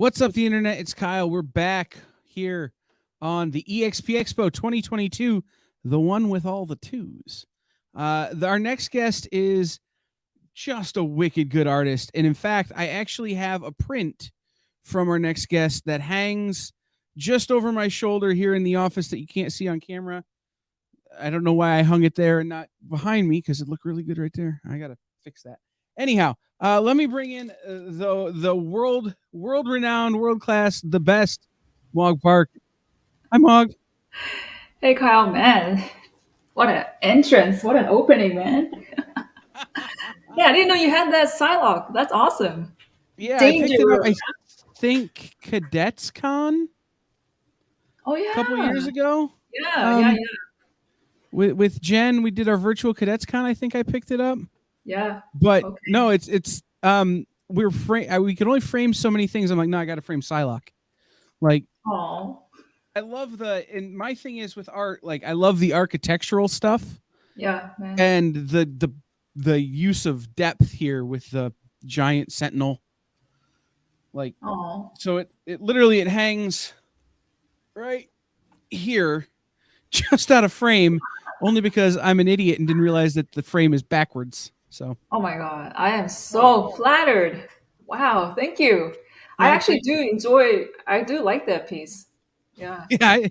What's up, the internet? It's Kyle. We're back here on the Exp Expo 2022, the one with all the twos. Our next guest is just a wicked good artist. And in fact, I actually have a print from our next guest that hangs just over my shoulder here in the office that you can't see on camera. I don't know why I hung it there and not behind me because it looked really good right there. I got to fix that. Anyhow, let me bring in the world renowned, world class, the best Mog Park. Hi, Mog. Hey Kyle, man, what an entrance! What an opening, man! Yeah, I didn't know you had that Psylocke. That's awesome. Yeah, I picked it up. Danger. I think Cadets Con Oh a couple years yeah, ago. yeah. With Jen, we did our virtual Cadets Con. I think I picked it up, Yeah. but Okay. no, it's we can only frame so many things. I'm like, no, I got to frame Psylocke. Like, Oh. I love and my thing is with art, like I love the architectural stuff Yeah, man. and the use of depth here with the giant sentinel. Like, Oh. so it literally it hangs right here, just out of frame, only because I'm an idiot and didn't realize that the frame is backwards. So Oh my God, I am so flattered. Wow, thank you. I yeah, actually do enjoy. I do like that piece. Yeah. yeah,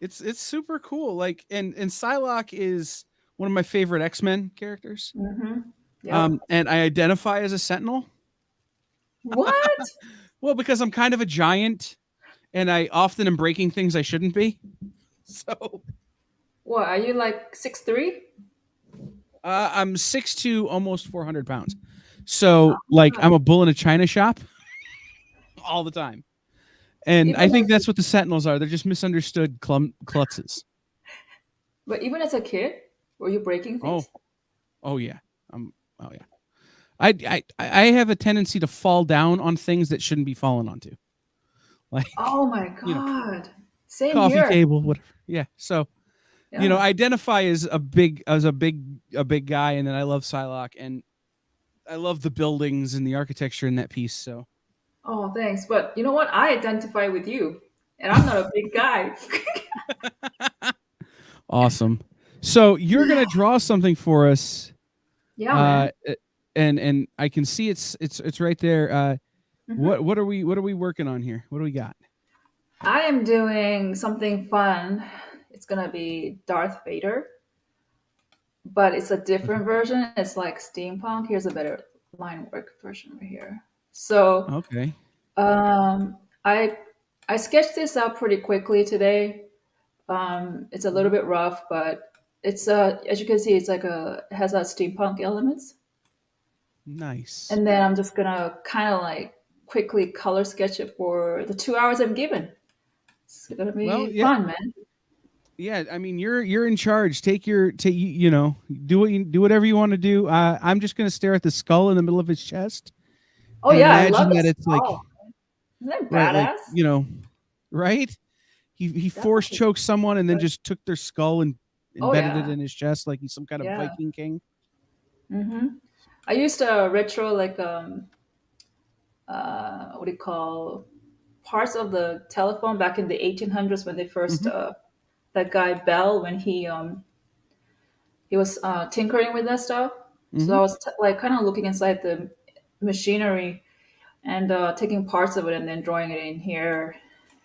it's super cool. Like, and Psylocke is one of my favorite X-Men characters. Mm-hmm. Yep. And I identify as a Sentinel. What? Well, because I'm kind of a giant, and I often am breaking things I shouldn't be. So What? Are you like 6'3"? I'm 6'2", almost 400 pounds. So like I'm a bull in a china shop all the time. And Even I think as, that's what the Sentinels are. They're just misunderstood klutzes. but even as a kid, were you breaking Oh, things? oh yeah. Oh yeah. I have a tendency to fall down on things that shouldn't be falling onto, like Oh my you know, God. Same coffee here. table, whatever. Yeah. So Yeah. identify as a big guy, and then I love Psylocke, and I love the buildings and the architecture in that piece. So Oh, thanks. But you know what? I identify with you, and I'm not a big guy. awesome. So you're gonna draw something for us, Yeah, uh, man. and I can see it's right there. Hmm. What are we working on here? What do we got? I am doing something fun. It's gonna be Darth Vader, but it's a Okay. different version. It's like steampunk. Here's a better line work version right here. So, Okay. um, I I sketched this out pretty quickly today. It's a little Mhm. bit rough, but it's as you can see, it's like it has a steampunk elements. Nice. And then I'm just gonna kind of like quickly color sketch it for the 2 hours I'm given. It's gonna Well, be yeah, fun, man. yeah. I mean, you're in charge. Take do whatever you want to do. I'm just gonna stare at the skull in the middle of his chest Oh and yeah, I love imagine the that it's like skull. Isn't that right, like badass? right. He force Definitely. choked someone and then just took their skull and Oh embedded it yeah, in his chest like he's some kind of yeah. Viking king. Hmm. I used a retro like what do you call parts of the telephone back in the 1800s when they first Hmm. that guy Bell when he was tinkering with that stuff. So Hmm. I was like kind of looking inside the machinery and taking parts of it and then drawing it in here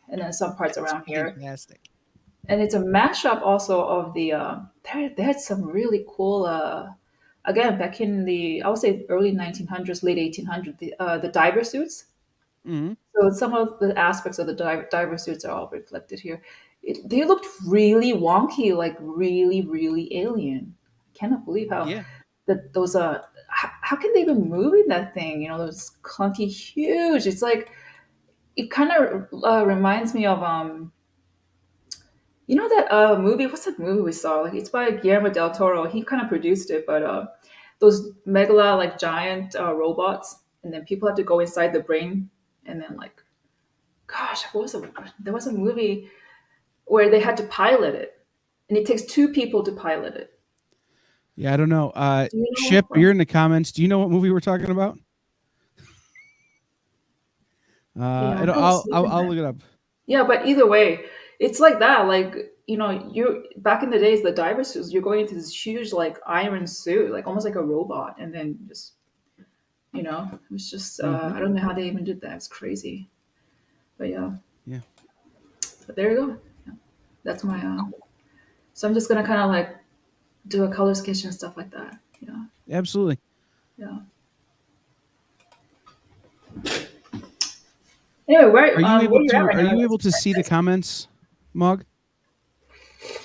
and then some parts That's around here. fantastic. And it's a mashup also of the they had some really cool again back in the I would say early 1900s, late 1800s the diver suits. Hmm. So some of the aspects of the diver suits are all reflected here. They looked really wonky, like really, really alien. I cannot believe how Yeah. that those how can they even move in that thing? You know, those clunky, huge. It's like it kind of reminds me of you know that movie? What's that movie we saw? Like it's by Guillermo del Toro. He kind of produced it, but those megala like giant robots, and then people have to go inside the brain, and then like gosh, what was it? There was a movie where they had to pilot it, and it takes two people to pilot it. Yeah, I don't know. Do you know? Ship, you're in the comments. Do you know what movie we're talking about? Yeah, I It'll, fell asleep in I'll that. look it up. Yeah, but either way, it's like that. Like, you're back in the days, the diver suits, you're going into this huge like iron suit, like almost like a robot, and then just it was just Hmm. I don't know how they even did that. It's crazy. But yeah, Yeah, but there you go. That's my so I'm just gonna kind of like do a color sketch and stuff like that. Yeah, absolutely. yeah. Anyway, where you at right Are now? you able to see the comments, Mog?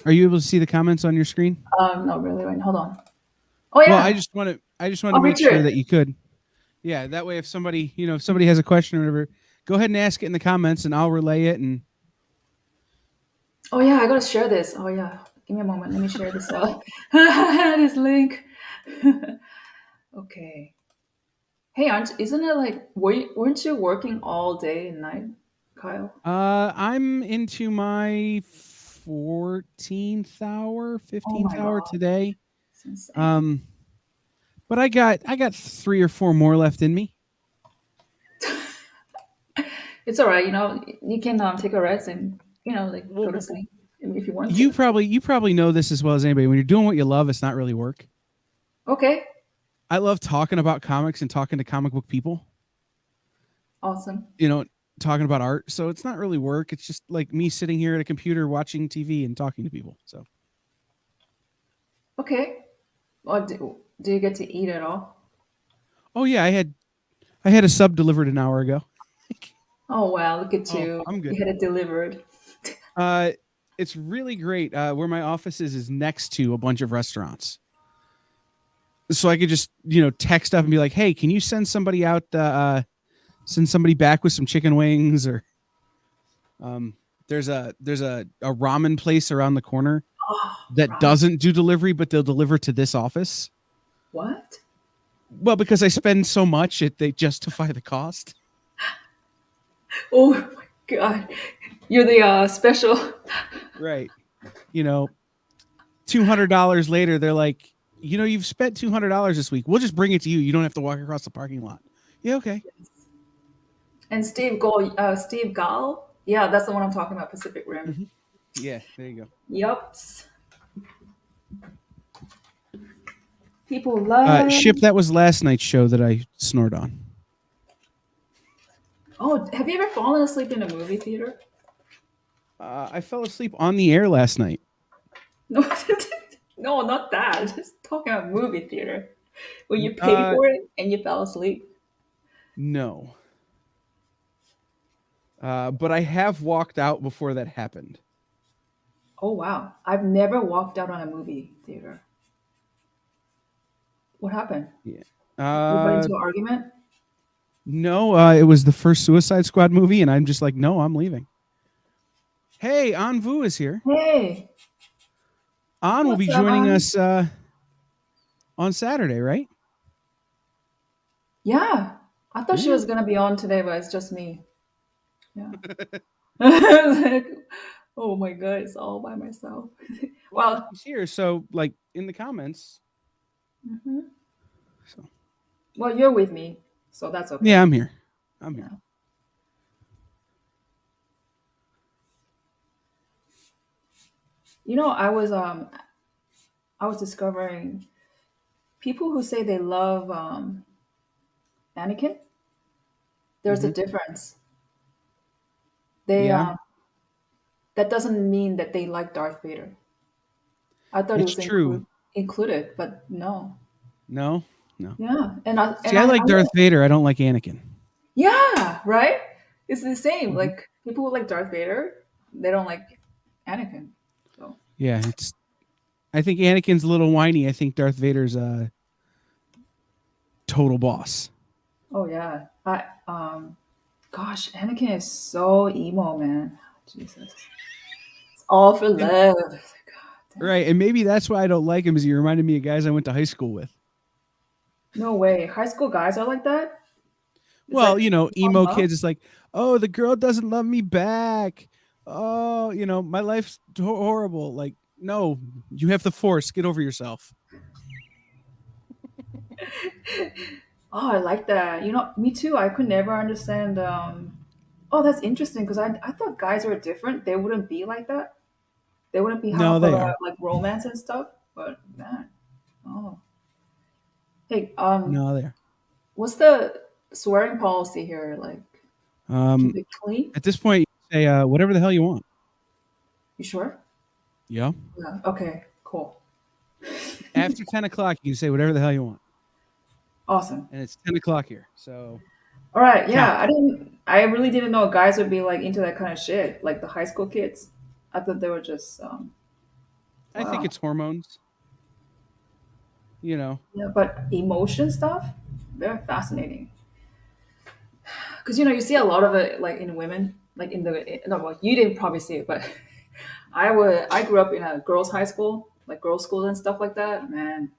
Are you able to see the comments on your screen? No, really. Wait, hold on. Oh Well, yeah. I just want to Oh, make sure Richard. that you could. Yeah, that way if somebody, if somebody has a question or whatever, go ahead and ask it in the comments and I'll relay it. And Oh yeah, I gotta share this. Oh yeah, give me a moment. Let me share this out. This link. Okay. Hey, isn't it like weren't you working all day and night, Kyle? I'm into my 14th hour, Oh 15th my hour god, today. it's insane. Um but I got 3 or 4 more left in me. It's all right. You can take a rest and like go to Well, sleep if you want to. you probably know this as well as anybody. When you're doing what you love, it's not really work. Okay, I love talking about comics and talking to comic book people. awesome. You know, talking about art. So it's not really work. It's just like me sitting here at a computer watching TV and talking to people. So, Okay. Well, do you get to eat at all? oh yeah, I had a sub delivered an hour ago. Oh wow, look at Oh, you! I'm You good. had it delivered. Uh, it's really great. Where my office is next to a bunch of restaurants, so I could just text up and be like, "Hey, can you send somebody out? Send somebody back with some chicken wings or um." There's a ramen place around the corner Oh, that ramen. doesn't do delivery, but they'll deliver to this office. What? Well, because I spend so much, they justify the cost. Oh my god, you're the special. Right. You know, $200 later, they're like, you've spent $200 this week. We'll just bring it to you. You don't have to walk across the parking lot. Yeah, okay. And Steve Gall. Yeah, that's the one I'm talking about. Pacific Rim. Hmm. Yeah, there you go. Yup. People love. Ship, that was last night's show that I snored on. Oh, have you ever fallen asleep in a movie theater? I fell asleep on the air last night. No, no, not that. Just talking about movie theater. When you pay Uh, for it and you fell asleep. no. But I have walked out before that happened. Oh wow, I've never walked out on a movie theater. What happened? Yeah. You got Uh, into an argument? no, it was the first Suicide Squad movie, and I'm just like, no, I'm leaving. Hey, An Vu is here. Hey, An will what's be up, joining man? us on Saturday, right? Yeah, I thought she Yeah. was gonna be on today, but it's just me. Yeah. I was like, oh my god, it's all by myself. Well, Well, she's here, so like in the comments. mhm. So Well, you're with me, so that's yeah, okay. I'm here. I'm here. Yeah. I was discovering people who say they love Anakin. There's a Hmm. difference. They Yeah, That doesn't mean that they like Darth Vader. I thought it it's was true. included, but no. No, no. Yeah, See, I like Darth Vader. I don't like Anakin. yeah, right. It's the same. Hmm. Like people who like Darth Vader, they don't like Anakin. So, Yeah, it's. I think Anakin's a little whiny. I think Darth Vader's a total boss. oh yeah, gosh, Anakin is so emo, man. Jesus, it's all for And love. God damn. right, and maybe that's why I don't like him. Is he reminded me of guys I went to high school with. No way. High school guys are like that. It's Well, like you fall in emo love. kids. It's like, oh, the girl doesn't love me back. Oh, my life's horrible. Like, no, you have the force. Get over yourself. Oh, I like that. Me too. I could never understand Oh, that's interesting because I thought guys were different. They wouldn't be like that. They wouldn't be No, half they are. like romance and stuff. But man, oh, hey, No, they are. what's the swearing policy here? Like, keep Um, it clean. at this point, you say whatever the hell you want. You sure? Yeah. Yeah. Okay. Cool. After 10 o'clock, you can say whatever the hell you want, Awesome. and it's 10 o'clock here. So All right. count. Yeah. I really didn't know guys would be like into that kind of shit, like the high school kids. I thought they were just I think wow. it's hormones. You know. Yeah, but emotion stuff, they're fascinating. Because you see a lot of it like in women, like no, well, you didn't probably see it, but I grew up in a girls' high school, like girls' school and stuff like that. Man,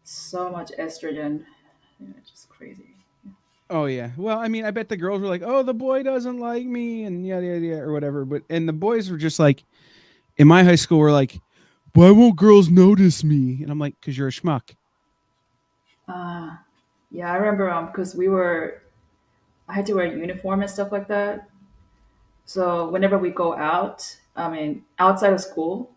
so much estrogen, yeah, just crazy. Oh yeah. Well, I mean, I bet the girls were like, "Oh, the boy doesn't like me," and yada yada yada or whatever. But and the boys were just like, in my high school, were like, "Why won't girls notice me?" And I'm like, "Cause you're a schmuck." Uh, yeah, I remember because I had to wear a uniform and stuff like that. So whenever we go out, I mean, outside of school,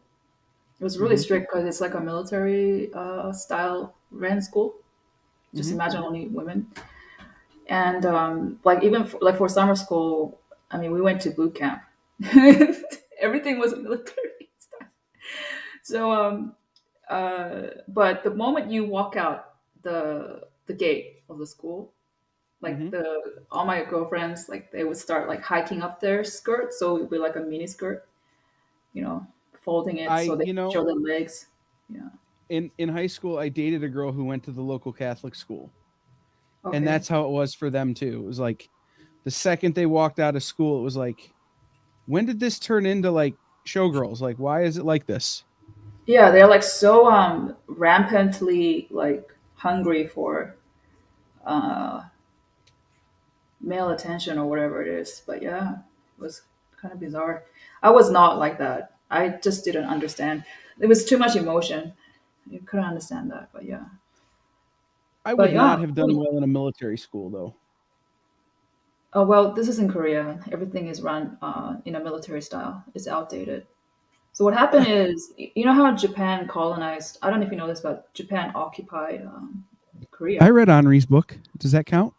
it was really Mm-hmm. strict because it's like a military style ran school. Just Mm-hmm. imagine only women. And like even like for summer school, I mean, we went to boot camp. Everything was military stuff. So, but the moment you walk out the gate of the school, like Mm-hmm. the all my girlfriends, like they would start like hiking up their skirts, so it would be like a mini skirt, you know, folding it so I, they you can know, show their legs. Yeah. in high school, I dated a girl who went to the local Catholic school, and Okay. that's how it was for them too. It was like the second they walked out of school, it was like, when did this turn into like showgirls? Like, why is it like this? Yeah, they're like so rampantly like hungry for uh male attention or whatever it is. But yeah, it was kind of bizarre. I was not like that. I just didn't understand. There was too much emotion. You couldn't understand that. But yeah. I But would yeah. not have done well in a military school though. Oh well, this is in Korea. Everything is run in a military style. It's outdated. So what happened is, you know how Japan colonized. I don't know if you know this, but Japan occupied I Korea. read Henri's book. Does that count?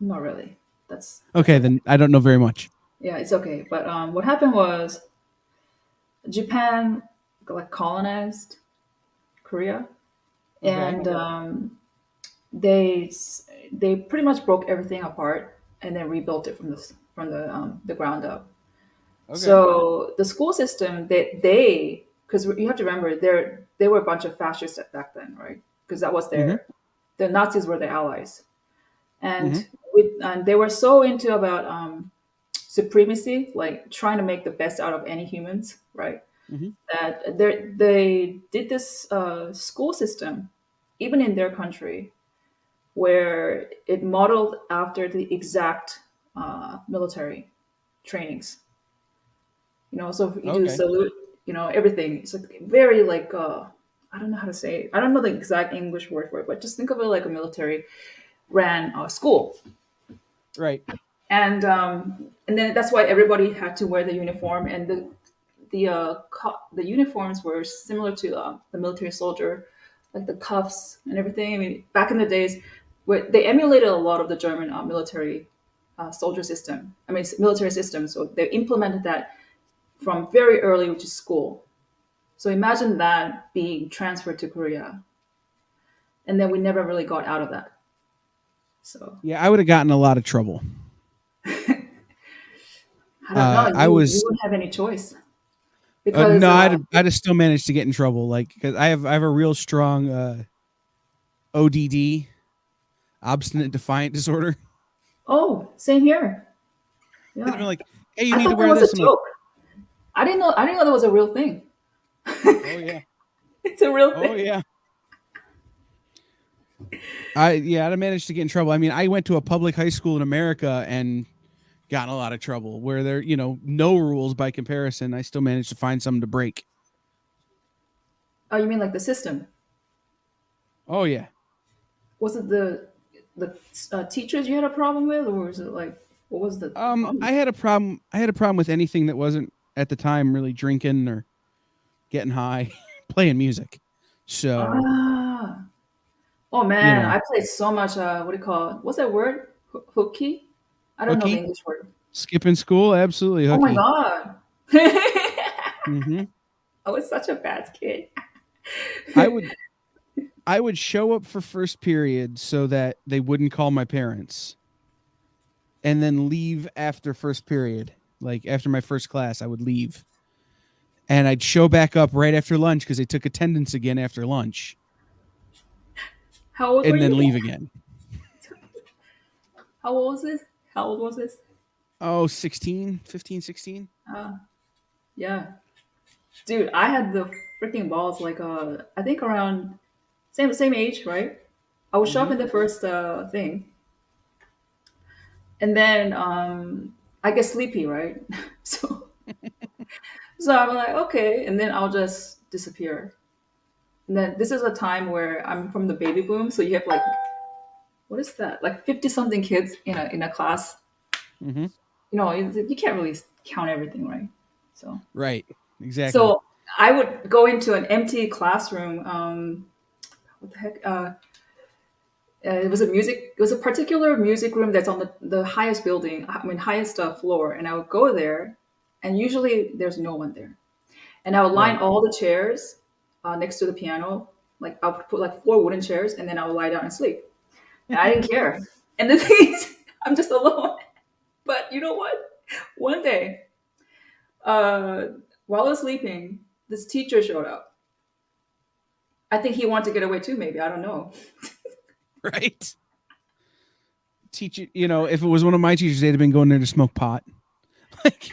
Not really. That's Okay, okay. then I don't know very much. Yeah, it's okay. But what happened was Japan like colonized Korea, Okay. and they they pretty much broke everything apart and then rebuilt it from the ground up. Okay. So the school system, they because you have to remember they were a bunch of fascists back then, right? Because that was Mm-hmm. the Nazis were their allies, Mm-hmm. and they were so into about supremacy, like trying to make the best out of any humans, right? Mm-hmm. That they did this school system, even in their country, where it modeled after the exact military trainings. So you do Okay. salute, everything. It's like very like I don't know how to say it. I don't know the exact English word for it, but just think of it like a military ran school, Right. and then that's why everybody had to wear the uniform, and the uniforms were similar to the military soldier, like the cuffs and everything. I mean, back in the days, where they emulated a lot of the German military soldier system. I mean, military system. So they implemented that from very early, which is school. So imagine that being transferred to Korea, and then we never really got out of that. So Yeah, I would have gotten a lot of trouble. I don't know. I You was wouldn't have any choice because no, I'd have still managed to get in trouble, like because I have a real strong ODD, obstinate defiant disorder. same here. They'd have been Yeah, like, "Hey, you I need to thought that wear was a this." I'm like, joke. I didn't know that was a real thing. "Oh yeah, It's a real oh thing. yeah." I'd have managed to get in trouble. I mean, I went to a public high school in America and got in a lot of trouble where there, no rules by comparison. I still managed to find something to break. Oh, you mean like the system? Oh yeah. Was it the? the teachers you had a problem with, or was it like what was the problem? I had a problem. I had a problem with anything that wasn't at the time really drinking or getting high, playing music. So Ah, oh you man, know, I played so much. What do you call it? What's that word? Hooky? I don't know the hooky, English word. skipping school, absolutely Oh my hooky. god. Hmm. I was such a bad kid. I would I would show up for first period so that they wouldn't call my parents, and then leave after first period. Like after my first class, I would leave, and I'd show back up right after lunch because they took attendance again after lunch, How old were and then you? leave again. How old was this? How old was this? Oh, 16, 15, 16. Ah, yeah. Dude, I had the freaking balls like I think around same age, right? I was shopping Mm-hmm. the first thing, and then I get sleepy, right? so so I'm like, okay, and then I'll just disappear. And then this is a time where I'm from the baby boom, so you have like what is that? Like 50 something kids in a class. Mm-hmm. You can't really count everything, right? So Right. Exactly. so I would go into an empty classroom. What the heck? It was a particular music room that's on the highest building. I mean, highest floor. And I would go there, and usually there's no one there. And I would line Right. all the chairs next to the piano. Like I would put like four wooden chairs, and then I would lie down and sleep. And I didn't care. And the thing is, I'm just alone. But you know what? One day, uh, while I was sleeping, this teacher showed up. I think he wanted to get away too. Maybe I don't know. Right. Teach it. If it was one of my teachers, they'd have been going there to smoke pot, like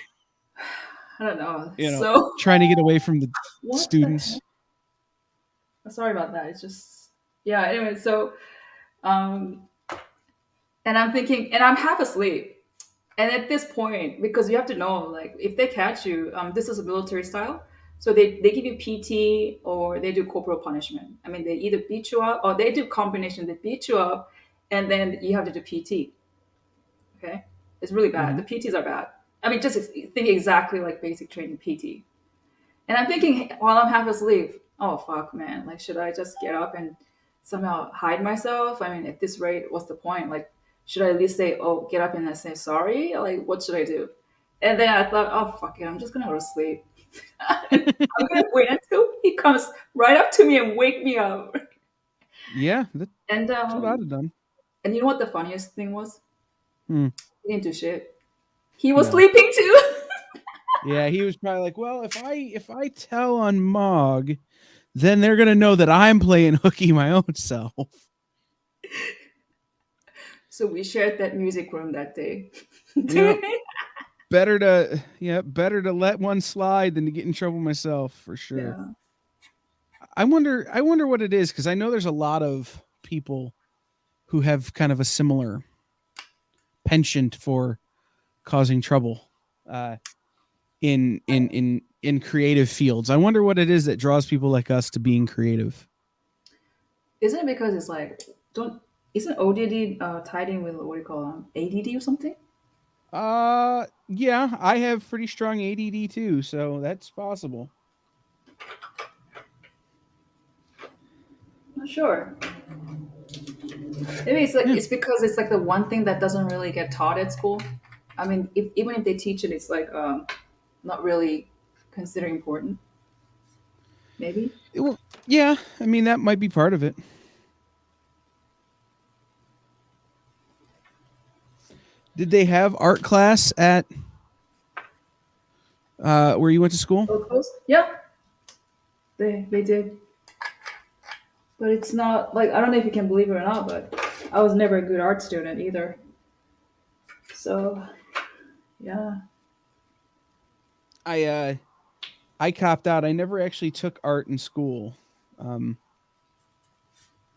I don't know. you know, So trying to get away from the what the heck? students. Sorry about that. It's just yeah. Anyway, so um, and I'm thinking, and I'm half asleep. And at this point, because you have to know, like, if they catch you, this is a military style. So they give you PT or they do corporal punishment. I mean, they either beat you up or they do combination. They beat you up, and then you have to do PT. Okay, it's really bad. Mm-hmm. The PTs are bad. I mean, just think exactly like basic training PT. And I'm thinking while I'm half asleep, oh fuck, man, like should I just get up and somehow hide myself? I mean, at this rate, what's the point? Like, should I at least say, oh, get up and say sorry? Like, what should I do? And then I thought, oh fuck it, I'm just gonna go to sleep. I'm gonna wait until he comes right up to me and wake me up. Yeah, that's And what I'd have done. you know what the funniest thing was? Hmm. He didn't do shit. He was No. sleeping too. Yeah, he was probably like, well, if I tell on Mog, then they're gonna know that I'm playing hooky my own self. So we shared that music room that day. Yep. Better to let one slide than to get in trouble myself for sure. Yeah. I wonder what it is, because I know there's a lot of people who have kind of a similar penchant for causing trouble in creative fields. I wonder what it is that draws people like us to being creative. Isn't it because it's like don't isn't ODD tied in with what do you call ADD or something? Yeah, I have pretty strong ADD too, so that's possible. Not sure. Maybe it's like Yeah. it's because it's like the one thing that doesn't really get taught at school. I mean, even if they teach it, it's like not really considered important. Maybe. Well, yeah, I mean that might be part of it. Did they have art class at where you went to school? Both those? Yeah, they did. But it's not like I don't know if you can believe it or not, but I was never a good art student either. So yeah. I copped out. I never actually took art in school, um,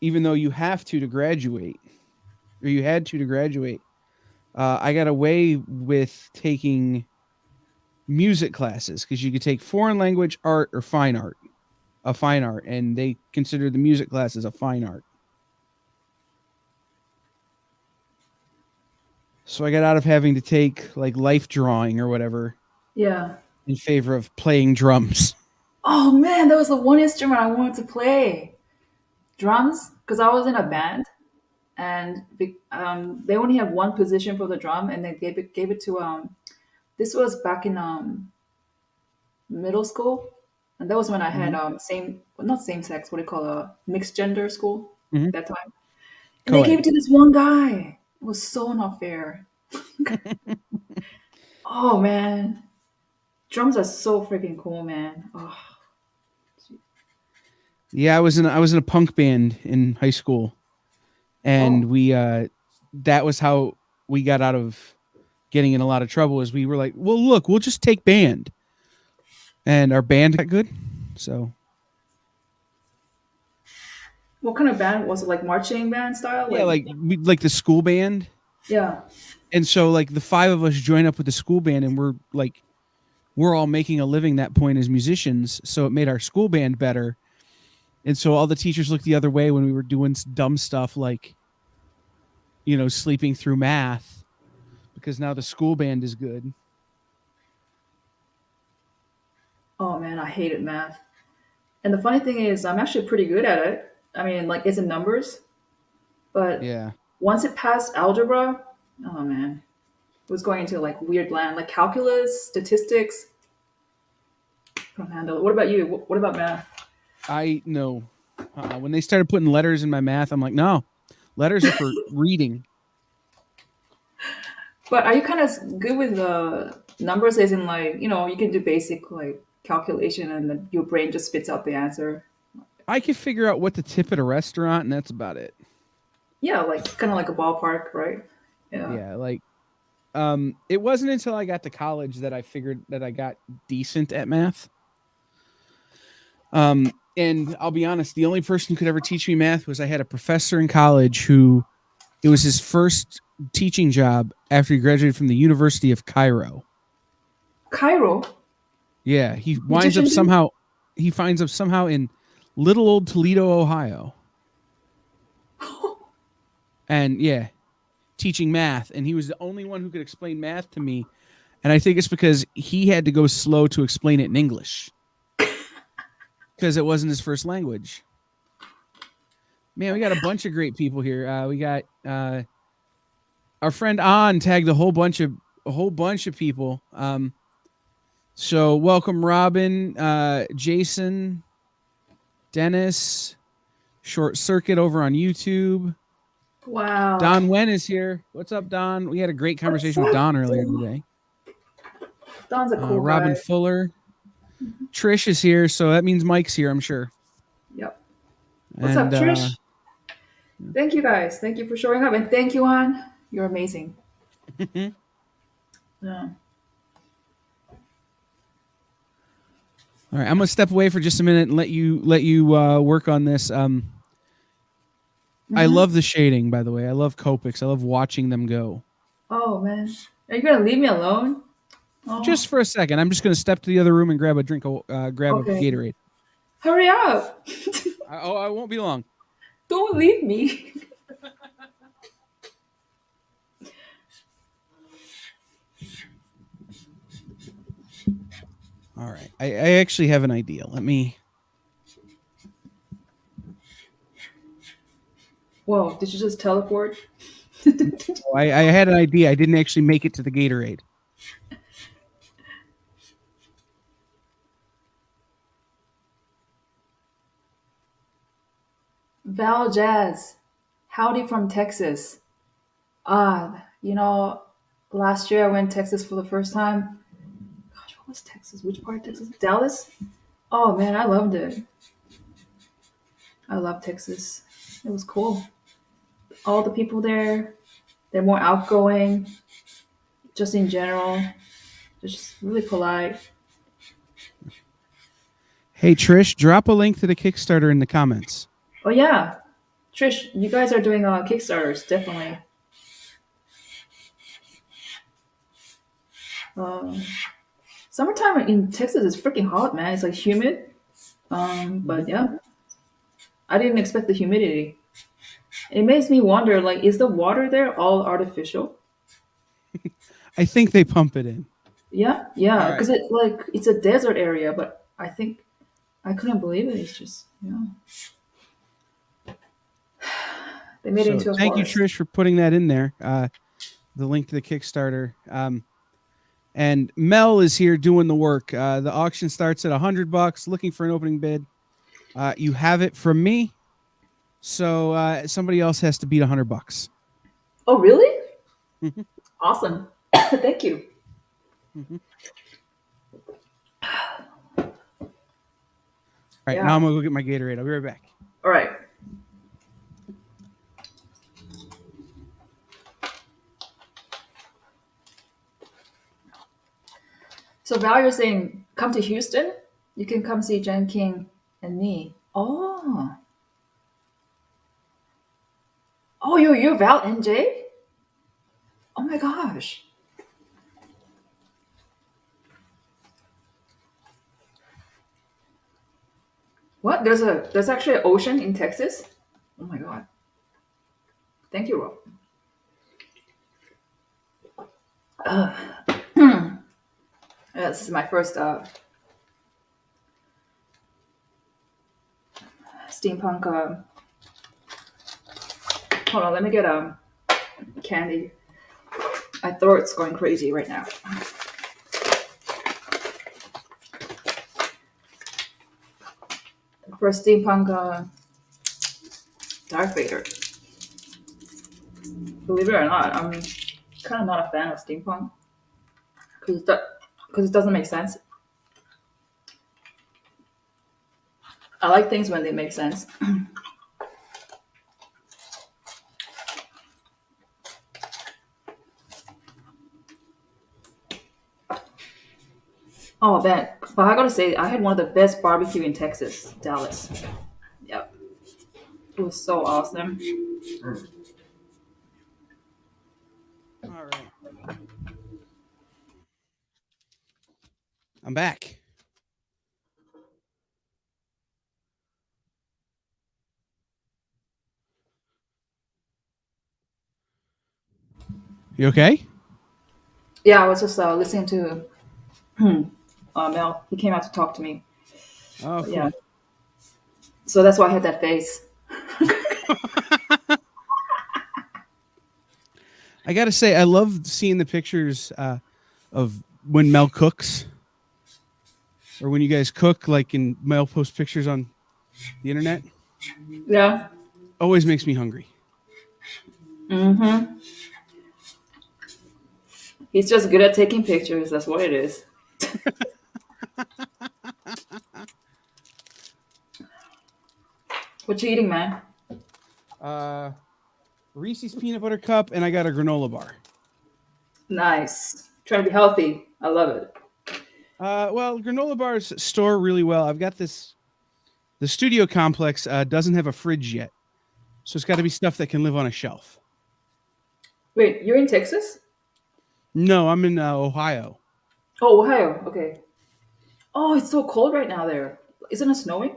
even though you have to graduate, or you had to graduate. I got away with taking music classes because you could take foreign language, art, or fine art, a fine art, and they consider the music classes a fine art. So I got out of having to take like life drawing or whatever Yeah. in favor of playing drums. Oh man, that was the one instrument I wanted to play. Drums, because I was in a band, and they only have one position for the drum, and they gave it to This was back in middle school, and that was when I had Mhm. same well, not same sex. What do you call a mixed gender school Mhm. that time? And they gave Co-ed. it to this one guy. It was so not fair. Oh man, drums are so freaking cool, man. Oh, Yeah, I was in a punk band in high school, and oh, we that was how we got out of getting in a lot of trouble. Is we were like, well, look, we'll just take band, and our band got good. So what kind of band was it? Like marching band style? yeah, Like like the school band, yeah. and so like the five of us join up with the school band, and we're all making a living that point as musicians. So it made our school band better, and so all the teachers looked the other way when we were doing dumb stuff like sleeping through math because now the school band is good. Oh man, I hated math. And the funny thing is, I'm actually pretty good at it. I mean, like it's in numbers, but Yeah. once it passed algebra, oh man, it was going into like weird land, like calculus, statistics. Couldn't handle it. What about you? What about math? I know. When they started putting letters in my math, I'm like, no, letters are for reading. But are you kind of good with the numbers? As in, like you can do basic like calculation, and then your brain just spits out the answer. I can figure out what to tip at a restaurant, and that's about it. Yeah, like kind of like a ballpark, right? Yeah. Yeah, like it wasn't until I got to college that I figured that I got decent at math. And I'll be honest, the only person who could ever teach me math was I had a professor in college who it was his first teaching job after he graduated from the University of Cairo. Cairo, Yeah, Egyptian dude. he finds up somehow in little old Toledo, Ohio. And yeah, teaching math, and he was the only one who could explain math to me. And I think it's because he had to go slow to explain it in English because it wasn't his first language. Man, we got a bunch of great people here. We got our friend On tagged a whole bunch of people. So welcome Robin, Jason, Dennis, Short Circuit over on YouTube. Wow. Don Wen is here. What's up, Don? We had a great What's conversation with up? Don earlier today. Don's a cool Robin guy. Fuller, Trish is here, so that means Mike's here, I'm sure. Yep. What's up, And Trish? Thank you guys. Thank you for showing up, and thank you, Han. You're amazing. all Yeah. right, I'm gonna step away for just a minute and let you work on this. I Hmm. love the shading, by the way. I love Copics. I love watching them go. Oh man, are you gonna leave me alone? Oh, Just for a second, I'm just gonna step to the other room and grab a drink, grab a okay. Gatorade. Hurry up! I won't be long. Don't leave me. All right, I actually have an idea. Let me. Whoa! Did you just teleport? I had an idea. I didn't actually make it to the Gatorade. Val Jazz, howdy from Texas. Last year I went to Texas for the first time. Gosh, what was Texas? Which part of Texas? Dallas? Oh man, I loved it. I love Texas. It was cool. All the people there, they're more outgoing, just in general. They're just really polite. Hey Trish, drop a link to the Kickstarter in the comments. Oh yeah, Trish, you guys are doing Kickstarters, definitely. Um, Summertime in Texas is freaking hot, man. It's like humid. Mhm. But yeah, I didn't expect the humidity. It makes me wonder, like, is the water there all artificial? I think they pump it in. Yeah, All yeah, right. because it's a desert area, but I think I couldn't believe it. It's just they made it So into a thank you, forest. Trish, for putting that in there. The link to the Kickstarter. And Mel is here doing the work. The auction starts at $100. Looking for an opening bid. You have it from me. So somebody else has to beat $100. Oh, really? Mhm, Awesome. Thank you. mhm. All right, now I'm Yeah. gonna go get my Gatorade. I'll be right back. All right. So Val, you're saying come to Houston? You can come see Jen King and me. Oh. Oh, you're Val and Jay? Oh my gosh. What? There's actually an ocean in Texas? Oh my god. Thank you, Rob. This is my first steampunk. Hold on, let me get candy. My throat's going crazy right now. First steampunk Darth Vader. Believe it or not, I'm kind of not a fan of steampunk because it doesn't make sense. I like things when they make sense. Oh man, but I gotta say, I had one of the best barbecue in Texas, Dallas. Yep, it was so awesome. All right, I'm back. You okay? Yeah, I was just listening to Mel. He came out to talk to me. Oh, But cool. yeah, so that's why I had that face. I gotta say, I love seeing the pictures of when Mel cooks, or when you guys cook, like in Mel post pictures on the internet. Yeah. Always makes me hungry. Mm-hmm. He's just good at taking pictures. That's what it is. What you eating, man? Uh, Reese's peanut butter cup, and I got a granola bar. Nice. Trying to be healthy. I love it. Well, granola bars store really well. I've got this. The studio complex doesn't have a fridge yet, so it's got to be stuff that can live on a shelf. Wait, you're in Texas? No, I'm in Ohio. Oh, Ohio. Okay. Oh, it's so cold right now there. Isn't it snowing?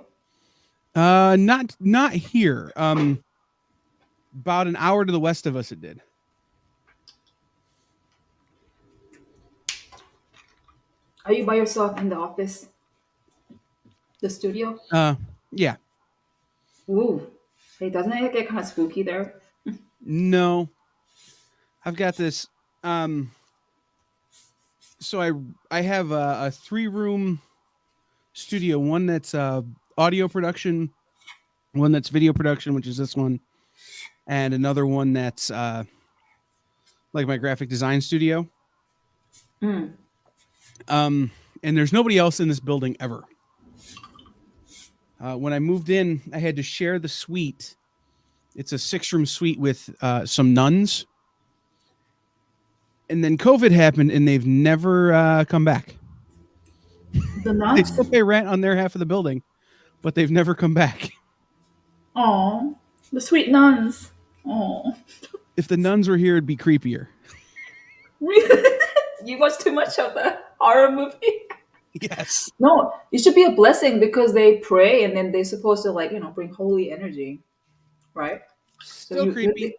Not here. About an hour to the west of us, it did. Are you by yourself in the office? The studio? Yeah. Ooh. Hey, doesn't it get kind of spooky there? No, I've got this. Um, so I have a 3-room studio. One that's audio production, one that's video production, which is this one, and another one that's like my graphic design studio. Mm. Um, and there's nobody else in this building ever. When I moved in, I had to share the suite. It's a 6-room suite with some nuns. And then COVID happened, and they've never come back. The They nuns? still pay rent on their half of the building, but they've never come back. Oh, the sweet nuns. Oh. If the nuns were here, it'd be creepier. You watch too much of the horror movie. Yes. No, it should be a blessing because they pray and then they're supposed to bring holy energy, right? So Still you creepy.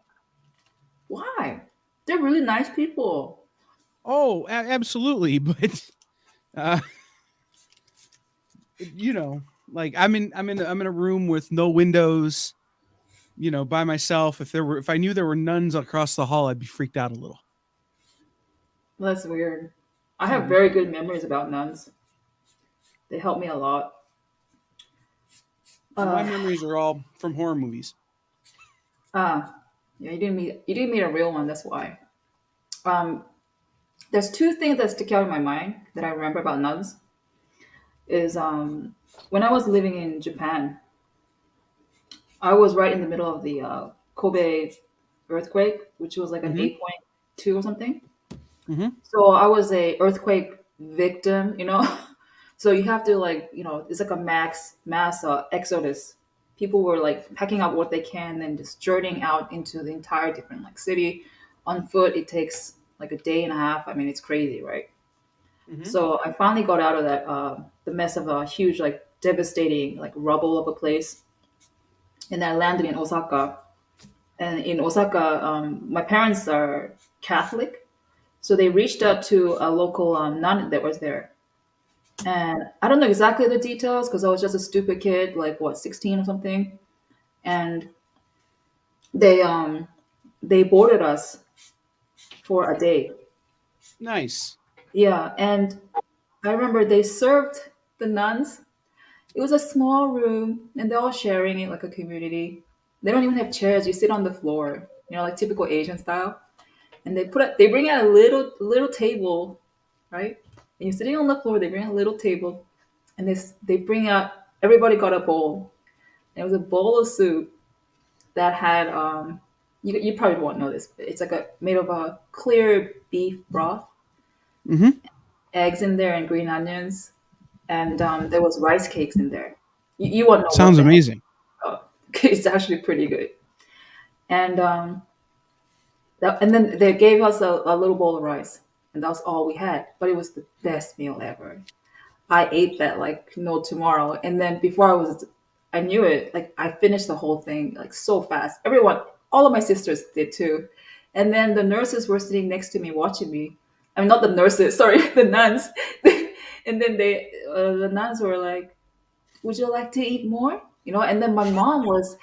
why? They're really nice people. Oh, absolutely. But uh, like I'm in a room with no windows, by myself. If I knew there were nuns across the hall, I'd be freaked out a little. That's weird. I have Hmm. very good memories about nuns. They helped me a lot. My Uh, memories are all from horror movies. yeah, you didn't meet a real one. That's why. Um, there's two things that stick out in my mind that I remember about nuns. Is when I was living in Japan, I was right in the middle of the Kobe earthquake, which was like an Hmm. 8.2 or something. Hmm. So I was a earthquake victim, you know. So you have to like, it's like a mass exodus. People were like packing up what they can and just journeying out into the entire different like city on foot. It takes like a day and a half. I mean, it's crazy, right? Hmm. So I finally got out of that the mess of a huge like devastating like rubble of a place, and I landed in Osaka. And in Osaka, my parents are Catholic, so they reached out to a local nun that was there. And I don't know exactly the details because I was just a stupid kid, like what, 16 or something. And they um they boarded us for a day. Nice. Yeah, and I remember they served the nuns. It was a small room, and they're all sharing it like a community. They don't even have chairs. You sit on the floor, like typical Asian style. And they bring out a little table, right? And you're sitting on the floor. They bring out a little table, and they bring out, everybody got a bowl. And it was a bowl of soup that had you probably won't know this, but it's like a made of a clear beef broth, Hmm. eggs in there, and green onions, and there was rice cakes in there. You won't know what Sounds the heck. amazing. Oh, it's actually pretty good. And and then they gave us a little bowl of rice, and that's all we had. But it was the best meal ever. I ate that like no tomorrow. And then I knew it. Like I finished the whole thing like so fast. Everyone, all of my sisters did too. And then the nurses were sitting next to me watching me. I mean, not the nurses, sorry, the nuns. And then the nuns were like, "Would you like to eat more?" And then my mom was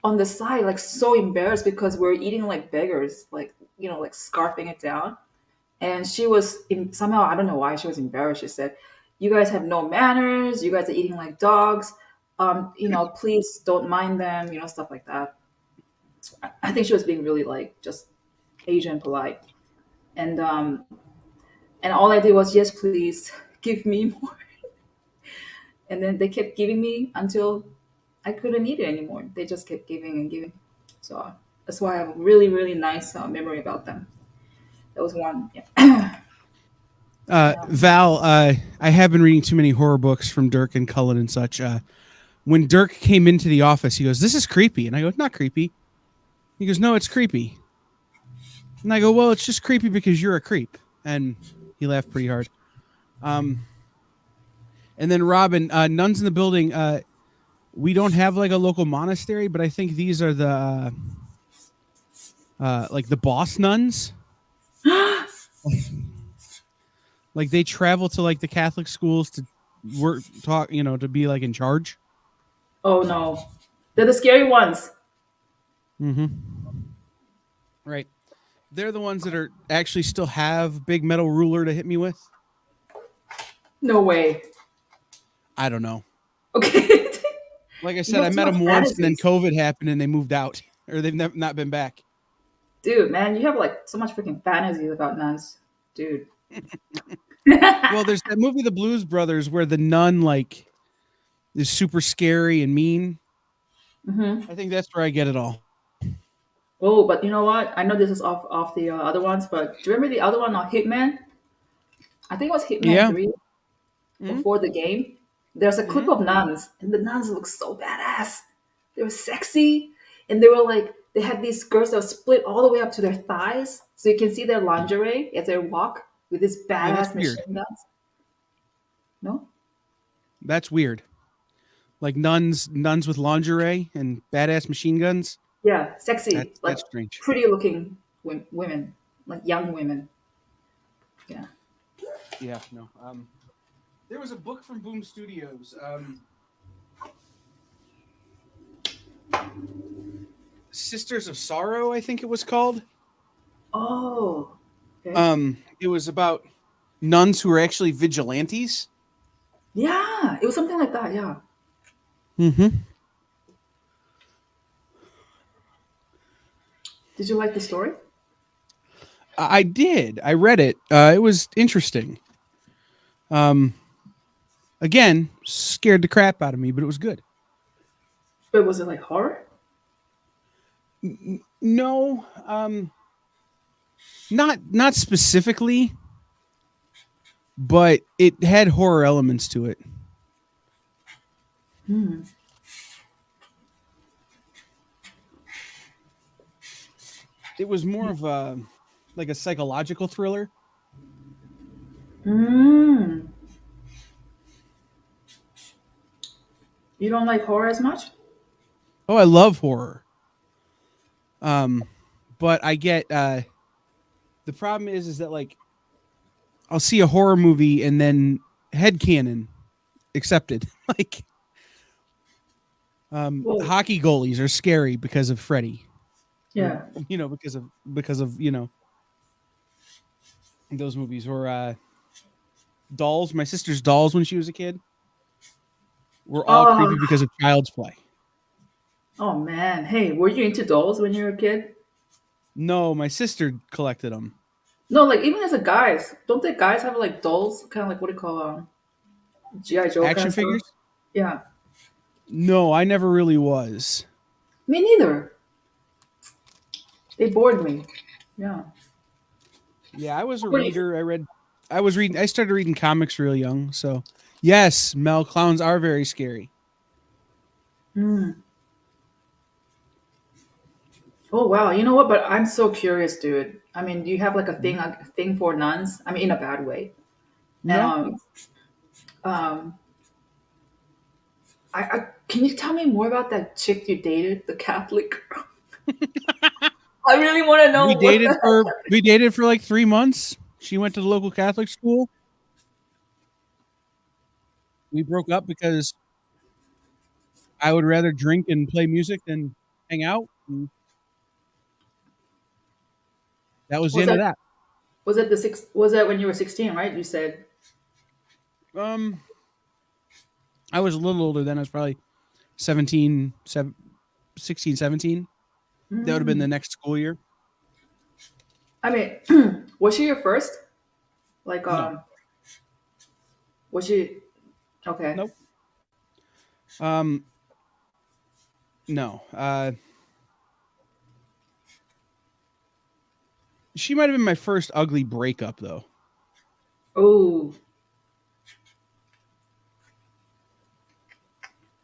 on the side, like so embarrassed because we're eating like beggars, like like scarfing it down. And she was somehow, I don't know why she was embarrassed. She said, "You guys have no manners. You guys are eating like dogs. Please don't mind them." Stuff like that. I think she was being really like just Asian polite. And all I did was, "Yes, please, give me more." And then they kept giving me until I couldn't eat it anymore. They just kept giving and giving. So that's why I have a really, really nice memory about them. That was one. Yeah. Yeah. Val, I have been reading too many horror books from Dirk and Cullen and such. When Dirk came into the office, he goes, "This is creepy," and I go, "Not creepy." He goes, "No, it's creepy." And I go, "Well, it's just creepy because you're a creep." And he laughed pretty hard. Um, and then Robin, nuns in the building. We don't have like a local monastery, but I think these are the like the boss nuns. Like they travel to like the Catholic schools to talk, to be like in charge. Oh no, they're the scary ones. Mm-hmm. Right. They're the ones that are actually still have big metal ruler to hit me with. No way. I don't know. Okay. Like I You said, have I too met much them once, and then fantasies, COVID happened, and they moved out, or they've not been back. dude. Man, you have like so much freaking fantasies about nuns, dude. Well, there's that movie, The Blues Brothers, where the nun like is super scary and mean. Hmm. I think that's where I get it all. Oh, but you know what? I know this is off the other ones, but do you remember the other one on Hitman? I think it was Hitman Yeah. 3 Mm-hmm. before the game. There's a clip Mm-hmm. of nuns, and the nuns look so badass. They were sexy, and they were like, they had these skirts that were split all the way up to their thighs, so you can see their lingerie as they walk with these Yeah, that's badass weird. machine guns. No? That's weird. Like nuns with lingerie and badass machine guns. Yeah, sexy, like That's strange. pretty looking women, like young women. Yeah. Yeah, no. There was a book from Boom Studios. Sisters of Sorrow, I think it was called. Oh. Okay. It was about nuns who were actually vigilantes. Yeah, it was something like that. Yeah. Mm-hmm. Did you like the story? I did. I read it. It was interesting. Um, Again, scared the crap out of me, but it was good. But was it like horror? No, not specifically, but it had horror elements to it. Hmm. It was more of a like a psychological thriller. Mm. You don't like horror as much? Oh, I love horror. Um, but I get the problem is that like I'll see a horror movie and then headcanon accepted. Like Well, hockey goalies are scary because of Freddy. Or yeah. because of those movies or dolls. My sister's dolls when she was a kid were all Oh, creepy because of Child's Play. oh man. Hey, were you into dolls when you were a kid? No, my sister collected them. No, like even as a guys, don't the guys have like dolls? Kind of like what do you call GI Joe kind Action of stuff? figures? Yeah. No, I never really was. Me neither. They bored me. Yeah. Yeah, I was a What do you? reader. I started reading comics real young. So, yes, Mel, clowns are very scary. Mm. Oh wow. You know what? But I'm so curious, dude. I mean, do you have like a thing for nuns? I mean, in a bad way. No? Um. Um. I can you tell me more about that chick you dated, the Catholic girl? I really want to know what the hell. We dated for like 3 months. She went to the local Catholic school. We broke up because I would rather drink and play music than hang out. And that was the Was end of that that. was that when you were 16, right? You said. Um, I was a little older then. I was probably 17, 16, 17. That would have been the Mm. next school year. I mean, was she your first? Like, No, was she okay? nope. Um, no. She might have been my first ugly breakup though. Oh,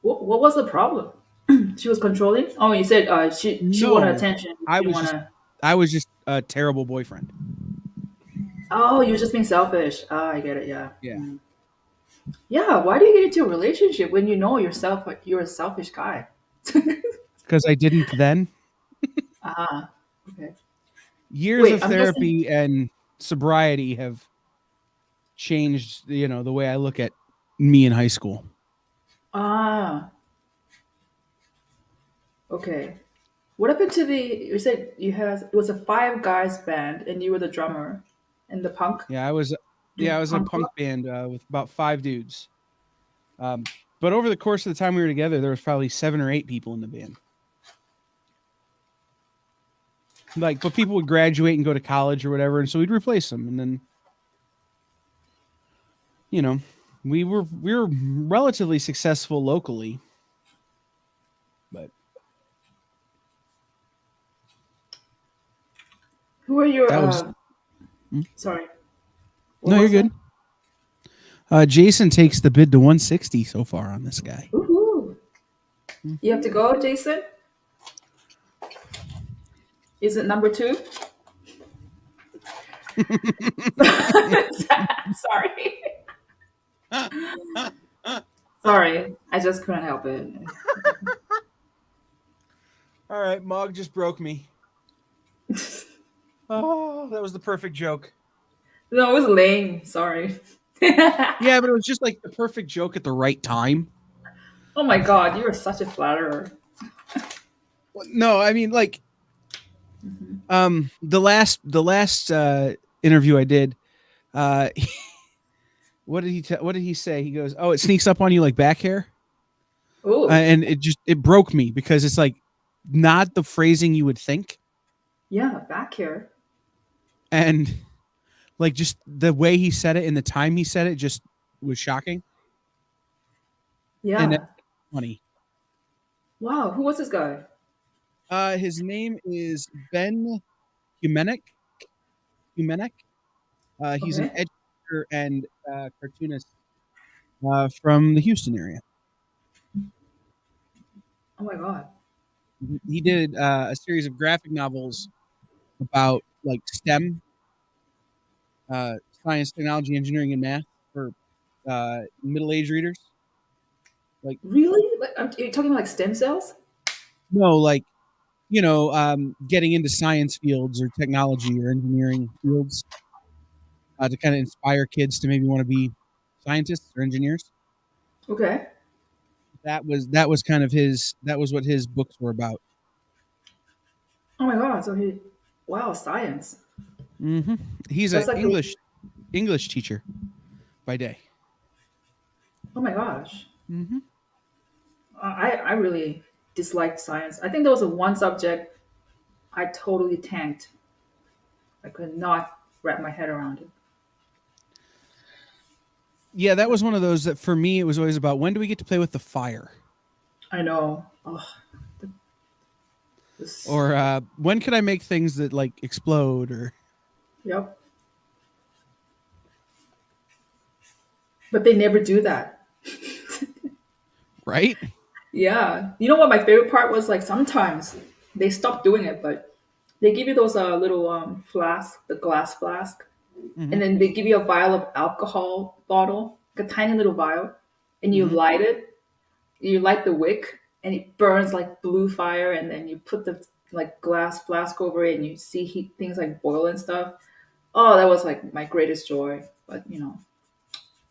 what was the problem? She was controlling. Oh, you said she wanted No, attention. I She was just wanna. I was just a terrible boyfriend. Oh, you're just being selfish. Ah, I get it. Yeah. Yeah, Mm. Yeah. Why do you get into a relationship when you know yourself? You're a selfish guy. because I didn't then. Ah. Okay. Years Wait. of I'm guessing. therapy and sobriety have changed, the way I look at me in high school. Ah. Okay. What happened to the? You said you had it was a five guys band and you were the drummer, and the punk. Yeah, I was. Yeah, The I was in a punk punk rock. band with about 5 dudes. But over the course of the time we were together, there was probably 7 or 8 people in the band. Like, but people would graduate and go to college or whatever, and so we'd replace them, and then you know, we were relatively successful locally, but Who are your? that was Sorry. What no, you're was good. that? Jason takes the bid to 160 so far on this guy. Woohoo! You have to go, Jason. Is it number two? Sorry. Sorry. I just couldn't help it. All right, Mog just broke me. Oh, that was the perfect joke. No, it was lame. Sorry. Yeah, but it was just like the perfect joke at the right time. Oh my god, you are such a flatterer. No, I mean like Mhm. the last interview I did, uh what did he say? He goes, "Oh, it sneaks up on you like back hair." Oh, And it broke me because it's like not the phrasing you would think, yeah, back here. and like just the way he said it and the time he said it just was shocking and Yeah. funny. Wow, who was this guy? His name is Ben Humenick. Humenick. He's an Okay. educator and cartoonist from the Houston area. Oh my god. He did a series of graphic novels about like STEM, uh, science, technology, engineering, and math for middle-aged readers. Like, Really? Like, you're talking about like stem cells? no, like getting into science fields or technology or engineering fields to kind of inspire kids to maybe want to be scientists or engineers. Okay. That was kind of his. That was what his books were about. Oh my god. So he, wow, science. hmm He's an That's like, English teacher by day. oh my gosh. hmm I really disliked science. I think there was a one subject I totally tanked. I could not wrap my head around it. Yeah, that was one of those that for me it was always about when do we get to play with the fire, I know. Oh, this. or when could I make things that like explode, or Yep. But they never do that. right? Yeah. You know what my favorite part was? Like sometimes they stop doing it, but they give you those little flask, the glass flask, hmm and then they give you a vial of alcohol bottle, like a tiny little vial, and you hmm light it. You light the wick, and it burns like blue fire, and then you put the like glass flask over it, and you see heat things like boil and stuff. Oh, that was like my greatest joy. But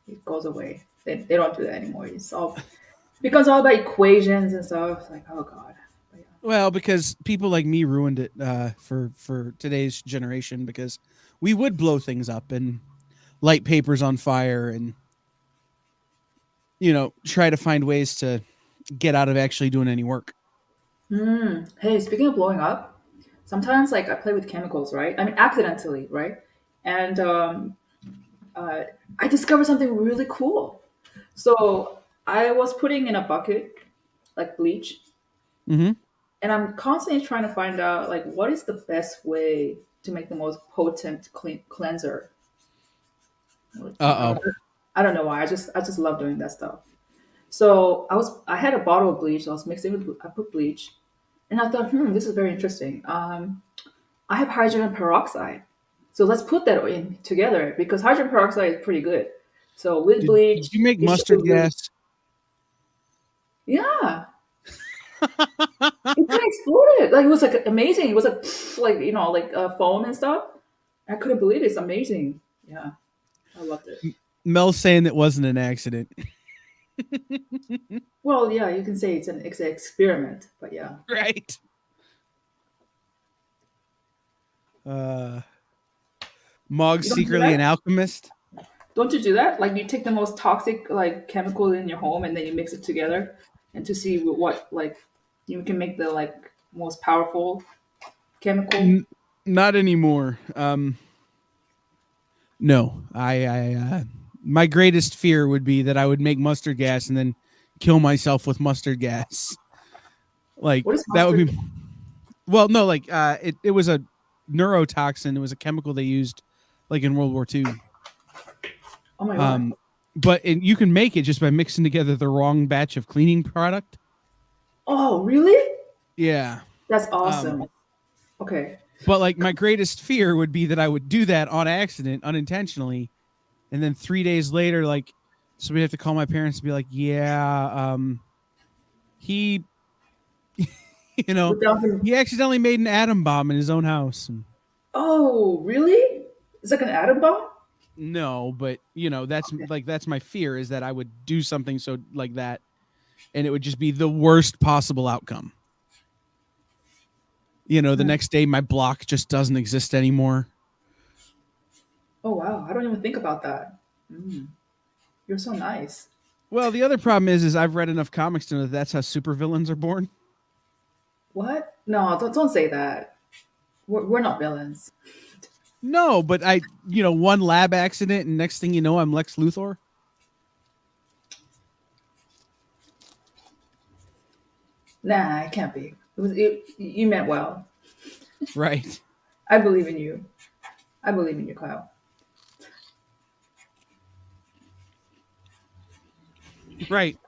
it goes away. They don't do that anymore. It's all becomes all about equations and stuff. It's like, oh god. But yeah. Well, because people like me ruined it for today's generation because we would blow things up and light papers on fire and try to find ways to get out of actually doing any work. Hey, speaking of blowing up, sometimes like I play with chemicals, right? I mean, accidentally, right? And uh, I discovered something really cool. So I was putting in a bucket like bleach, hmm and I'm constantly trying to find out like what is the best way to make the most potent cleanser. Uh oh. I don't know why. I just love doing that stuff. So I had a bottle of bleach. I was mixing with I put bleach, and I thought, this is very interesting. I have hydrogen peroxide, so let's put that in together because hydrogen peroxide is pretty good. So with Did bleach, you make it should mustard really, gas? yeah, it kind of exploded. Like it was like amazing. It was like like like foam and stuff. I couldn't believe it. It's amazing. Yeah, I loved it. Mel's saying that wasn't an accident. Well, yeah, you can say it's an experiment, but yeah. Right. Uh Mog's You don't do secretly an that? alchemist. Don't you do that? Like you take the most toxic like chemical in your home and then you mix it together and to see what like you can make the like most powerful chemical. N- Not anymore. No. I my greatest fear would be that I would make mustard gas and then kill myself with mustard gas. Like What is that would mustard? be well, no, like it was a neurotoxin. It was a chemical they used like in World War II. Oh my god. Um you can make it just by mixing together the wrong batch of cleaning product. Oh, really? Yeah. That's Um awesome. Okay. but like my greatest fear would be that I would do that on accident, unintentionally, and then 3 days later, like, so we have to call my parents and be like, yeah, he, you know, Without him. he accidentally made an atom bomb in his own house. And Oh, really? It's like an atom bomb? No, but that's that's my fear, is that I would do something so like that, and it would just be the worst possible outcome. The next day my block just doesn't exist anymore. Oh wow, I don't even think about that. Mm, you're so nice. Well, the other problem is I've read enough comics to know that that's how supervillains are born. What? No, don't say that. We're not villains. No, but one lab accident, and next thing you know, I'm Lex Luthor. Nah, it can't be. You meant well. Right. I believe in you. I believe in you, Kyle. Right.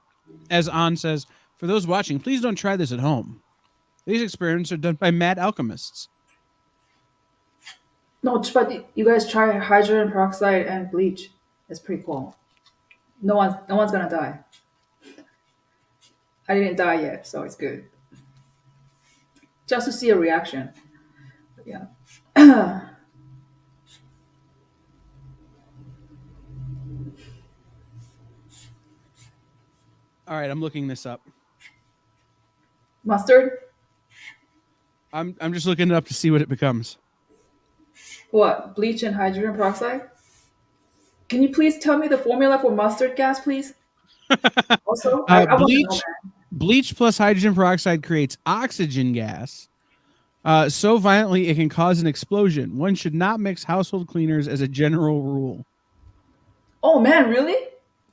As An says, for those watching, please don't try this at home. These experiments are done by mad alchemists. No, but you guys try hydrogen peroxide and bleach. It's pretty cool. No one's gonna die. I didn't die yet, so it's good. Just to see a reaction. But yeah. All right, I'm looking this up. Mustard? I'm just looking it up to see what it becomes. What? Bleach and hydrogen peroxide? Can you please tell me the formula for mustard gas, please? Also, I want to know that. Bleach plus hydrogen peroxide creates oxygen gas. So violently it can cause an explosion. One should not mix household cleaners as a general rule. Oh man, really?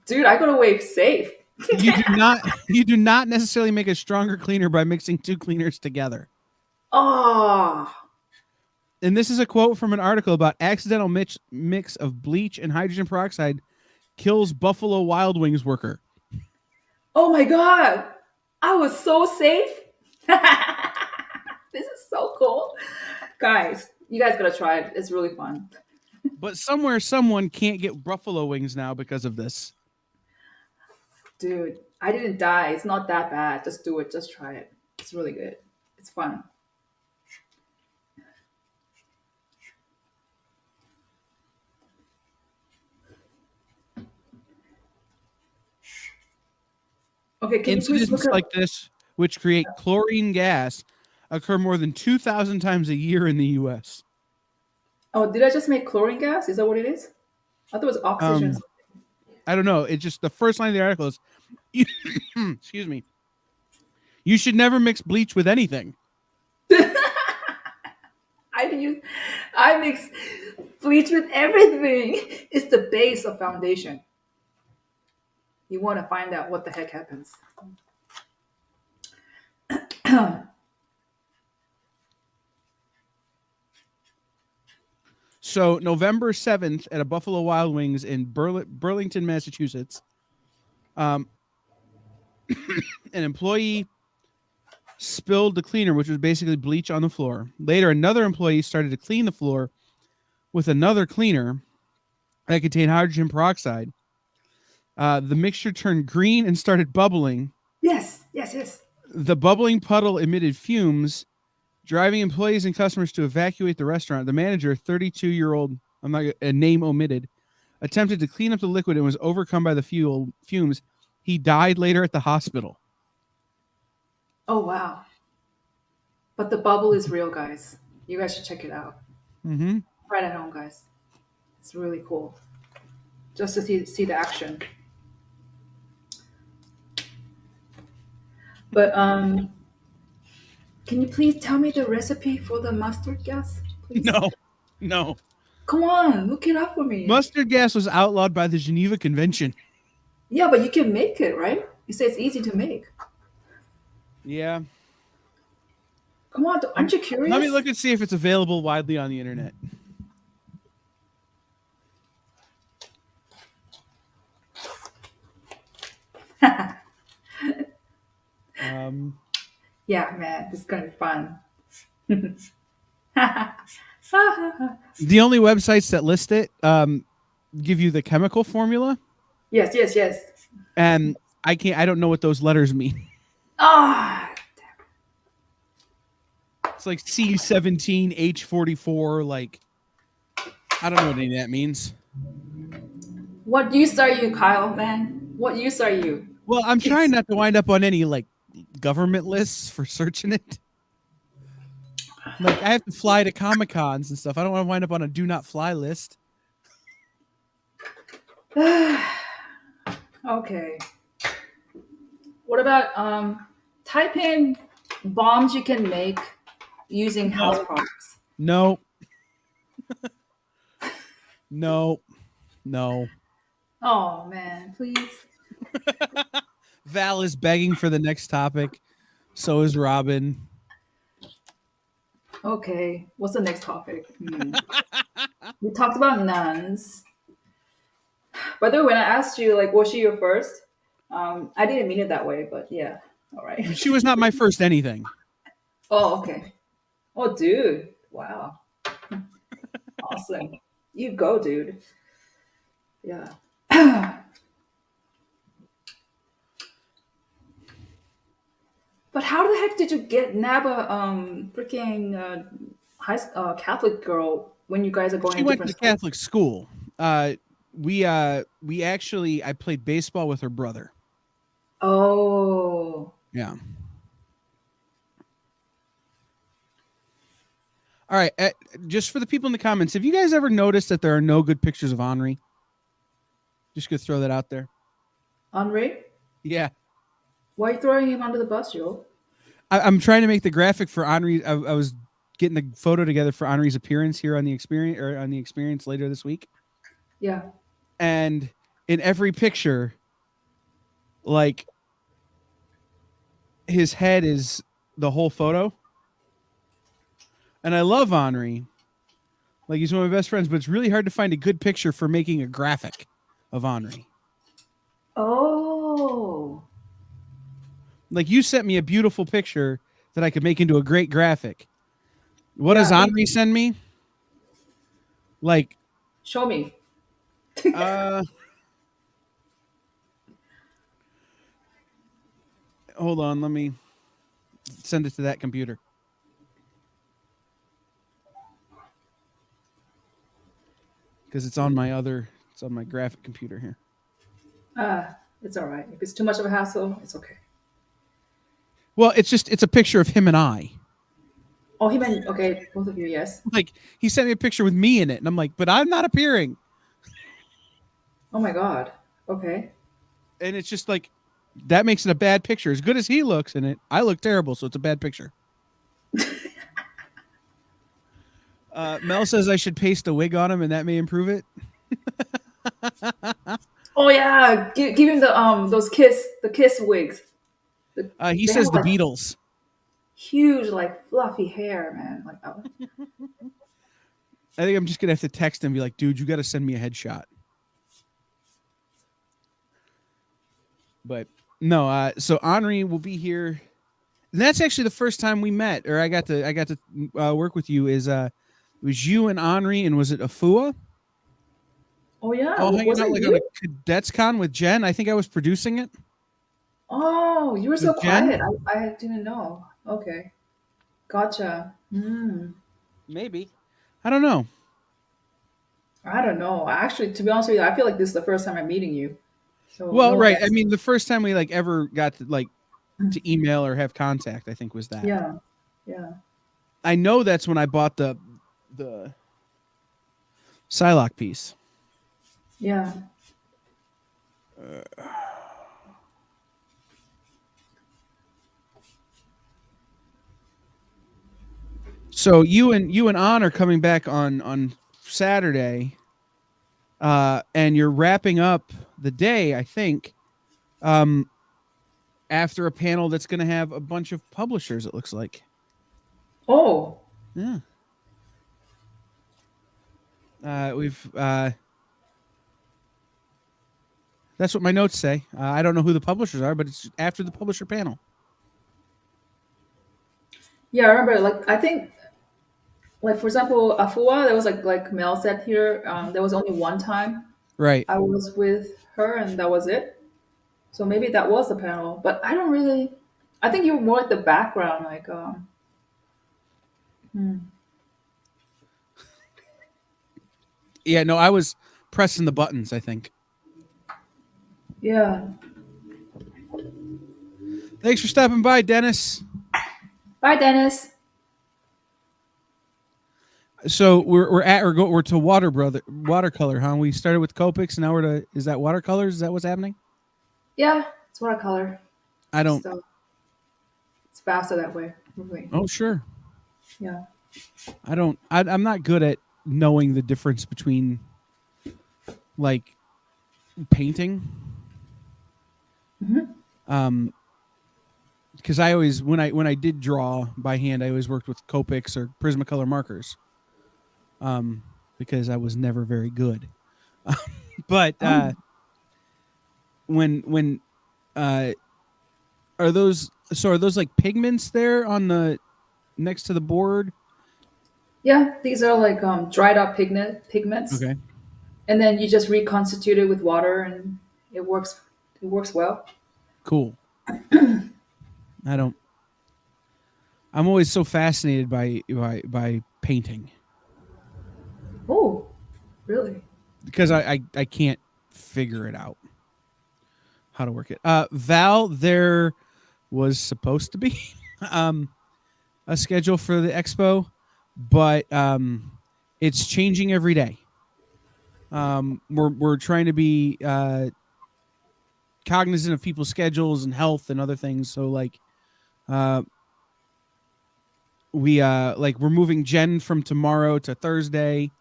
Dude, I got away safe. You do not necessarily make a stronger cleaner by mixing two cleaners together. Oh. And this is a quote from an article about accidental mix of bleach and hydrogen peroxide kills Buffalo Wild Wings worker. Oh my god. I was so safe. This is so cool. Guys, you guys gotta try it. It's really fun. But somewhere someone can't get buffalo wings now because of this. Dude, I didn't die. It's not that bad. Just do it. Just try it. It's really good. It's fun. Okay, can you please Incidents look up? like this, which create chlorine gas, occur more than 2,000 times a year in the U.S. Oh, did I just make chlorine gas? Is that what it is? I thought it was oxygen. I don't know. It's just the first line of the article is, excuse me, you should never mix bleach with anything. I mix bleach with everything. It's the base of foundation. You want to find out what the heck happens. So November 7th at a Buffalo Wild Wings in Burlington, Massachusetts, an employee spilled the cleaner, which was basically bleach, on the floor. Later, another employee started to clean the floor with another cleaner that contained hydrogen peroxide. The mixture turned green and started bubbling. Yes. The bubbling puddle emitted fumes, driving employees and customers to evacuate the restaurant. The manager, 32-year-old, a name omitted, attempted to clean up the liquid and was overcome by the fumes. He died later at the hospital. Oh, wow. But the bubble is real, guys. You guys should check it out. Mm-hmm. Try it at home, guys. It's really cool. Just to see the action. But can you please tell me the recipe for the mustard gas, please? No. Come on, look it up for me. Mustard gas was outlawed by the Geneva Convention. Yeah, but you can make it, right? You say it's easy to make. Yeah. Come on, aren't you curious? Let me look and see if it's available widely on the internet. Yeah, man, this is gonna be fun. The only websites that list it give you the chemical formula. Yes. And I don't know what those letters mean. Ah, It's like C17H44, like I don't know what any of that means. What use are you, Kyle, man? What use are you? Well, I'm trying not to wind up on any like government lists for searching it. Like I have to fly to Comic Cons and stuff. I don't want to wind up on a do not fly list. Okay. What about type in bombs you can make using house No, products? no, no, no. Oh man, please. Val is begging for the next topic. So is Robin. Okay, what's the next topic? We talked about nuns. By the way, when I asked you like, was she your first? I didn't mean it that way, but yeah. All right. She was not my first anything. Oh, okay. Oh, dude. Wow. Awesome. You go, dude. Yeah. But how the heck did you nab a freaking Catholic girl when you guys are going She in went different to schools? Catholic school. We actually I played baseball with her brother. Oh, Yeah. All right. Just for the people in the comments, have you guys ever noticed that there are no good pictures of Henri? Just gonna throw that out there. Andre, Yeah. why are you throwing him under the bus, Joe? I'm trying to make the graphic for Henri. I was getting the photo together for Henri's appearance here on the experience later this week. Yeah. And in every picture, like his head is the whole photo. And I love Henri. Like he's one of my best friends, but it's really hard to find a good picture for making a graphic of Henri. Oh. Like you sent me a beautiful picture that I could make into a great graphic. What does Yeah. Henri send me? Like, Show me. hold on, let me send it to that computer. Because it's on my graphic computer here. It's all right. If it's too much of a hassle, it's okay. Well, it's a picture of him and I. Oh, he meant okay. Both of you, yes. Like he sent me a picture with me in it, and I'm like, but I'm not appearing. Oh my god. Okay. And it's just like that makes it a bad picture. As good as he looks in it, I look terrible, so it's a bad picture. Mel says I should paste a wig on him, and that may improve it. Oh yeah, give him the kiss wigs. He They says have the like Beatles. huge like fluffy hair, man. Like I think I'm just gonna have to text him and be like, dude, you got to send me a headshot. But no, so Henri will be here. And that's actually the first time we met, or I got to work with you. It was you and Henri, and was it Afua? oh yeah, All hanging was out it like on a you? cadets con with Jen. I think I was producing it Oh, you were so with Jen. quiet. I didn't know. Okay, gotcha. Maybe. I don't know. I don't know. Actually, to be honest with you, I feel like this is the first time I'm meeting you. So Well, no right. I offense. mean, the first time we like ever got to email or have contact, I think was that. Yeah, yeah, I know that's when I bought the Psylocke piece. yeah. So you and An are coming back on Saturday, and you're wrapping up the day, I think, after a panel that's going to have a bunch of publishers. It looks like. Oh, Yeah. We've. That's what my notes say. I don't know who the publishers are, but it's after the publisher panel. yeah. I remember. Like I think, like for example, Afua. There was like Mel said here. There was only one time Right. I was with her, and that was it. So maybe that was the panel, but I don't really. I think you were more like the background, like Yeah. No, I was pressing the buttons, I think. Yeah. Thanks for stopping by, Dennis. Bye, Dennis. So we're to watercolor, huh? We started with Copics, and now we're to, is that watercolors? Is that what's happening? Yeah, it's watercolor. I don't. So it's faster that way. Moving. Oh, sure. Yeah. I don't. I'm not good at knowing the difference between like painting. Because I always when I did draw by hand, I always worked with Copics or Prismacolor markers. Because I was never very good. But when are those like pigments there on the next to the board? Yeah, these are like dried up pigments. Okay, And then you just reconstitute it with water, and it works. It works well. cool. I don't. I'm always so fascinated by painting Oh, really? because I can't figure it out how to work it. Val, there was supposed to be a schedule for the expo, but it's changing every day. We're trying to be cognizant of people's schedules and health and other things. So like, we're moving Jen from tomorrow to Thursday,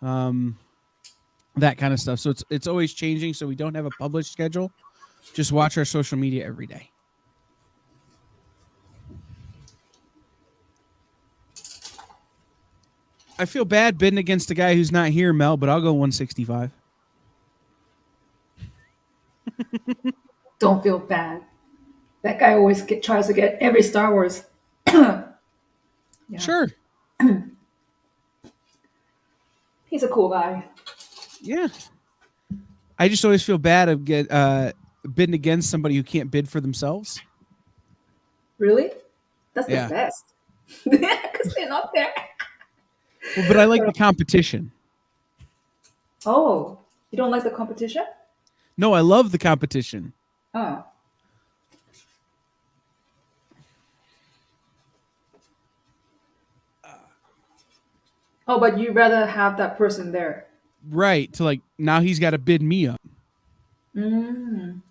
that kind of stuff. So it's always changing. So we don't have a published schedule. Just watch our social media every day. I feel bad bidding against a guy who's not here, Mel, but I'll go 165. Don't feel bad. That guy always tries to get every Star Wars. Yeah. Sure. He's a cool guy. Yeah. I just always feel bad of bidding against somebody who can't bid for themselves. Really? That's the Yeah. best. Because they're not there. Well, but I like the competition. Oh, you don't like the competition? No, I love the competition. Oh. Oh, but you'd rather have that person there. Right. To like, now he's got to bid me up. Mm.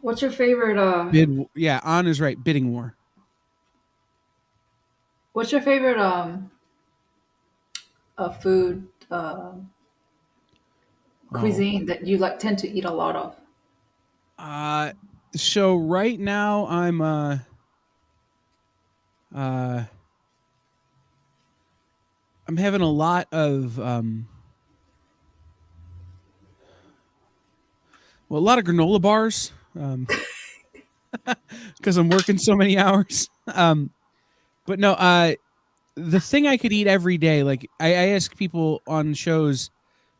What's your favorite On is right. Bidding war. what's your favorite food cuisine that you like tend to eat a lot of? So right now I'm I'm having a lot of a lot of granola bars, because I'm working so many hours. But no, the thing I could eat every day, like I ask people on shows,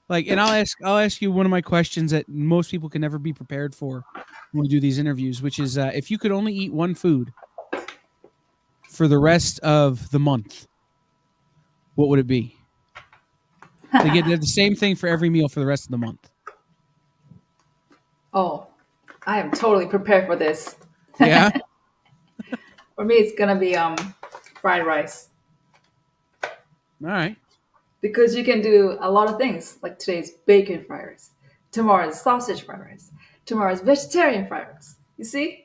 like, and I'll ask you one of my questions that most people can never be prepared for when we do these interviews, which is if you could only eat one food for the rest of the month, what would it be? They get the same thing for every meal for the rest of the month. Oh, I am totally prepared for this. Yeah. For me, it's gonna be fried rice. All right. Because you can do a lot of things. Like today's bacon fried rice, tomorrow's sausage fried rice, tomorrow's vegetarian fried rice. You see?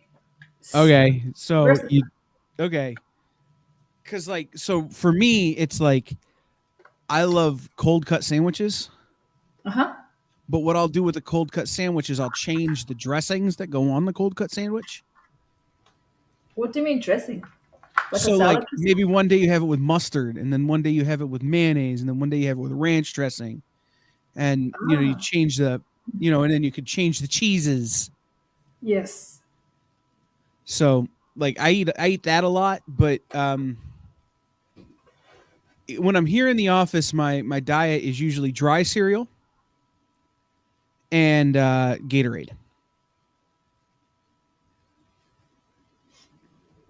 Okay. So Versatile. okay. Because like, so for me, it's like I love cold cut sandwiches. Uh-huh. But what I'll do with a cold cut sandwich is I'll change the dressings that go on the cold cut sandwich. What do you mean dressing? Like so like maybe one day you have it with mustard, and then one day you have it with mayonnaise, and then one day you have it with ranch dressing. And you change the, and then you could change the cheeses. Yes. So like I eat that a lot, but when I'm here in the office, my diet is usually dry cereal and Gatorade.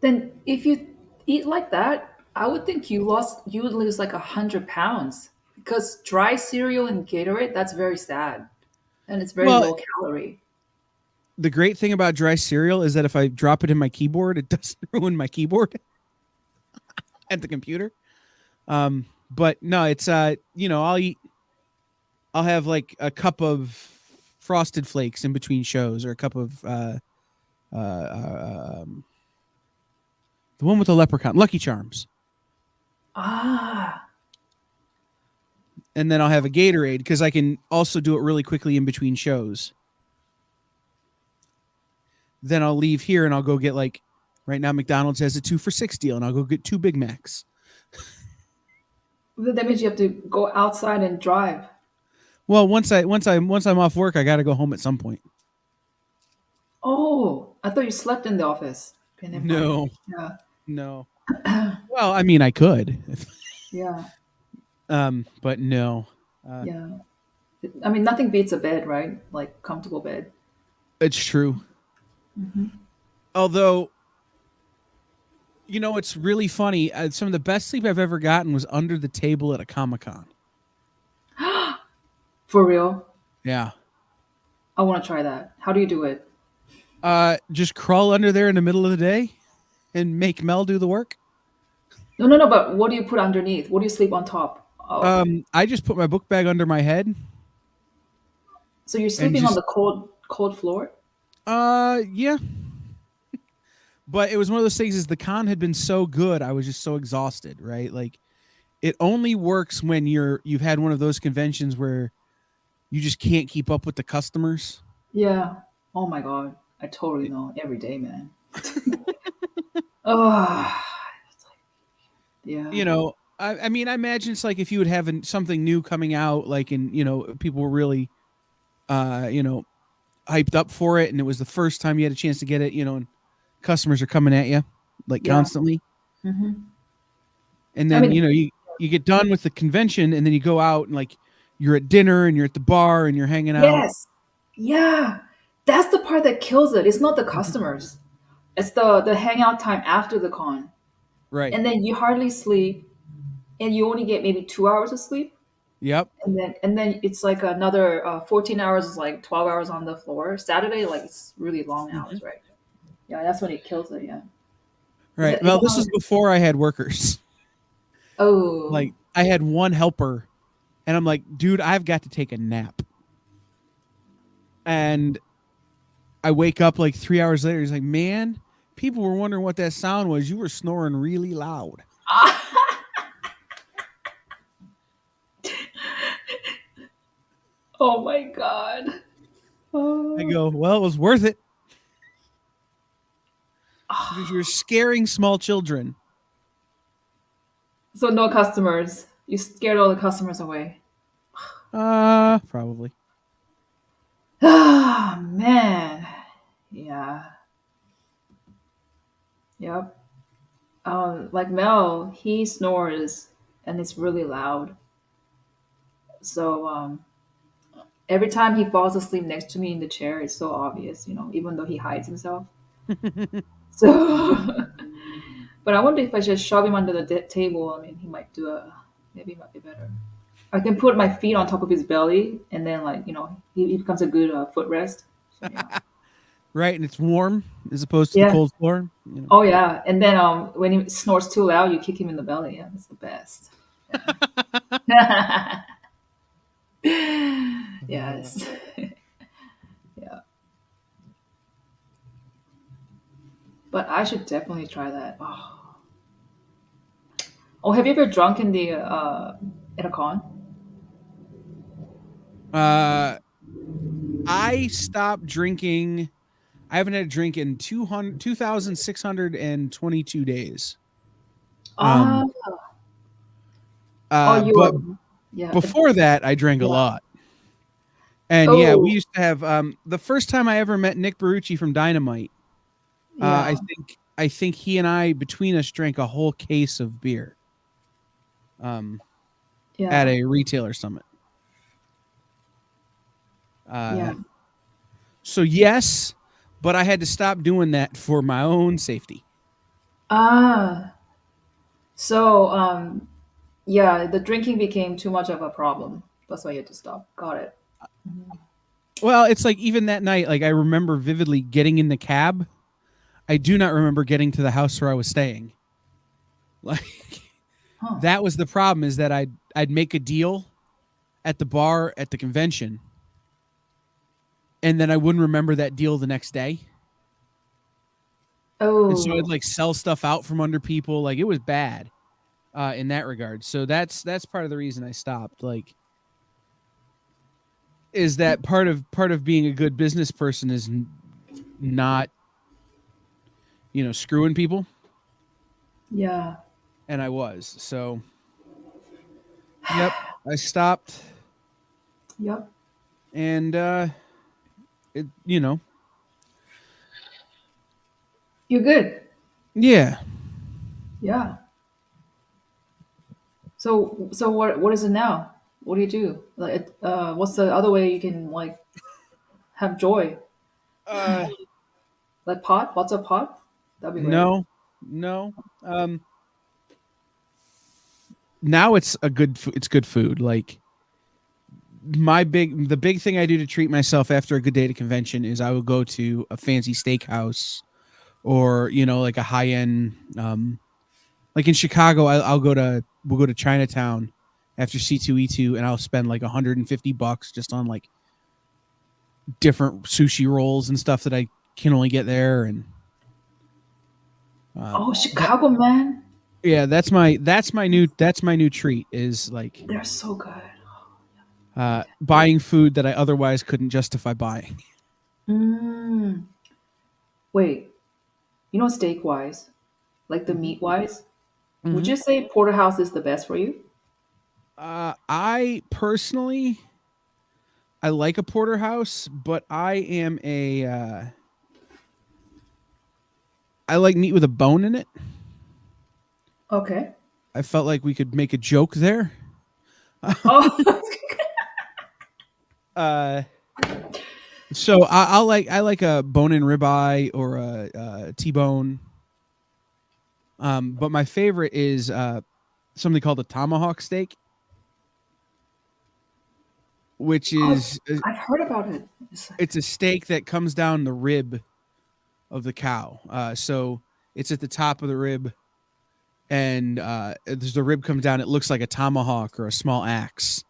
Then if you eat like that, I would think you would lose like 100 pounds because dry cereal and Gatorade, that's very sad. And it's very Well, low calorie. the great thing about dry cereal is that if I drop it in my keyboard, it doesn't ruin my keyboard at the computer. But no, it's I'll have like a cup of Frosted Flakes in between shows, or a cup of the one with the leprechaun, Lucky Charms, Ah, and then I'll have a Gatorade because I can also do it really quickly in between shows. Then I'll leave here and I'll go get, like, right now McDonald's has a 2 for $6 deal, and I'll go get 2 Big Macs. that means you have to go outside and drive. Well, once I'm off work, I got to go home at some point. Oh, I thought you slept in the office. Okay, never mind. No, Yeah, no. Well, I mean, I could, yeah, but no. yeah. I mean, nothing beats a bed, right? Like comfortable bed. It's true. Hmm. Although, it's really funny. Some of the best sleep I've ever gotten was under the table at a Comic-Con. For real? Yeah. I want to try that. How do you do it? Just crawl under there in the middle of the day and make Mel do the work. No, no, no. But what do you put underneath? What do you sleep on top? Oh, I just put my book bag under my head. so you're sleeping on the cold floor? Yeah. But it was one of those things, is the con had been so good, I was just so exhausted, right? Like, it only works when you've had one of those conventions where you just can't keep up with the customers. Yeah. Oh my God. I totally know. Every day, man. Oh, yeah. I mean, I imagine it's like if you would have something new coming out, like, and people were really, hyped up for it, and it was the first time you had a chance to get it, and customers are coming at you like Yeah. constantly. Hmm. And I then, mean, you get done with the convention, and then you go out and, like, you're at dinner and you're at the bar and you're hanging out. yes. Yeah. That's the part that kills it. It's not the customers. It's the hangout time after the con. Right. And then you hardly sleep and you only get maybe 2 hours of sleep. Yep. And then it's like another 14 hours is like 12 hours on the floor. Saturday, like it's really long hours, right? Yeah, that's when it kills it. Yeah. Right. Is Well, that this is before I had workers. Oh, Like, I had one helper, and I'm like, dude, I've got to take a nap. And I wake up like 3 hours later. He's like, man, people were wondering what that sound was. You were snoring really loud. oh my God. Oh. I go, well, it was worth it. Because you're scaring small children. So no customers. You scared all the customers away. Probably. Ah, man. Yeah. Yep. Like Mel, he snores and it's really loud. So every time he falls asleep next to me in the chair, it's so obvious, even though he hides himself. So, but I wonder if I just shove him under the table. I mean, maybe it might be better. I can put my feet on top of his belly, and then he becomes a good footrest. So, yeah. Right, and it's warm as opposed to Yeah. the cold floor. Oh yeah, and then when he snores too loud, you kick him in the belly. Yeah, that's the best. Yeah. Yes. Yeah. But I should definitely try that. Oh, have you ever drunk in the at a con? I stopped drinking. I haven't had a drink in 2,622 days. Ah, But yeah. before that, I drank a Yeah. lot. And Oh, yeah, we used to have the first time I ever met Nick Barucci from Dynamite. I yeah. think I think he and I, between us, drank a whole case of beer um, at Yeah. a retailer summit. Yeah. So yes, but I had to stop doing that for my own safety. Ah. So yeah, the drinking became too much of a problem. That's why you had to stop. Got it. Mhm. Well, it's like even that night, like I remember vividly getting in the cab. I do not remember getting to the house where I was staying. Like Huh. that was the problem, is that I'd make a deal at the bar at the convention, and then I wouldn't remember that deal the next day. And so I'd Oh. like sell stuff out from under people. Like it was bad in that regard. So that's part of the reason I stopped. Like, is that part of being a good business person is not, screwing people, Yeah. and I was. So yep, I stopped, Yep. and it You're good. yeah. Yeah. So what is it now? What do you do? Like what's the other way you can like have joy? Uh Like pot? Lots of pot? That'd be great. no, no. Um Now it's good food. Like the big thing I do to treat myself after a good day at a convention is I will go to a fancy steakhouse, or like a high end, like in Chicago, we'll go to Chinatown after C2E2, and I'll spend like $150 just on like different sushi rolls and stuff that I can only get there. And Oh, that Chicago man. yeah, that's my new treat, is like They're so good. buying food that I otherwise couldn't justify buying. Mm. Wait, steak wise, like the meat wise, would Mm-hmm. you say porterhouse is the best for you? I personally, I like a porterhouse, but I like meat with a bone in it. Okay. I felt like we could make a joke there. Oh, uh, so I like a bone-in ribeye or a T-bone. But my favorite is something called a Tomahawk Steak, which oh, is I've heard about it. it's a steak that comes down the rib of the cow. So it's at the top of the rib, and as the rib comes down, it looks like a tomahawk or a small axe.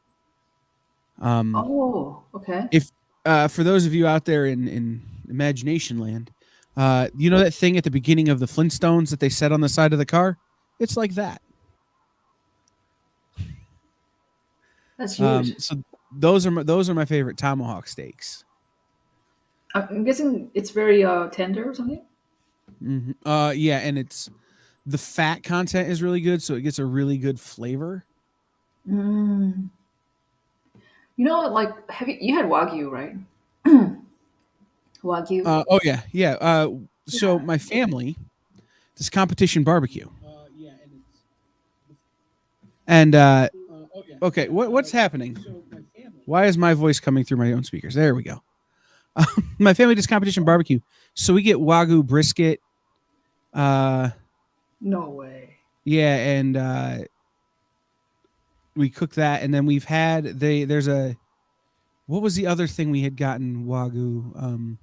Um, Oh, okay. if For those of you out there in imagination land, you know that thing at the beginning of the Flintstones that they set on the side of the car? It's like that. That's huge. So those are my favorite tomahawk steaks. I'm guessing it's very tender or something. Yeah, and the fat content is really good, so it gets a really good flavor. Mm. Like you had Wagyu, right? Wagyu. Oh yeah, yeah. So my family, this competition barbecue, and okay, what's happening? Why is my voice coming through my own speakers? There we go. My family does competition barbecue, so we get Wagyu brisket. Uh, No way. yeah, and we cook that, and then we've had there's a what was the other thing we had gotten Wagyu?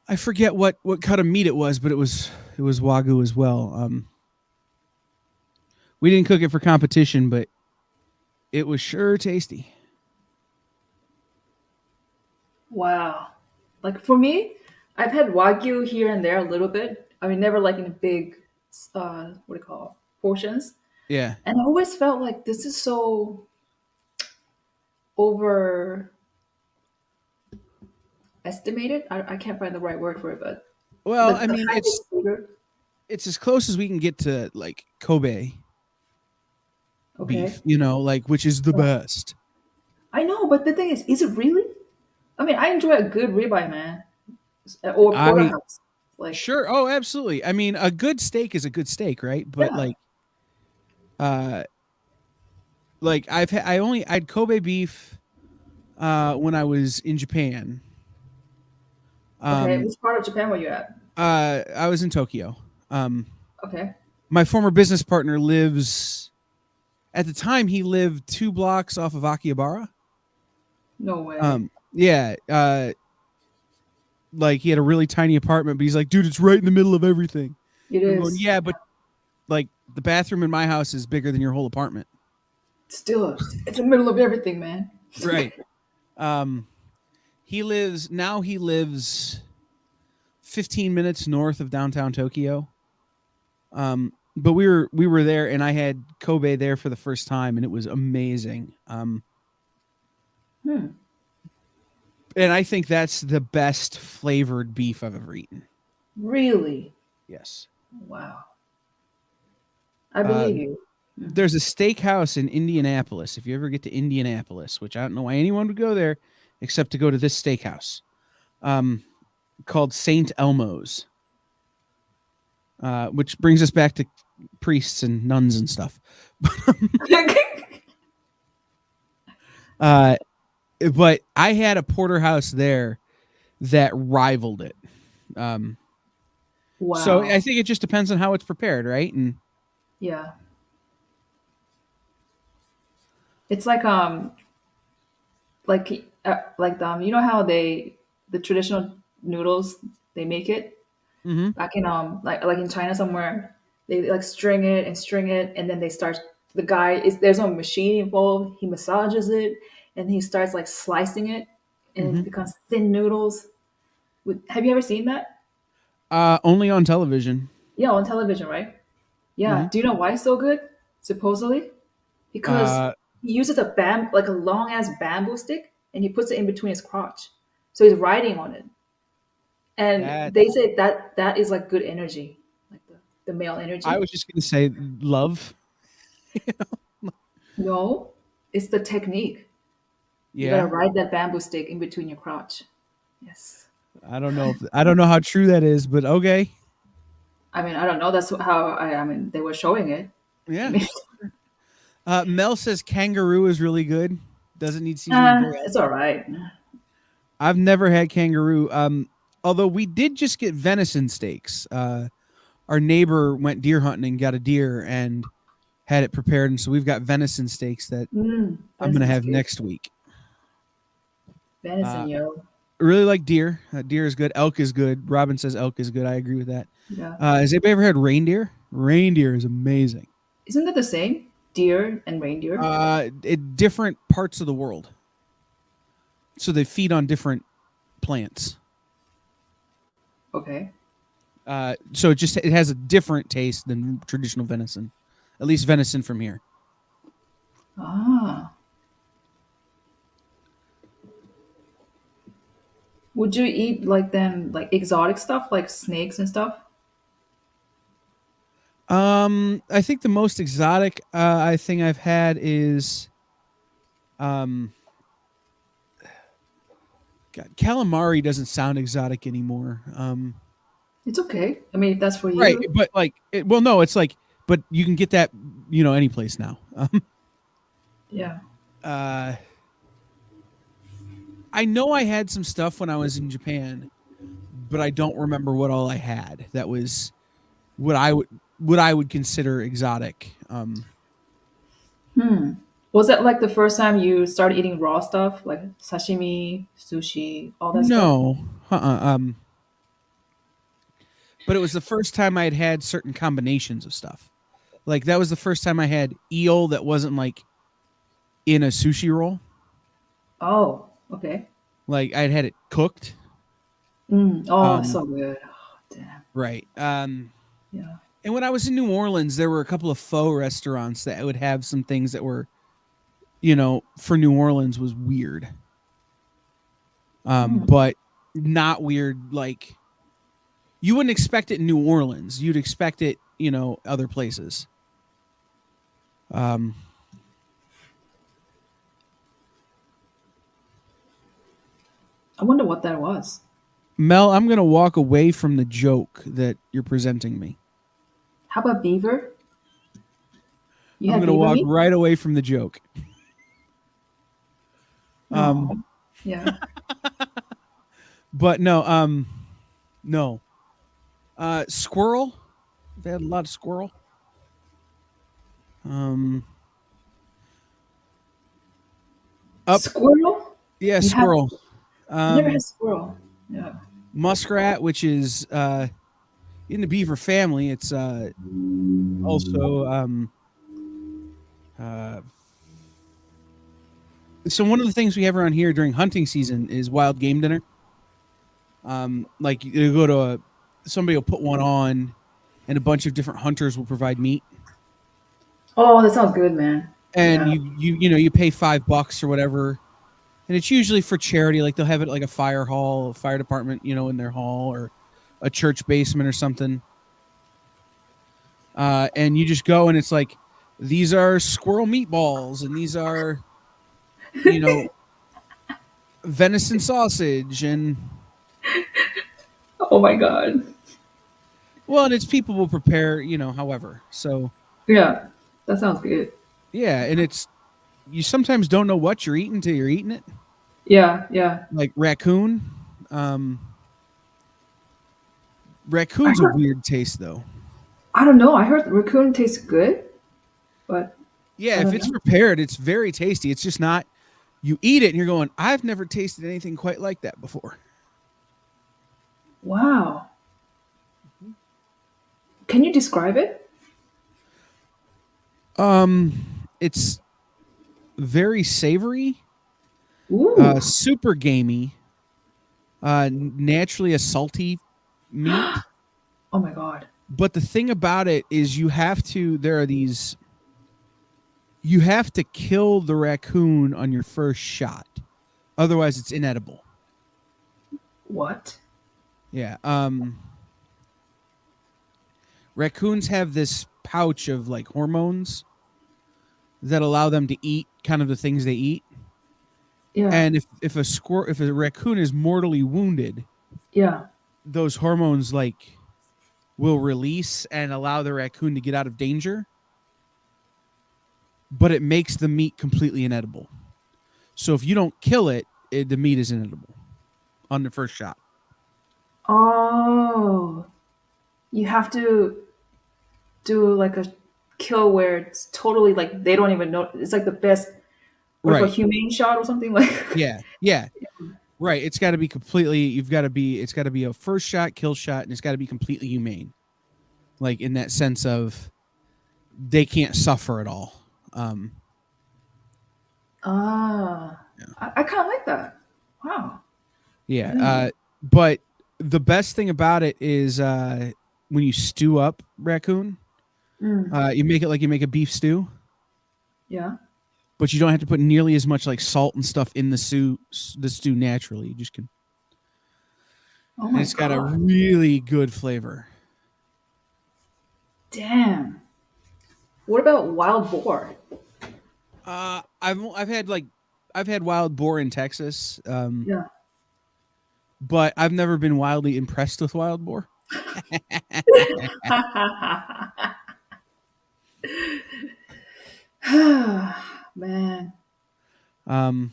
I forget what cut of meat it was, but it was Wagyu as well. We didn't cook it for competition, but it was sure tasty. Wow. Like for me, I've had Wagyu here and there a little bit. I mean, never like in big, what do you call it, portions. Yeah. And I always felt like this is so overestimated. I can't find the right word for it, but Well, I the mean, hype is bigger. it's as close as we can get to like Kobe beef, Okay. like, which is the best. I know, but the thing is it really? I mean, I enjoy a good ribeye, man, or I porterhouse. Like, Sure. Oh, absolutely. I mean, a good steak is a good steak, right? But yeah. uh, I had Kobe beef when I was in Japan. Okay, Um, which part of Japan were you at? I was in Tokyo. Um, Okay. my former business partner lives. At the time, he lived 2 blocks off of Akihabara. No way. Yeah. Like he had a really tiny apartment, but he's like, dude, it's right in the middle of everything. It I'm going, is. yeah, but like the bathroom in my house is bigger than your whole apartment. Still, it's the middle of everything, man. Right. Um, he lives 15 minutes north of downtown Tokyo. But we were there, and I had Kobe there for the first time, and it was amazing. Hmm. And I think that's the best flavored beef I've ever eaten. Really? Yes. Wow. I Uh, believe you. there's a steakhouse in Indianapolis. If you ever get to Indianapolis, which I don't know why anyone would go there except to go to this steakhouse, um, called Saint Elmo's, which brings us back to priests and nuns and stuff. uh, but I had a porterhouse there that rivaled it. Um, so I Wow. think it just depends on how it's prepared, right? And Yeah. It's like you know how the traditional noodles they make it mhm, back in like in China somewhere they like string it and then they start the guy is there's no machine involved, he massages it and he starts like slicing it and it mhm. becomes thin noodles with have you ever seen that? Only on television. Yeah, on television, right? Yeah, Mhm. do you know why it's so good? Supposedly because Uh, he uses like a long ass bamboo stick and he puts it in between his crotch so he's riding on it and they that's. say that that is like good energy like the male I energy. was just gonna say love. No, it's the technique. You gotta Yeah, ride that bamboo stick in between your crotch. Yes. I don't know how true that is, but okay. I mean, I don't know. That's how I mean, they were showing it. I Yeah. mean, Mel says kangaroo is really good. Doesn't need seasoning very it's often. all right. I've never had kangaroo. Although we did just get venison steaks. Our neighbor went deer hunting and got a deer and had it prepared, and so we've got venison steaks that I'm gonna Venison is have good. next week. Venison, Uh, yo. really like deer. Deer is good. Elk is good. Robin says elk is good. I agree with that. Yeah. Has anybody ever had reindeer? Reindeer is amazing. Isn't that the same? Deer and reindeer? In different parts of the world, so they feed on different plants. Okay. So it has a different taste than traditional venison, at least venison from here. Ah. Would you eat like then like exotic stuff like snakes and stuff? I think the most exotic I thing I've had is um, God, calamari doesn't sound exotic anymore. It's okay. I mean, if that's for Right, you. but well, no, it's like, but you can get that, any place now. Yeah. Uh, I know I had some stuff when I was in Japan, but I don't remember what all I had. That was what I would consider exotic. Was that like the first time you started eating raw stuff, like sashimi, sushi, all that stuff? No, but it was the first time I had had certain combinations of stuff. Like that was the first time I had eel that wasn't like in a sushi roll. Oh, okay. Like I'd had it cooked. Oh, Um, so good. Oh, damn. right. Yeah. And when I was in New Orleans, there were a couple of faux restaurants that would have some things that were, for New Orleans was weird. But not weird like you wouldn't expect it in New Orleans. You'd expect it, other places. Um, I wonder what that was. Mel, I'm gonna walk away from the joke that you're presenting me. How about beaver? You I'm had gonna beaver walk meat? right away from the joke. No. Um, Yeah. but no, no. Squirrel. They had a lot of squirrel. Um, up, Squirrel? yeah, You have squirrel. I never had Um, squirrel. Yeah. muskrat, which is in the beaver family. It's also uh, so one of the things we have around here during hunting season is wild game dinner. Like you go to somebody will put one on, and a bunch of different hunters will provide meat, Oh, that sounds good, man. and Yeah. you pay $5 or whatever, and it's usually for charity. Like they'll have it like a fire hall, a fire department, in their hall or a church basement or something. And you just go and it's like these are squirrel meatballs and these are you know venison sausage and Oh my god. well, and it's people will prepare however. So Yeah. That sounds good. yeah, and it's you sometimes don't know what you're eating till you're eating it. Yeah, yeah. Like raccoon. Um, I raccoon's a heard weird taste though. I don't know. I heard raccoon tastes good, but Yeah, I if don't it's know. prepared, it's very tasty. It's just not you eat it and you're going, I've never tasted anything quite like that before. Wow. Can you describe it? It's very savory, Ooh. super gamey, naturally a salty meat. Oh my god. But the thing about it is you have to kill the raccoon on your first shot. Otherwise it's inedible. What? Yeah. Raccoons have this pouch of like hormones that allow them to eat kind of the things they eat. Yeah. And if a raccoon is mortally wounded, Yeah. those hormones like will release and allow the raccoon to get out of danger, but it makes the meat completely inedible. So if you don't kill it, the meat is inedible on the first shot. Oh. You have to do like a kill where it's totally like they don't even know. It's like the best. What if a Right. humane shot or something like? Yeah. Yeah. Right. It's got to be it's got to be a first shot, kill shot, and it's got to be completely humane. Like in that sense of they can't suffer at all. Um, Ah, yeah. I kind of like that. Wow. I Yeah. didn't know. But the best thing about it is when you stew up raccoon, Mm, you make it like you make a beef stew, yeah. but you don't have to put nearly as much like salt and stuff in the stew naturally. You just can, Oh and my it's got a god. really good flavor. Damn. What about wild boar? I've had wild boar in Texas, Yeah. but I've never been wildly impressed with wild boar. Man, Um,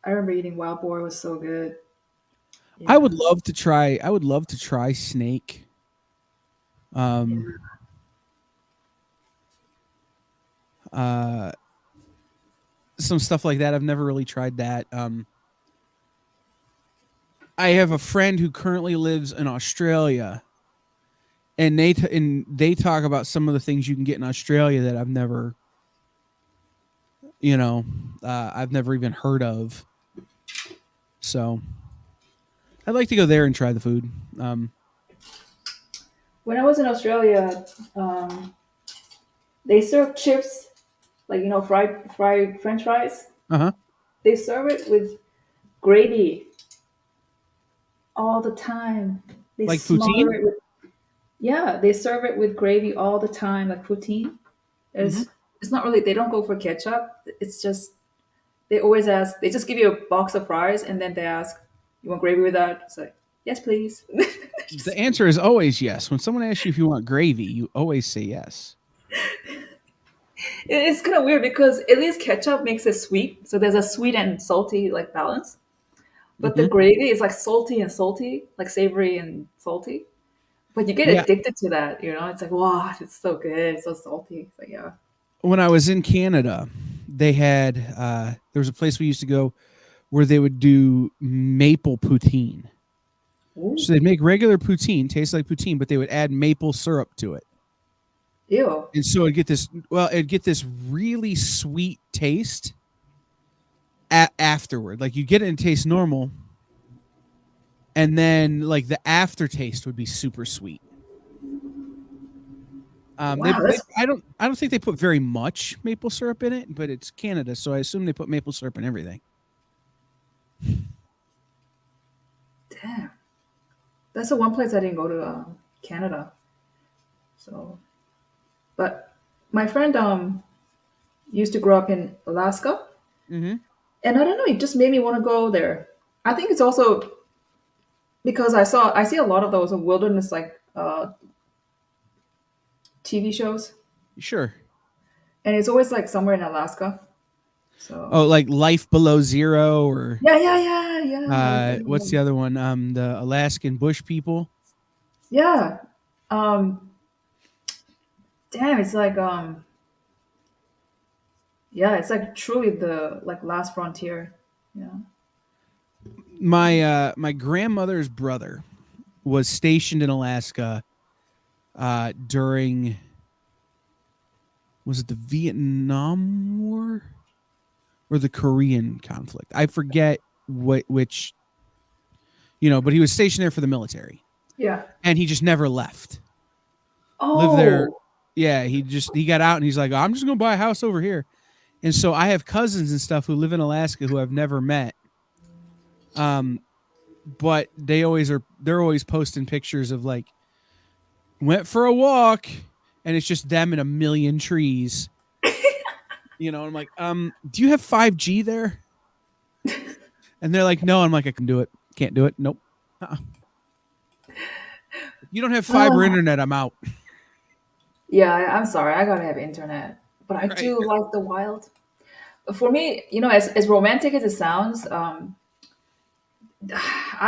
I remember eating wild boar. It was so good. I Yeah. would love to try. I would love to try snake. Yeah. Um, uh, some stuff like that. I've never really tried that. I have a friend who currently lives in Australia, and they talk about some of the things you can get in Australia that you know, I've never even heard of. So I'd like to go there and try the food. When I was in Australia, um, they serve chips, like fried French fries. Uh huh. They serve it with gravy all the time. They Like poutine. smother it with Yeah, they serve it with gravy all the time, like poutine. Mm-hmm. It's not really, they don't go for ketchup. It's just they always ask, they just give you a box of fries and then they ask, you want gravy with that? It's like, Yes, please. The answer is always yes. When someone asks you if you want gravy, you always say yes. It's kind of weird because at least ketchup makes it sweet, so there's a sweet and salty like balance. But the Hmm. gravy is like salty and salty, like savory and salty. But you get Yeah. addicted to that, you know? It's like, wow, it's so good, it's so salty. It's like, yeah. When I was in Canada, they had there was a place we used to go where they would do maple poutine. Ooh, So they'd make regular poutine, taste like poutine, but they would add maple syrup to it. ew. And so it'd get this really sweet taste afterward. Like you get it and taste normal, and then like the aftertaste would be super sweet. Wow, that's I don't think they put very much maple syrup in it, but it's Canada, so I assume they put maple syrup in everything. damn. That's the one place I didn't go to, Canada. So, but my friend used to grow up in Alaska, Mm-hmm. and I don't know, it just made me want to go there. I think it's also because I see a lot of those wilderness like TV shows, Sure. and it's always like somewhere in Alaska. So Oh, like Life Below Zero, or yeah. what's the other one? The Alaskan Bush People. Yeah. Damn, it's like yeah, it's like truly the like last frontier. Yeah. My grandmother's brother was stationed in Alaska during, was it the Vietnam War or the Korean conflict? I forget which, but he was stationed there for the military, Yeah. and he just never left. Lived there. Oh. Yeah, he got out and he's like, I'm just gonna buy a house over here. And so I have cousins and stuff who live in Alaska who I've never met. But they're always posting pictures of like, went for a walk, and it's just them in a million trees. And I'm like, do you have 5G there? And they're like, no. I'm like, I can do it. Can't do it. Nope. Uh-uh. If you don't have fiber Ah. internet, I'm out. Yeah, I'm sorry. I gotta have internet, but I Right. do like the wild. For me, as romantic as it sounds, I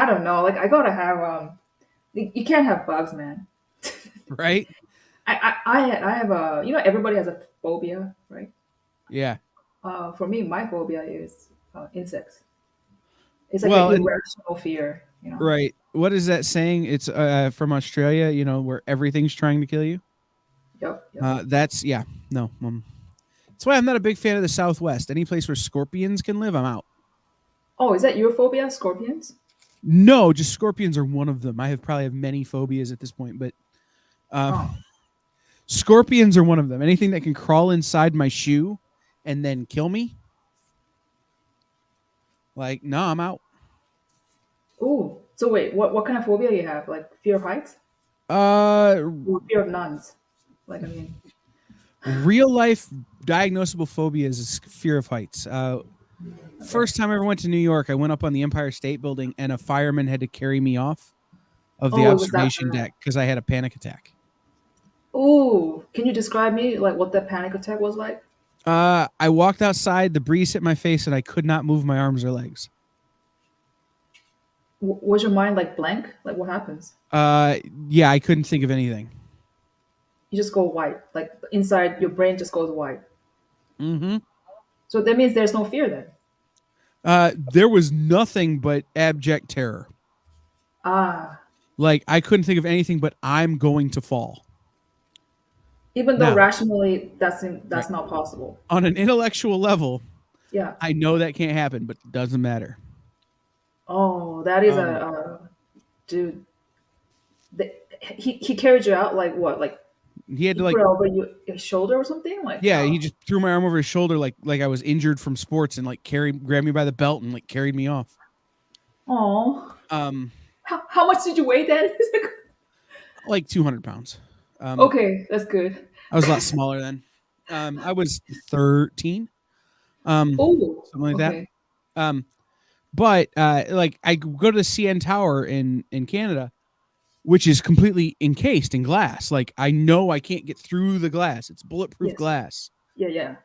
don't know. Like I gotta have you can't have bugs, man. Right. I have a everybody has a phobia, right? Yeah. For me, my phobia is insects. It's like an Well, and irrational fear, you know. right. What is that saying? It's from Australia, where everything's trying to kill you. Yep. That's, yeah. No. That's why I'm not a big fan of the Southwest. Any place where scorpions can live, I'm out. Oh, is that your phobia, scorpions? No, just scorpions are one of them. I probably have many phobias at this point, but Oh, scorpions are one of them. Anything that can crawl inside my shoe and then kill me, like, no, I'm out. ooh. So wait, what kind of phobia you have? Like fear of heights? Uh, Or fear of nuns? Like I mean, Real life diagnosable phobias is fear of heights. okay. First time I ever went to New York, I went up on the Empire State Building, and a fireman had to carry me off of the Oh, it was that observation bad. deck because I had a panic attack. Ooh, can you describe me like what that panic attack was like? I walked outside, the breeze hit my face, and I could not move my arms or legs. Was your mind like blank? Like what happens? Uh, yeah, I couldn't think of anything. You just go white. Like inside your brain just goes white. Mm-hmm. So that means there's no fear then. There was nothing but abject terror. Ah, Like, I couldn't think of anything but I'm going to fall. even though Now, rationally right, that's not possible. on an intellectual level, Yeah. I know that can't happen, but it doesn't matter. Oh, that is Um, dude. The, he carried you out like what? Like he had he to put like, it over your shoulder or something? Like yeah, he just threw my arm over his shoulder like I was injured from sports, and like grabbed me by the belt and like carried me off. oh. Um, How much did you weigh then? like 200 pounds. Um, Okay, that's good. I was a lot smaller then. I was 13. Oh, Something like that. okay. Um, But like I go to the CN Tower in Canada, which is completely encased in glass. Like I know I can't get through the glass. It's bulletproof Yes. glass. Yeah, yeah.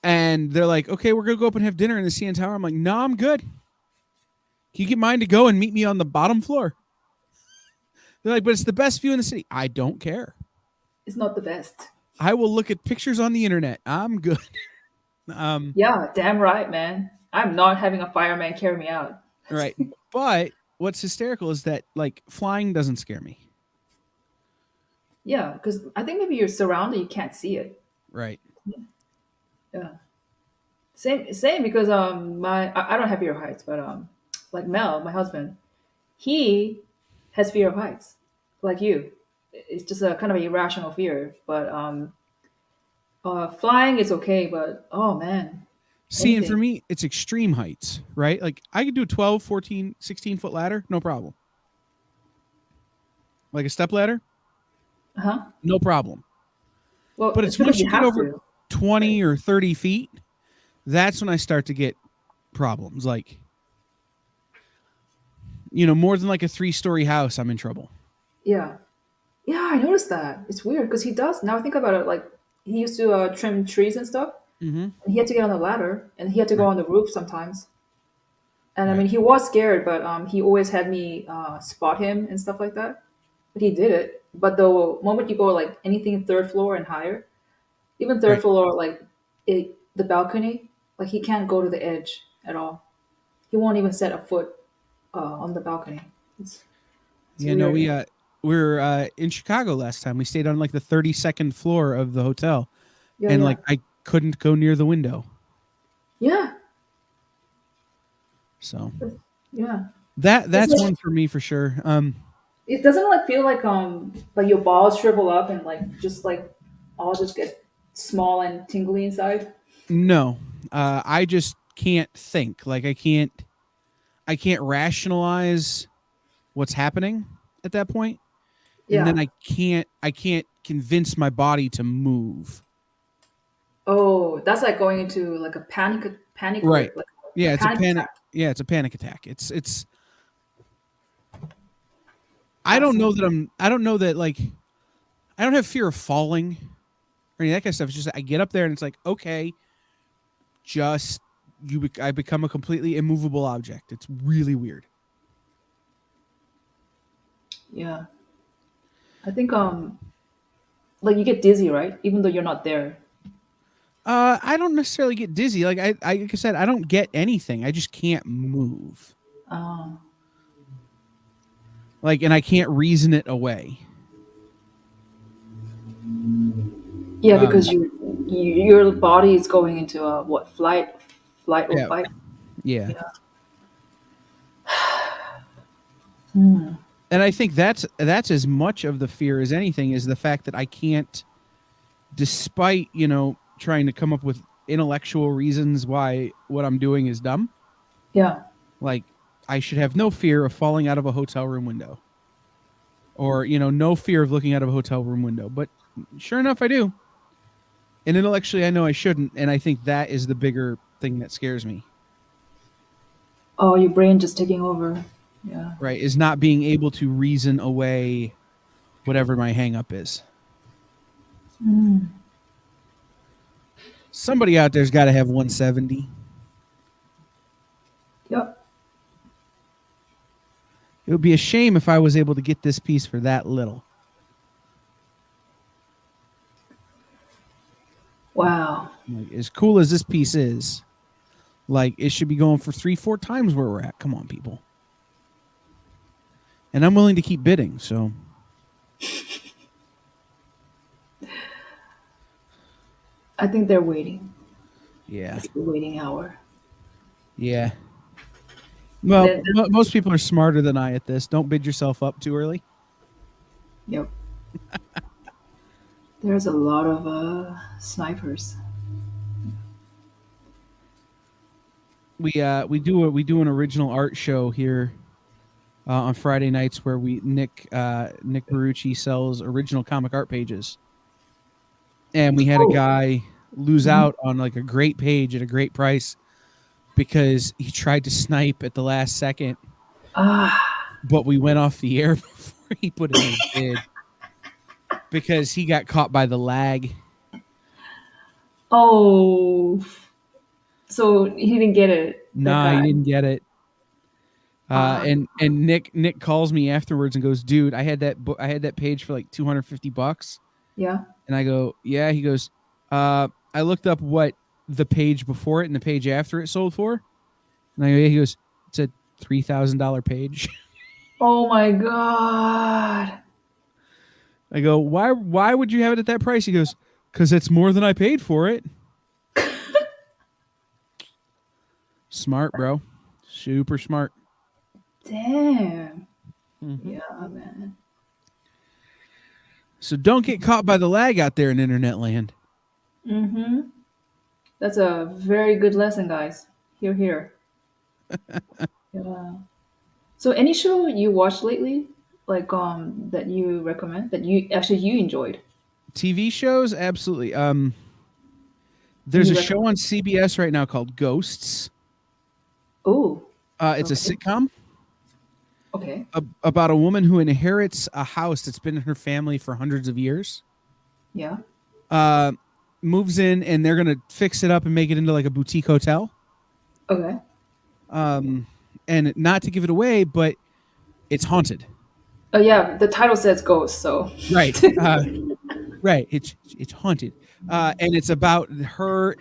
And they're like, okay, we're gonna go up and have dinner in the CN Tower. I'm like, no, I'm good. Can you get mine to go and meet me on the bottom floor? They're like, but it's the best view in the city. I don't care. It's not the best. I will look at pictures on the internet. I'm good. Yeah, damn right, man. I'm not having a fireman carry me out. Right. But what's hysterical is that like flying doesn't scare me. Yeah, because I think maybe you're surrounded, you can't see it. Right. Yeah. Same because I don't have fear of heights, but like Mel, my husband, he has fear of heights, like you. It's just a kind of irrational fear. But flying is okay, but oh man, See, and for anything. me, it's extreme heights, right? Like I could do a 12, 14, 16-foot ladder, no problem. Like a step ladder, Uh-huh. no problem. Well, But it's it's because once you you get have over to, 20 right? or 30 feet, that's when I start to get problems. Like, more than like a 3-story house, I'm in trouble. Yeah. Yeah, I noticed that. It's weird because he does. Now I think about it, like he used to trim trees and stuff, Mm-hmm. and he had to get on the ladder, and he had to go Right. on the roof sometimes. And I Right. mean, he was scared, but he always had me spot him and stuff like that. But he did it. But the moment you go like anything third floor and higher, even third Right. floor, like the balcony, like he can't go to the edge at all. He won't even set a foot on the balcony. It's Yeah, no, weird. we were in Chicago last time. We stayed on like the 32nd floor of the hotel, Yeah, and yeah, like I couldn't go near the window. yeah, So yeah. It's that's like, one for me for sure. it doesn't like feel like your balls shrivel up and like just like all just get small and tingly inside. No, I just can't think. Like I can't rationalize what's happening at that point, and then Yeah. I can't convince my body to move. Oh, that's like going into like a panic Right. alert, like a Yeah, it's a panic panic. attack. Yeah, it's a panic attack. It's. That's I don't know that like I don't have fear of falling or any of that kind of stuff. It's just I get up there and it's like okay, just I become a completely immovable object. It's really weird. yeah. I think like you get dizzy, right? Even though you're not there. I don't necessarily get dizzy. Like like I said, I don't get anything. I just can't move. Uh, Like, and I can't reason it away. yeah, Um, because your body is going into a what flight or yeah, fight. yeah. Yeah. Hmm. And I think that's as much of the fear as anything is the fact that I can't, despite trying to come up with intellectual reasons why what I'm doing is dumb. Yeah. Like, I should have no fear of falling out of a hotel room window, or no fear of looking out of a hotel room window. But sure enough, I do. And intellectually, I know I shouldn't, and I think that is the bigger thing that scares me. Oh, your brain just taking over. Yeah. Right, is not being able to reason away whatever my hang up is. Mm. Somebody out there's got to have 170. Yep. It would be a shame if I was able to get this piece for that little. Wow. Like, as cool as this piece is, like it should be going for 3-4 times where we're at. Come on, people. And I'm willing to keep bidding, so I think they're waiting. yeah. It's the waiting hour. Yeah. Well, Then, most people are smarter than I at this. Don't bid yourself up too early. yep. There's a lot of snipers. We do an original art show here on Friday nights where Nick Barucci sells original comic art pages, and we had a Oh. guy lose Mhm. out on like a great page at a great price because he tried to snipe at the last second, Ah. but we went off the air before he put in his bid because he got caught by the lag. Oh. So he didn't get it. That Nah, he guy. didn't get it. Ah. And Nick calls me afterwards and goes, "Dude, I had that page for like $250." Yeah. And I go, "Yeah." He goes, "I looked up what the page before it and the page after it sold for." And I go, "Yeah." He goes, "It's a $3,000 page." Oh my god. I go, "Why would you have it at that price?" He goes, "'Cause it's more than I paid for it." Smart, bro. Super smart. Damn. Mm-hmm. Yeah, man. So don't get caught by the lag out there in internet land. Mm-hmm. That's a very good lesson, guys. Here, here. Yeah. So any show you watched lately, like that you recommend that you enjoyed? TV shows, absolutely. There's Any a show recommend? on CBS right now called Ghosts. Oh, It's a okay. sitcom Okay. about a woman who inherits a house that's been in her family for hundreds of years. Yeah. Uh, Moves in, and they're gonna fix it up and make it into like a boutique hotel. Okay. And not to give it away, but it's haunted. Oh yeah, the title says ghost, so Right. Right. It's haunted. And it's about her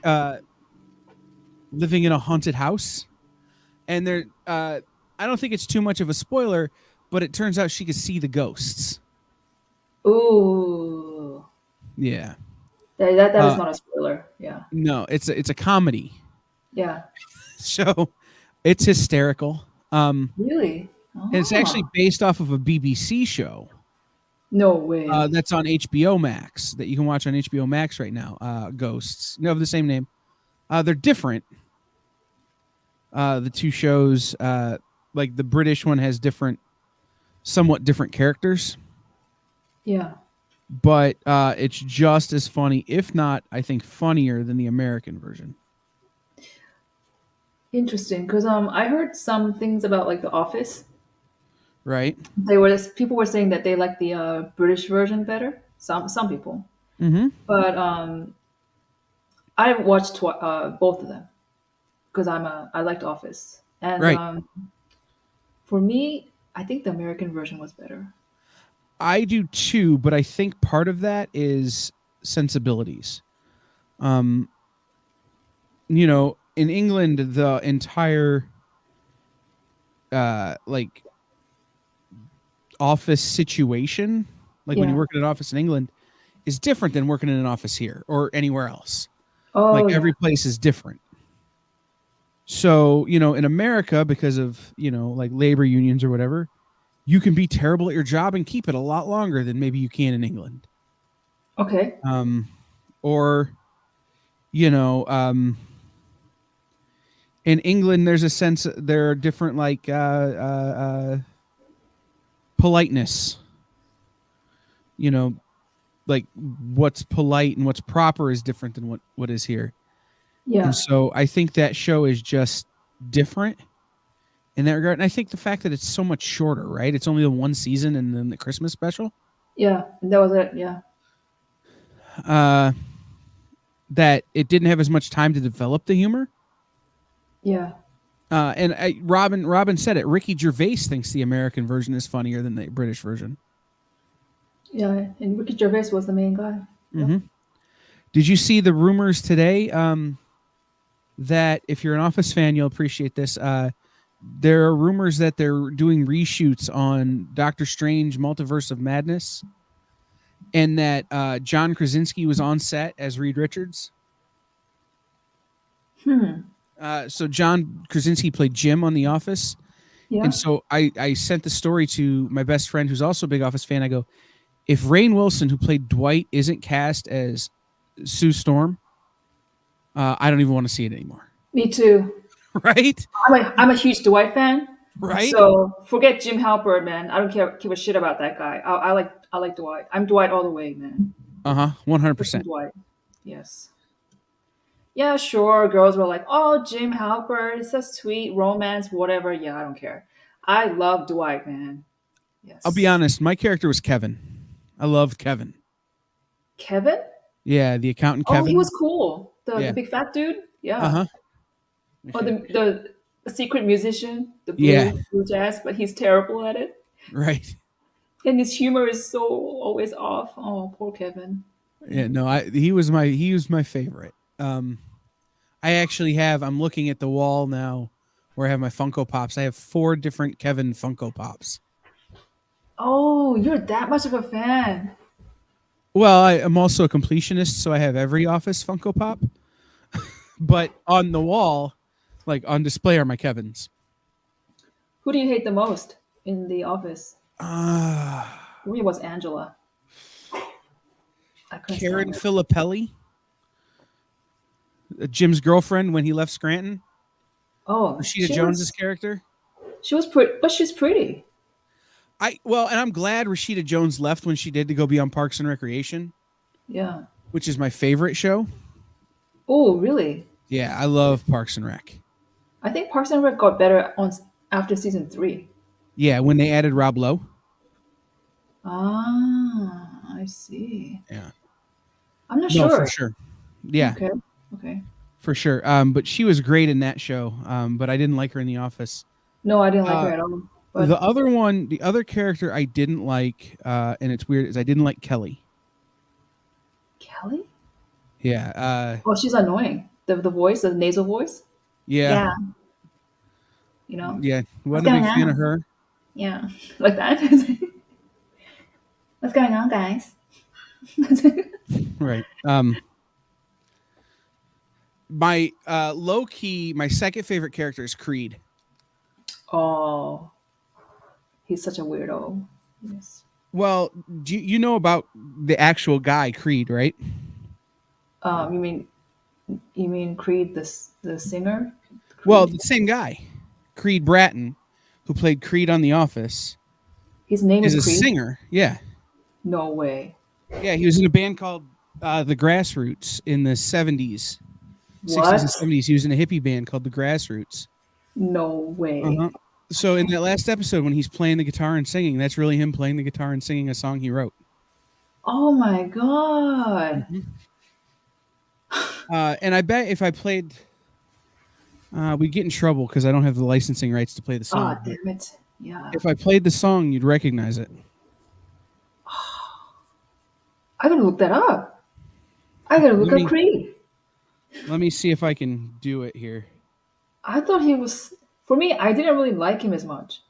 living in a haunted house. And I don't think it's too much of a spoiler, but it turns out she could see the ghosts. ooh, Yeah. that is Uh, not a spoiler. Yeah. no, it's a comedy. Yeah. So it's hysterical. Really? And it's Oh, actually based off of a BBC show no way. that's on HBO Max that you can watch on HBO Max right now. Ghosts. No, of the same name. They're different. The two shows, like the British one has somewhat different characters, Yeah. but it's just as funny, if not, I think, funnier than the American version. Interesting, because I heard some things about like The Office. Right? People were saying that they like the British version better. Some people, Mm-hmm. but I watched both of them because I liked Office, and Right. for me, I think the American version was better. I do too, but I think part of that is sensibilities. Um, in England, the entire like office situation, like when you Yeah. work in an office in England, is different than working in an office here or anywhere else. Oh Like yeah. every place is different. So, in America, because of, like labor unions or whatever, you can be terrible at your job and keep it a lot longer than maybe you can in England. Okay. Or, you know, in England, there's a sense there are different, like, politeness, you know, like what's polite and what's proper is different than what is here. And Yeah. so I think that show is just different in that regard. And I think the fact that it's so much shorter, right? It's only the one season and then the Christmas special. Yeah. That was it. Yeah. That it didn't have as much time to develop the humor. Yeah. Robin said it. Ricky Gervais thinks the American version is funnier than the British version. Yeah. And Ricky Gervais was the main guy. Yeah. Mm-hmm. Did you see the rumors today that if you're an Office fan, you'll appreciate this? There are rumors that they're doing reshoots on Doctor Strange Multiverse of Madness, and that John Krasinski was on set as Reed Richards. So John Krasinski played Jim on The Office. Yeah. And so I sent the story to my best friend who's also a big Office fan. I go, if Rainn Wilson, who played Dwight, isn't cast as Sue Storm, I don't even want to see it anymore. Me too. Right? I'm a huge Dwight fan. Right? So forget Jim Halpert, man. I don't give a shit about that guy. I like Dwight. I'm Dwight all the way, man. 100%. Dwight. Yes. Yeah, sure. Girls were like, "Oh, Jim Halpert, it's a sweet romance, whatever." Yeah, I don't care. I love Dwight, man. I'll be Yes. honest, my character was Kevin. I loved Kevin. Kevin? Yeah, the accountant Oh, he Kevin. was cool. The Yeah. big fat dude. Yeah. Uh-huh. Or the secret musician, the Yeah, blue jazz, but he's terrible at it. right. And his humor is so always off. Oh, poor Kevin. Yeah, no, he was my favorite. I actually have I'm looking at the wall now where I have my Funko Pops. I have 4 different Kevin Funko Pops. Oh, you're that much of a fan. Well, I am also a completionist, so I have every Office Funko Pop. But on the wall, like on display, are my Kevins. Who do you hate the most in the office? Ah, For me, it was Angela. I couldn't stand Karen her. Filippelli, Jim's girlfriend when he left Scranton. Oh, Rashida Jones's character. she was pretty, but she's pretty. And I'm glad Rashida Jones left when she did to go be on Parks and Recreation, Yeah. which is my favorite show. Oh, really? Yeah, I love Parks and Rec. I think Parks and Rec got better on after season 3. Yeah, when they added Rob Lowe. Ah, I see. Yeah. I'm not No, for sure. sure. Yeah, Okay. Okay. for sure. But she was great in that show. But I didn't like her in The Office. No, I didn't like her Uh, at all. the But other one, the other character I didn't like, and it's weird, is I didn't like Kelly. Kelly? Yeah. Oh, she's annoying. The voice, the nasal voice. Yeah. Yeah. You know. Yeah. What's Wasn't a going big fan of on? her. Yeah. Like that. What's going on, guys? Right. My low key, my second favorite character is Creed. Oh, he's such a weirdo. Yes. Well, do you know about the actual guy, Creed, right? Um, you mean you mean Creed, the singer? Well, Creed. the same guy, Creed Bratton, who played Creed on The Office, His name is is a Creed. singer. Yeah. No way. Yeah, he was in a band called The Grassroots in the 70s, 60s and What? 70s. He was in a hippie band called The Grassroots. No way. Uh-huh. I So in can't. that last episode when he's playing the guitar and singing, that's really him playing the guitar and singing a song he wrote. Oh my god. Mhm. And I bet if I played, we'd get in trouble because I don't have the licensing rights to play the Ah, song. But damn it. Yeah. if I played the song, you'd recognize it. I gotta look that up. I gotta look Let up me Creed. let me see if I can do it here. I thought he was. For me, I didn't really like him as much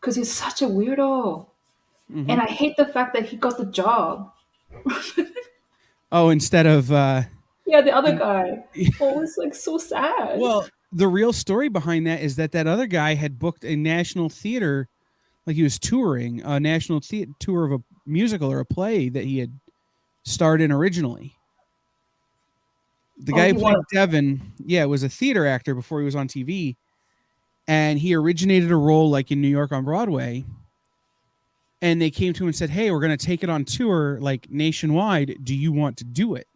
because he's such a weirdo, Hmm. and I hate the fact that he got the job. Oh, instead of Yeah, the other guy. Oh, it's like so sad. well, the real story behind that is that other guy had booked a national theater, like he was touring a national tour of a musical or a play that he had starred in originally. The Oh, guy who he played wanted. Devin, yeah, was a theater actor before he was on TV, and he originated a role like in New York on Broadway. And they came to him and said, "Hey, we're going to take it on tour, like nationwide. Do you want to do it?"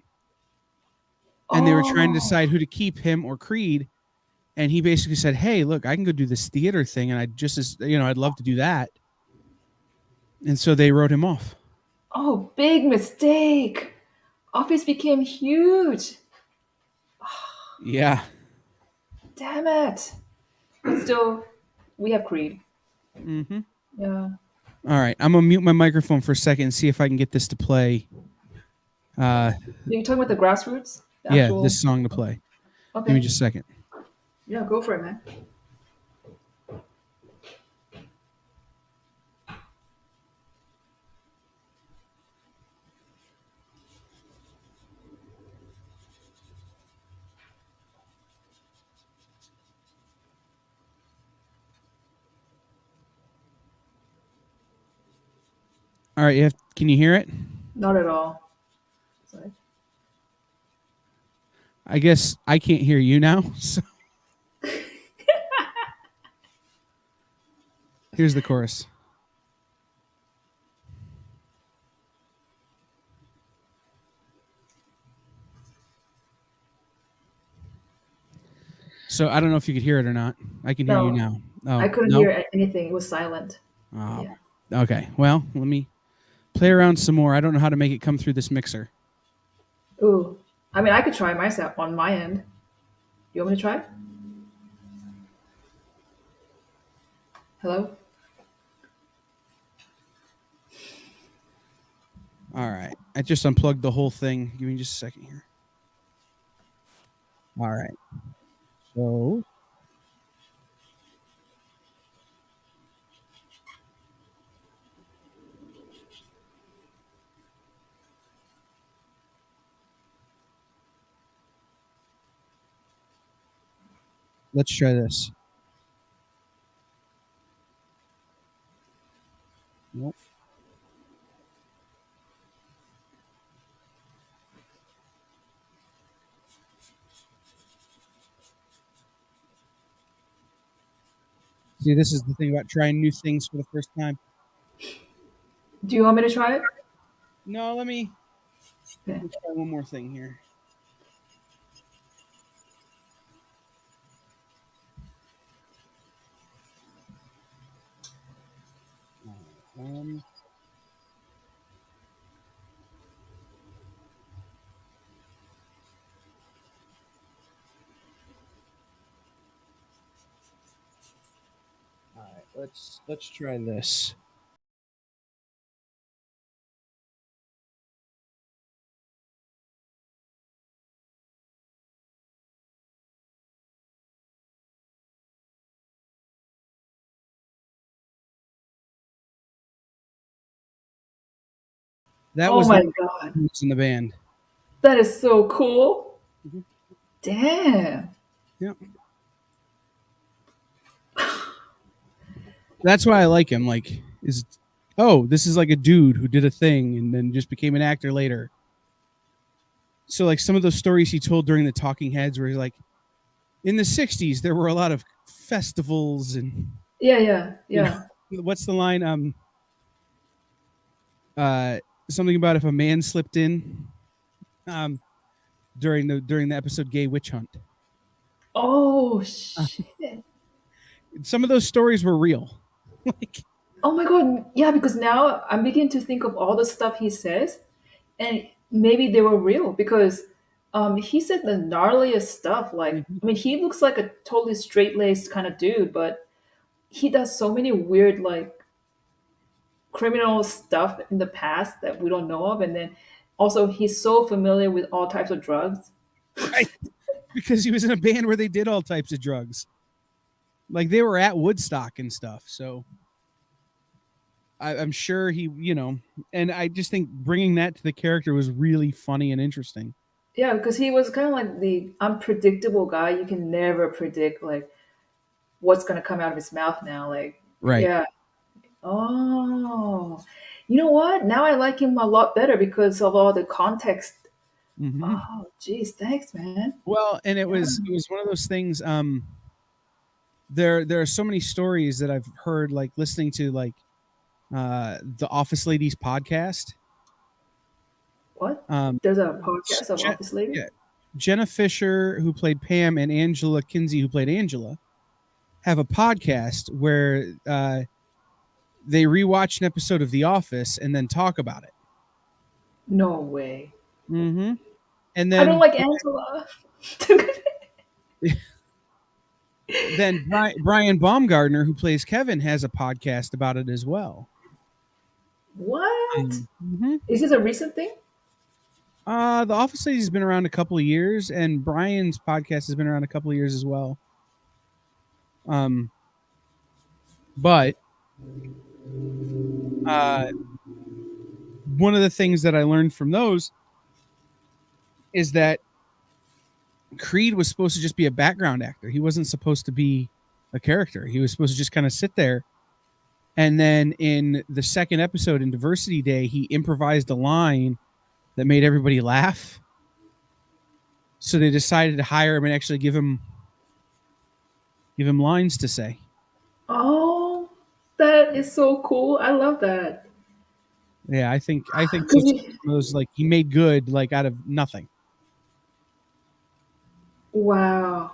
And they were trying to Oh, decide who to keep, him or Creed. And he basically said, "Hey, look, I can go do this theater thing, and I'd love to do that." And so they wrote him off. oh, big mistake. Office became huge. Yeah. Damn it. But still, we have Creed. Mm-hmm. Yeah. All right, I'm gonna mute my microphone for a second and see if I can get this to play. Uh, You talking about the grassroots? The yeah, actual. this song to play. Give me Okay. just a second. Yeah, go for it, man. All right, can you hear it? Not at all. Sorry. I guess I can't hear you now. So here's the chorus. So I don't know if you could hear it or not. I can hear you No, now. Oh, I couldn't no. hear anything. It was silent. Yeah. Okay. Well, let me play around some more. I don't know how to make it come through this mixer. Ooh. I mean, I could try myself on my end. You want me to try? Hello? All right. I just unplugged the whole thing. Give me just a second here. All right. So let's try this. Nope. See, this is the thing about trying new things for the first time. Do you want me to try it? No, let me Okay. try one more thing here. Um, all right, let's try this. That Oh was the my one god. who's in the band. That is so cool. Mhm. Damn. Yeah. That's why I like him. Like, this is like a dude who did a thing and then just became an actor later. So like some of those stories he told during the Talking Heads, where he's like, in the '60s there were a lot of festivals and Yeah, yeah, you know, yeah. what's the line? Uh, something about if a man slipped in, um, during the episode "Gay Witch Hunt." Oh Uh, shit. some of those stories were real. Like, Oh my god. Yeah, because now I'm beginning to think of all the stuff he says, and maybe they were real because he said the gnarliest stuff. Like, mhm. I mean, he looks like a totally straight laced kind of dude, but he does so many weird, like, criminal stuff in the past that we don't know of. And then also, he's so familiar with all types of drugs. Right? Because he was in a band where they did all types of drugs. Like they were at Woodstock and stuff. So I'm sure and I just think bringing that to the character was really funny and interesting. Yeah, because he was kind of like the unpredictable guy. You can never predict, like, what's going to come out of his mouth now. Like, Right. yeah. Oh, you know what? Now I like him a lot better because of all the context. Hmm. Oh, geez, thanks, man. Well, and it Yeah. was one of those things. There are so many stories that I've heard, like listening to like the Office Ladies podcast. What? Um, There's a podcast of Je- Office Lady? yeah, Jenna Fisher, who played Pam, and Angela Kinsey, who played Angela, have a podcast where they rewatch an episode of The Office and then talk about it. No way. Mm-hmm. And I don't then like Angela. Brian Baumgartner, who plays Kevin, has a podcast about it as well. What? Mhm. Is this a recent thing? The Office Ladies has been around a couple of years, and Brian's podcast has been around a couple of years as well. But one of the things that I learned from those is that Creed was supposed to just be a background actor. He wasn't supposed to be a character. He was supposed to just kind of sit there. And then in the second episode in Diversity Day, he improvised a line that made everybody laugh. So they decided to hire him and actually give him lines to say. Oh, that is so cool. I love that. Yeah, I think 'Cause just one of those, like, he made good like out of nothing. wow.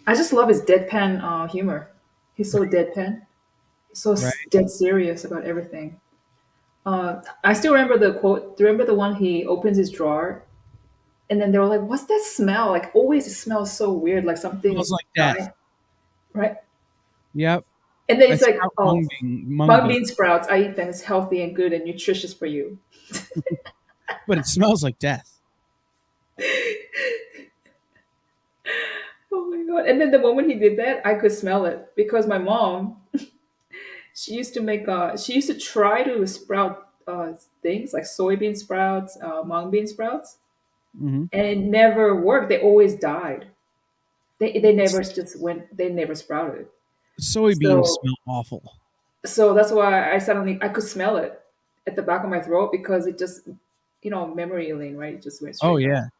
I just love his deadpan humor. He's so deadpan, so Right. dead serious about everything. I still remember the quote. Do you remember the one he opens his drawer and then they were like, "What's that smell? Like always, it smells so weird, like something Smells is like death. dying, right?" Yep. And then I it's like, sprout "Oh, mung mung bean, bean sprouts. I eat them. It's healthy and good and nutritious for you." but it smells like death. Oh my god! And then the moment he did that, I could smell it because my mom, she used to make she used to try to sprout things like soybean sprouts, mung bean sprouts, Mm-hmm. and it never worked. They always died. They never just went. They never sprouted. Soybeans So smell awful. that's why I could smell it at the back of my throat because it just memory lane, right? It just went Oh straight down.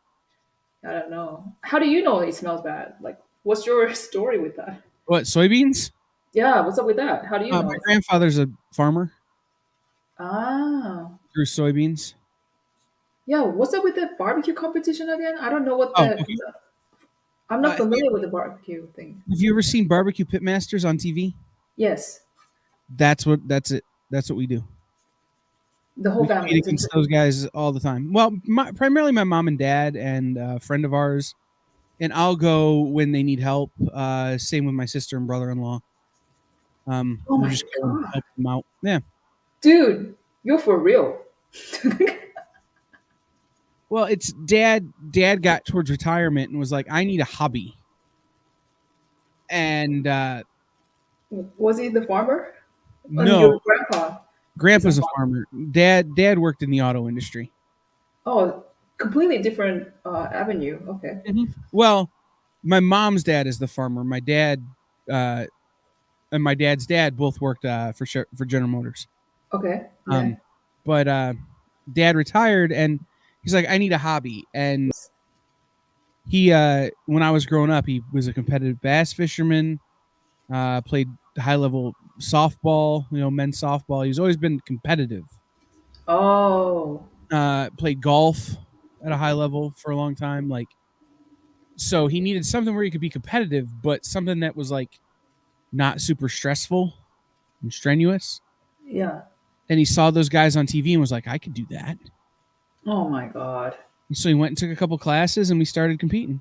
yeah. I don't know. How do you know it smells bad? Like, what's your story with that? What, soybeans? Yeah, what's up with that? How do you My know? grandfather's a farmer, Ah, grew soybeans. yeah. What's up with that barbecue competition again? I don't know what Oh, the. okay. I'm not familiar with the barbecue thing. Have you ever seen Barbecue Pitmasters on TV? Yes, That's it. That's what we do. the whole We family. compete against those guys all the time. Well, primarily my mom and dad and a friend of ours, and I'll go when they need help. Same with my sister and brother-in-law. Oh We'll my just go and god, help them out. Yeah. dude, you're for real. Well, it's dad. Dad got towards retirement and was like, "I need a hobby." And Was he the farmer? And no, your grandpa is a grandpa's a farmer. farmer. Dad worked in the auto industry. Oh, completely different avenue. Okay. Well, my mom's dad is the farmer. My dad uh, and my dad's dad both worked for General Motors. Okay. Yeah. Um, but dad retired, and he's like, I need a hobby. And he, when I was growing up, he was a competitive bass fisherman. Played high level softball, men's softball. He's always been competitive. Oh. Played golf at a high level for a long time. Like, so he needed something where he could be competitive, but something that was like not super stressful and strenuous. Yeah. And he saw those guys on TV and was like, I could do that. Oh my god. And so he went and took a couple classes and we started competing.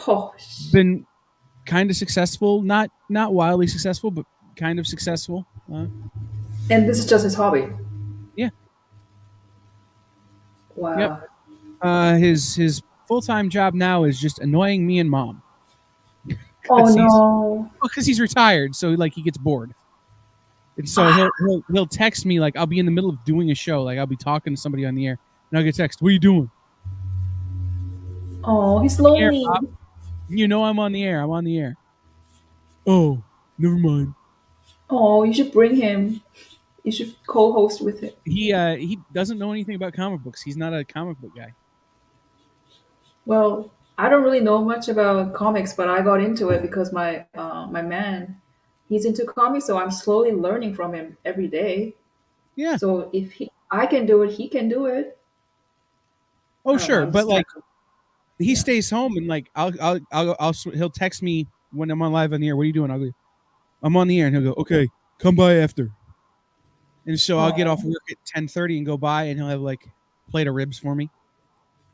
Oh. Been kind of successful, not wildly successful, but kind of successful. And this is just his hobby. Yeah. Yep. Wow. His full-time job now is just annoying me and mom. Oh no. Because he's retired, so like he gets bored. And so he'll text me like I'll be in the middle of doing a show, like I'll be talking to somebody on the air, and I'll get text, "What are you doing?" Oh, he's Air, lonely. Pop. I'm on the air. I'm on the air. Oh, never mind. Oh, you should bring him. You should co-host with him. He doesn't know anything about comic books. He's not a comic book guy. Well, I don't really know much about comics, but I got into it because my man, he's into comics, so I'm slowly learning from him every day. Yeah. So if I can do it, he can do it. Oh I don't know. sure, I'm but just like he yeah. stays home and like he'll text me when I'm on live on the air. What are you doing? I'll go, I'm on the air, and he'll go, okay, come by after. And so I'll get off work at 10:30 and go by, and he'll have like a plate of ribs for me.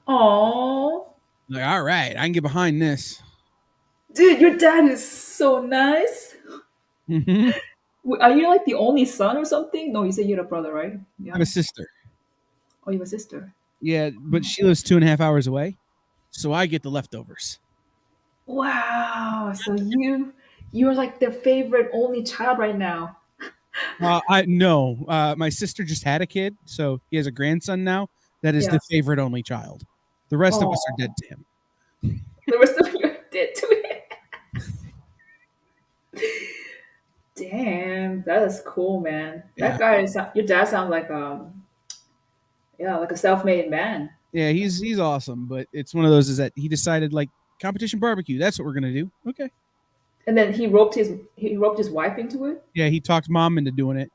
Oh, Like, all right, I can get behind this. dude, your dad is so nice. Mm-hmm. Are you like the only son or something? No, you said you had a brother, right? I Yeah. have a sister. Oh, you have a sister. Yeah, but she lives 2.5 hours away, so I get the leftovers. Wow. So you're like the favorite only child right now. I no, my sister just had a kid, so he has a grandson now. That is the Yes. favorite only child. The rest of us are Oh, dead to him. the rest of you are dead to it. Damn, that is cool, man. Yeah, That guy is your dad sounds like yeah, like a self-made man. yeah, he's awesome, but it's one of those is that he decided like competition barbecue. That's what we're gonna do. Okay. And then he roped his wife into it. Yeah, he talked mom into doing it.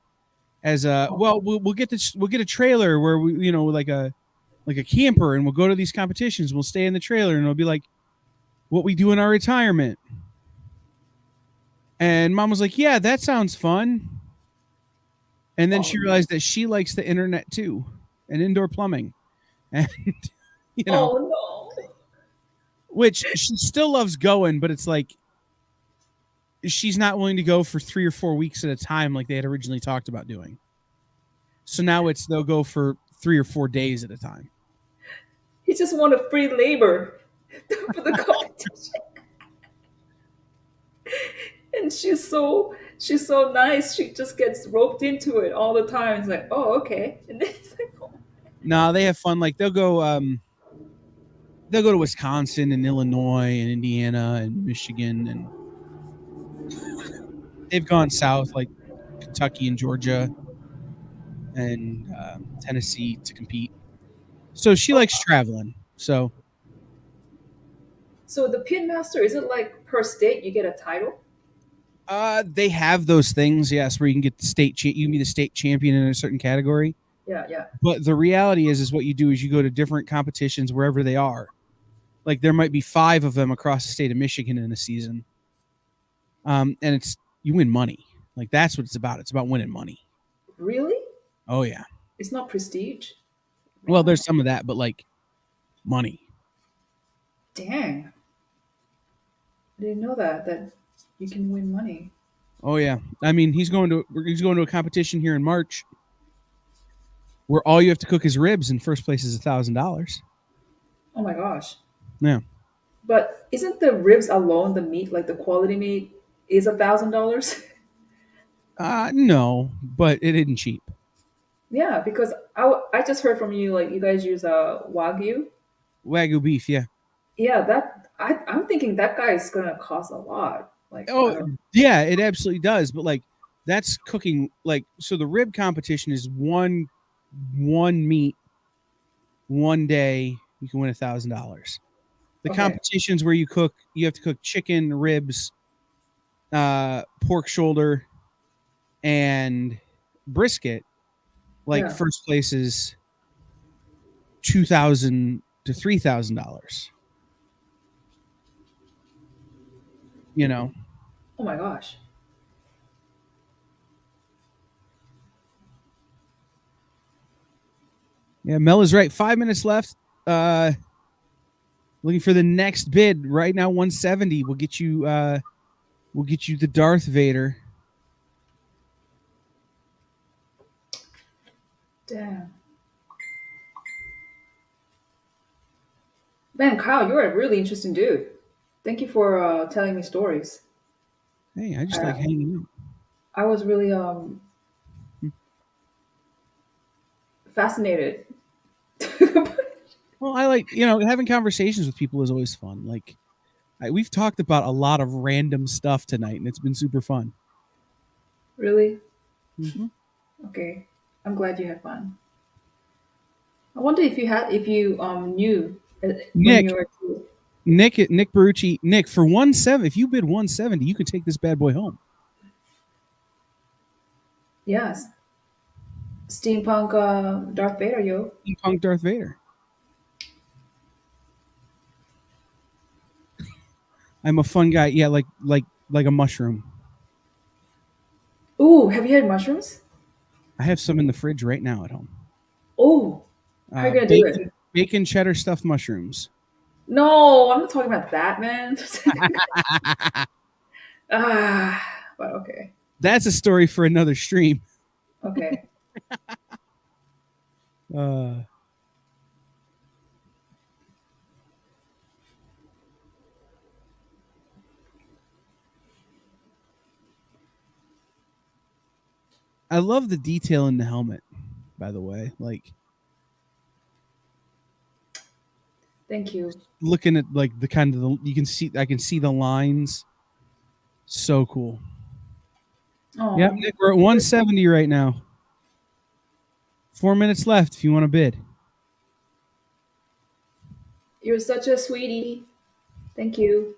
As Oh, we'll get this, we'll get a trailer where we like a camper, and we'll go to these competitions. We'll stay in the trailer, and it'll be like what we do in our retirement. And mom was like, yeah, that sounds fun. And then she realized that she likes the internet too and indoor plumbing. And, you know, Oh no. which she still loves going, but it's like she's not willing to go for 3 or 4 weeks at a time like they had originally talked about doing. So now they'll go for 3 or 4 days at a time. He just wanted free labor for the competition. And she's so nice. She just gets roped into it all the time. It's like, oh, okay. And then it's like, oh. No, they have fun. Like they'll go to Wisconsin and Illinois and Indiana and Michigan, and they've gone south like Kentucky and Georgia and Tennessee to compete. So she likes traveling. So So the pin master, is it like per state you get a title? they have those things, yes, where you can get the you can be the state champion in a certain category. Yeah, yeah. But the reality is what you do is you go to different competitions wherever they are. Like there might be 5 of them across the state of Michigan in a season. And you win money. Like that's what it's about. It's about winning money. Really? Oh yeah. It's not prestige? Well, there's some of that, but like money. Dang. I didn't know that you can win money. Oh yeah. I mean, he's going to a competition here in March where all you have to cook is ribs, and first place is $1,000. Oh my gosh. Yeah. But isn't the ribs alone, the meat, like the quality meat, is $1,000? No, but it isn't cheap. Yeah, because I just heard from you, like you guys use Wagyu. Wagyu beef, yeah. Yeah, I'm thinking that guy is gonna cost a lot. Like, I Oh, don't. yeah, it absolutely does. But like, that's cooking. Like, so the rib competition is one meat, one day. You can win $1,000. The Okay. competitions where you have to cook chicken, ribs, pork shoulder, and brisket. Like Yeah. first place is $2,000 to $3,000. You know. Oh my gosh. Yeah, Mel is right. 5 minutes left. Looking for the next bid right now. 170 will get you. We'll get you the Darth Vader. Damn. Man, Kyle, you're a really interesting dude. Thank you for telling me stories. Hey, I just like hanging out. I was really fascinated. Well, I like having conversations with people is always fun. Like we've talked about a lot of random stuff tonight, and it's been super fun. Really? Mm-hmm. Okay. I'm glad you had fun. I wonder if you knew when Nick, you were. Nick Barucci, Nick, for 170, if you bid 170, you can take this bad boy home. Yes. Steampunk Darth Vader, yo. Steampunk Darth Vader. I'm a fun guy. Yeah, like a mushroom. Ooh, have you had mushrooms? I have some in the fridge right now at home. Oh, how are you gonna do it? Bacon cheddar stuffed mushrooms. No, I'm not talking about that, man. But okay. That's a story for another stream. Okay. I love the detail in the helmet, by the way. Like, Thank you. looking at like the kind of I can see the lines. So cool. Oh, Yeah, Nick, we're at 170 right now. 4 minutes left if you want to bid. you're such a sweetie. Thank you.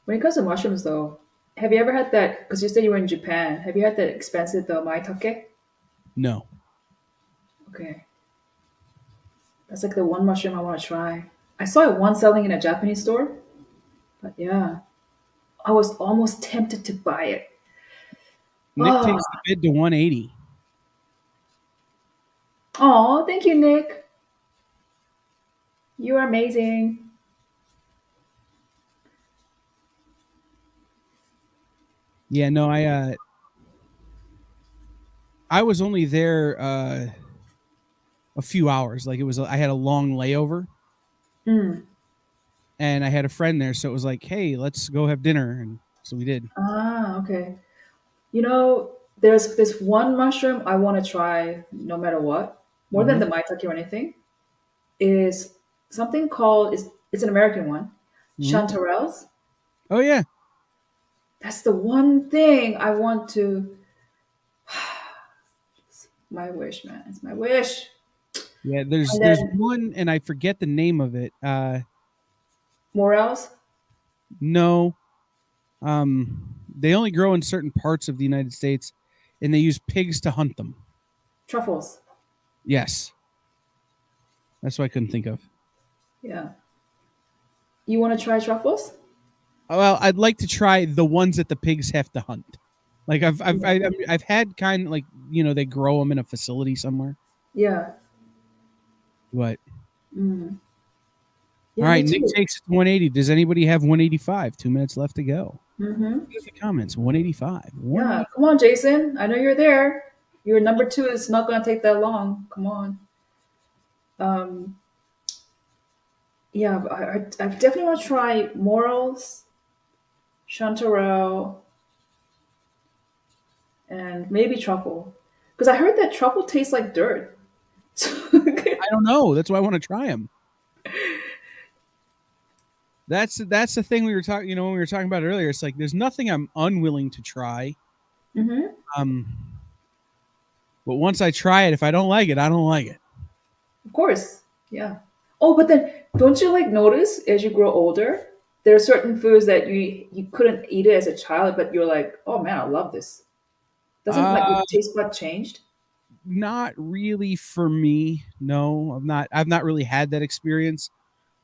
When it comes to mushrooms, though, have you ever had that? Because you said you were in Japan. Have you had that expensive maitake? No. Okay. That's like the one mushroom I want to try. I saw it once selling in a Japanese store, but yeah, I was almost tempted to buy it. Nick Oh, takes the bid to 180. oh, thank you, Nick. You are amazing. Yeah, no, I was only there a few hours. Like I had a long layover Mm. and I had a friend there, so it was like, hey, let's go have dinner, and so we did. Ah, okay. You know, there's this one mushroom I want to try no matter what, more than Mm-hmm. the maitake or anything, is something called, it's an American one, Mm-hmm. Chanterelles. Oh yeah, That's the one thing I want to. My wish, man. It's my wish. yeah. And There's then one, and I forget the name of it. morels, No, they only grow in certain parts of the United States, and they use pigs to hunt them. truffles. Yes, that's what I couldn't think of. Yeah. You want to try truffles? Well, I'd like to try the ones that the pigs have to hunt. Like I've had kind of like they grow them in a facility somewhere. Yeah. But Mm. all Yeah, me right, Nick too. takes it to 180. Does anybody have 185? 2 minutes left to go. Hmm. In the comments, 185. Yeah. 180. Come on, Jason. I know you're there. Your number two is not going to take that long. Come on. Um, yeah, I definitely want to try morels, chanterelle, and maybe truffle. Because I heard that truffle tastes like dirt. I don't know. That's why I want to try them. That's the thing we were talking. When we were talking about it earlier, it's like there's nothing I'm unwilling to try. Hmm. Um, but once I try it, if I don't like it, I don't like it. Of course. Yeah. Oh, but then don't you like notice as you grow older, there are certain foods that you couldn't eat it as a child, but you're like, oh man, I love this. Doesn't like your Uh, taste bud changed? Not really for me. No, I'm not. I've not really had that experience.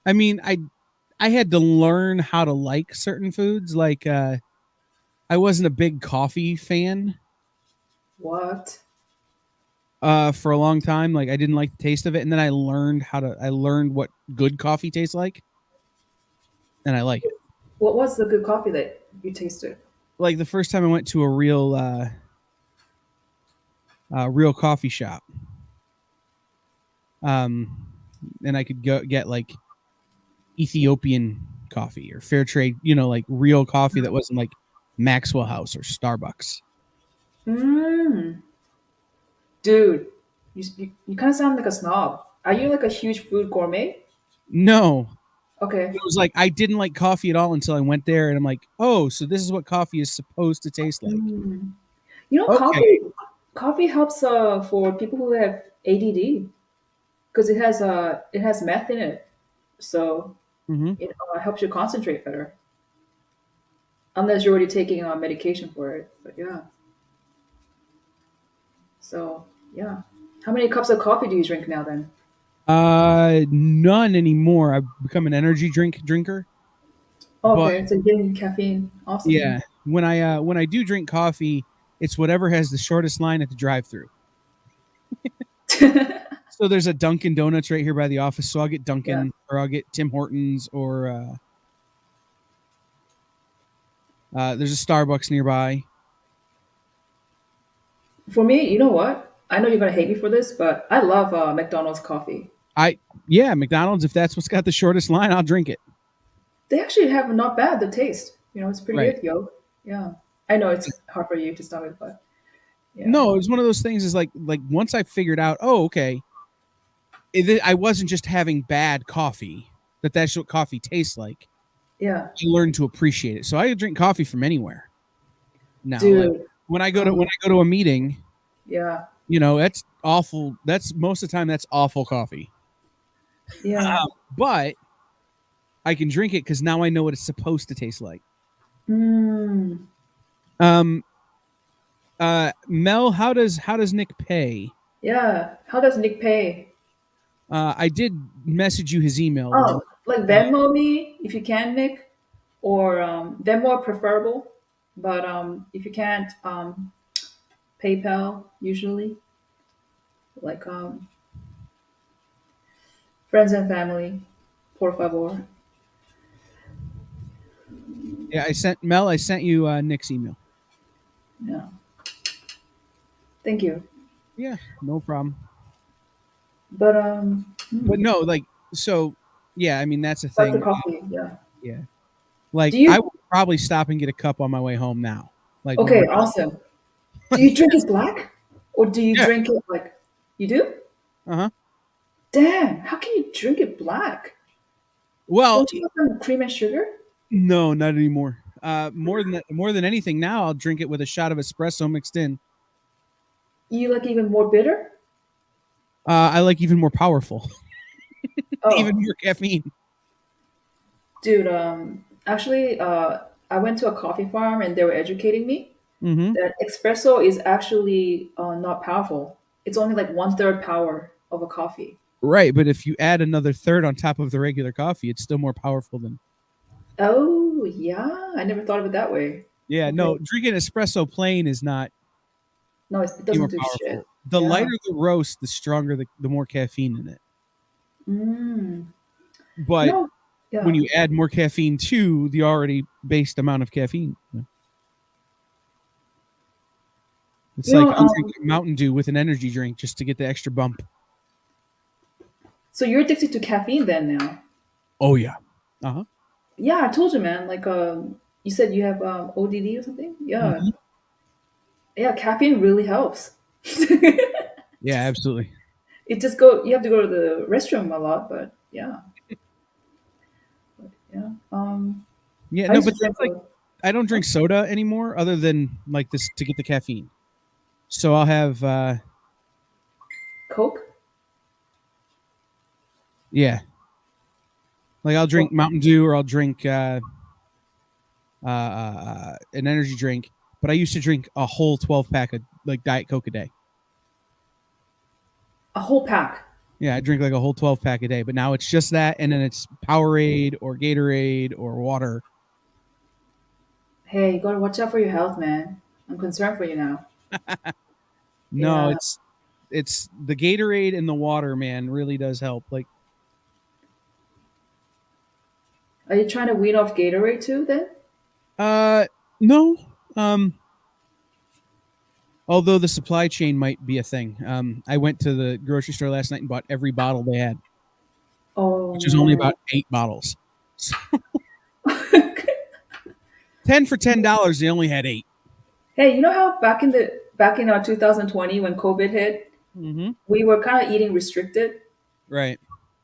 I mean, I had to learn how to like certain foods. Like I wasn't a big coffee fan What? for a long time. Like I didn't like the taste of it, and then I learned what good coffee tastes like, and I like it. What was the good coffee that you tasted? Like the first time I went to a real coffee shop, um, and I could go get like Ethiopian coffee or fair trade, like real coffee that wasn't like Maxwell House or Starbucks. Mm. Dude, you kind of sound like a snob. Are you like a huge food gourmet? No, Okay. it was like I didn't like coffee at all until I went there, and I'm like, oh, so this is what coffee is supposed to taste like. Mm. You know, Okay. coffee helps for people who have ADD because it has meth in it, so Hmm. it helps you concentrate better. Unless you're already taking medication for it, but yeah. So yeah, how many cups of coffee do you drink now then? None anymore. I've become an energy drinker, Oh, but okay, so you're getting caffeine. Awesome. yeah, when I do drink coffee, it's whatever has the shortest line at the drive-through. So there's a Dunkin' Donuts right here by the office, so I'll get Yeah. Dunkin' or I'll get Tim Hortons or there's a Starbucks nearby. For me, you know what? I know you're gonna hate me for this, but I love McDonald's coffee. Yeah, McDonald's. If that's what's got the shortest line, I'll drink it. They actually have not bad the taste. It's pretty Right. good, yo. Yeah. I know it's hard for you to stomach, but yeah. No, it was one of those things. Is like once I figured out, oh, okay, I wasn't just having bad coffee. That's what coffee tastes like. Yeah. I learned to appreciate it. So I drink coffee from anywhere now. Like Dude. when I go to a meeting, Yeah. that's awful. That's most of the time that's awful coffee. Yeah. But I can drink it because now I know what it's supposed to taste like. Mm. Um, Mel, how does Nick pay? Yeah. How does Nick pay? I did message you his email. Oh, like Venmo me if you can, Nick, or Venmo are preferable, but if you can't, PayPal usually, like friends and family, por favor. Yeah, I sent you Nick's email. Yeah, thank you. Yeah, no problem. But But no, like, so yeah, I mean that's a back to thing. coffee. Yeah. Yeah, like Do you? I will probably stop and get a cup on my way home now. Like when Okay, we're awesome. Do you drink it black, or do you yeah, drink it like you do? uh-huh. Damn, how can you drink it black? Well, Don't you have some cream and sugar? no, not anymore. More than that, more than anything now, I'll drink it with a shot of espresso mixed in. You like even more bitter? I like even more powerful, even Oh, more caffeine. dude. Actually, I went to a coffee farm and they were educating me Mm-hmm. that espresso is actually not powerful. It's only like one third power of a coffee. Right, but if you add another third on top of the regular coffee, it's still more powerful than. Oh, yeah. I never thought of it that way. Yeah, Okay. no, drinking espresso plain is not No, it any doesn't more do shit. powerful. The Yeah. lighter the roast, the stronger the more caffeine in it. Mm. But No. when Yeah. you add more caffeine to the already based amount of caffeine, it's You like know, I'll drink Mountain Dew with an energy drink just to get the extra bump. so you're addicted to caffeine then now? Oh yeah. Uh-huh. Yeah, I told you, man. Like, you said you have ODD or something. Yeah, Mhm. yeah. Caffeine really helps. it Yeah, absolutely. just go. You have to go to the restroom a lot, but yeah, yeah. Yeah, I no, used to but drink that's like I don't drink soda anymore other than like this to get the caffeine. So I'll have Coke. yeah. Like I'll Or drink Mountain Dew or I'll drink an energy drink, but I used to drink a whole 12 pack of like Diet Coke a day. a whole pack. Yeah, I drink like a whole 12 pack a day, but now it's just that and then it's Powerade or Gatorade or water. Hey, you gotta watch out for your health, man. I'm concerned for you now. No, Yeah. it's the Gatorade and the water, man, really does help. Like Are you trying to wean off Gatorade too? Then? uh no. Although the supply chain might be a thing. I went to the grocery store last night and bought every bottle they had, Oh which is only man. about 8 bottles. So 10 for $10, they only had 8. Hey, you know how back in 2020 when COVID hit, Mm-hmm. we were kind of eating restricted Right.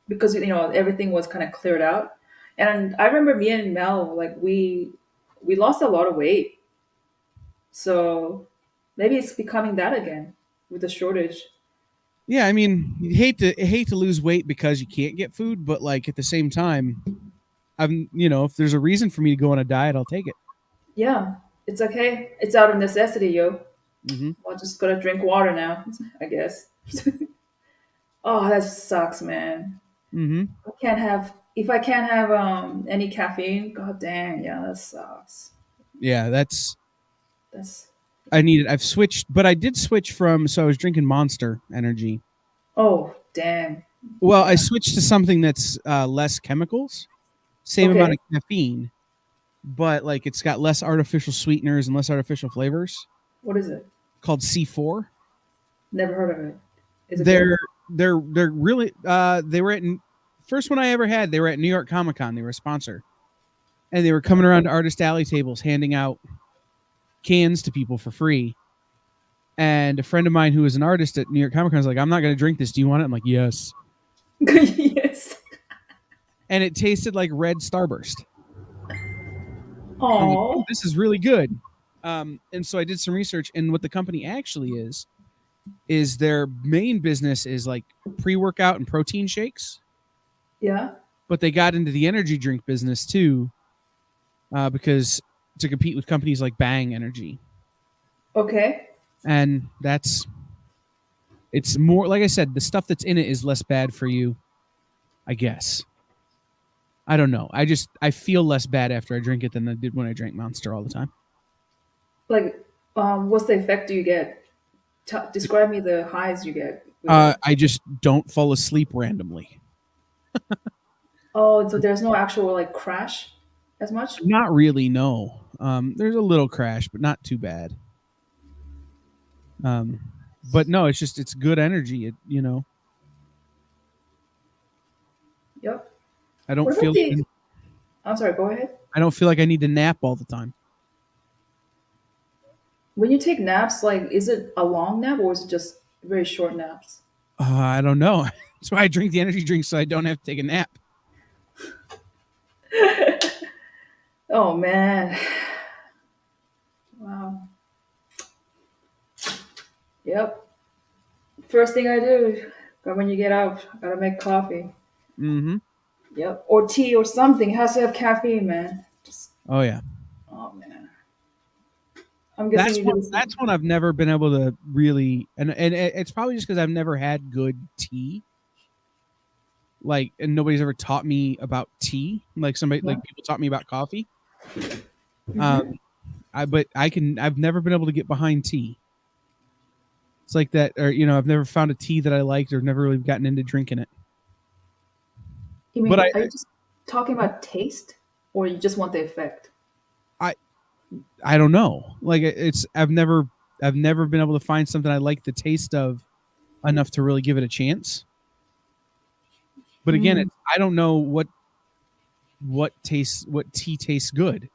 because everything was kind of cleared out. And I remember me and Mel, like we lost a lot of weight. So maybe it's becoming that again with the shortage. Yeah, I mean, you hate to lose weight because you can't get food, but like at the same time, if there's a reason for me to go on a diet, I'll take it. Yeah, it's okay. It's out of necessity, yo. Mm-hmm. Well, just gotta drink water now, I guess. Oh, that sucks, man. Mm-hmm. I can't have if I can't have any caffeine. God damn, yeah, that sucks. Yeah, That's I need it. I've switched, but I did switch from so I was drinking Monster Energy. oh damn. Well, I Yeah. switched to something that's less chemicals, same amount Okay. of caffeine, but like it's got less artificial sweeteners and less artificial flavors. What is it? Called C4. Never heard of it. Is it good? They're they're really they were at first one I ever had. They were at New York Comic Con. They were a sponsor, and they were coming around to artist alley tables handing out cans to people for free. And a friend of mine who was an artist at New York Comic Con was like, "I'm not going to drink this. Do you want it?" I'm like, "Yes." yes. And it tasted like red Starburst. I'm like, "Oh, Oh. this is really good." And so I did some research, and what the company actually is their main business is like pre-workout and protein shakes, Yeah. but they got into the energy drink business too, because to compete with companies like Bang Energy, Okay. and It's more, like I said, the stuff that's in it is less bad for you, I guess. I don't know. I feel less bad after I drink it than I did when I drank Monster all the time. Like, what's the effect do you get? Describe me the highs you get with it. I just don't fall asleep randomly. Oh, so there's no actual like crash as much? Not really, no. There's a little crash, but not too bad. But no, it's good energy. Yep. I don't What about feel the? I'm sorry. Go ahead. I don't feel like I need to nap all the time. When you take naps, like, is it a long nap or is it just very short naps? I don't know. That's why I drink the energy drink so I don't have to take a nap. Oh man. Wow. Yep. First thing I do when you get out, I gotta make coffee. Mm-hmm. Yep. Or tea or something. It has to have caffeine, man. Just Oh yeah. oh man. I'm guessing you do the That's same. one I've never been able to really, and it's probably just because I've never had good tea. Like, and nobody's ever taught me about tea. Like Yeah. people taught me about coffee. Um, Mhm. I've never been able to get behind tea. It's like that, or I've never found a tea that I liked, or never really gotten into drinking it. You But mean, are you just talking about taste, or you just want the effect? I I don't know. Like I've never been able to find something I like the taste of enough to really give it a chance. But again, Mm, I don't know what tea tastes good,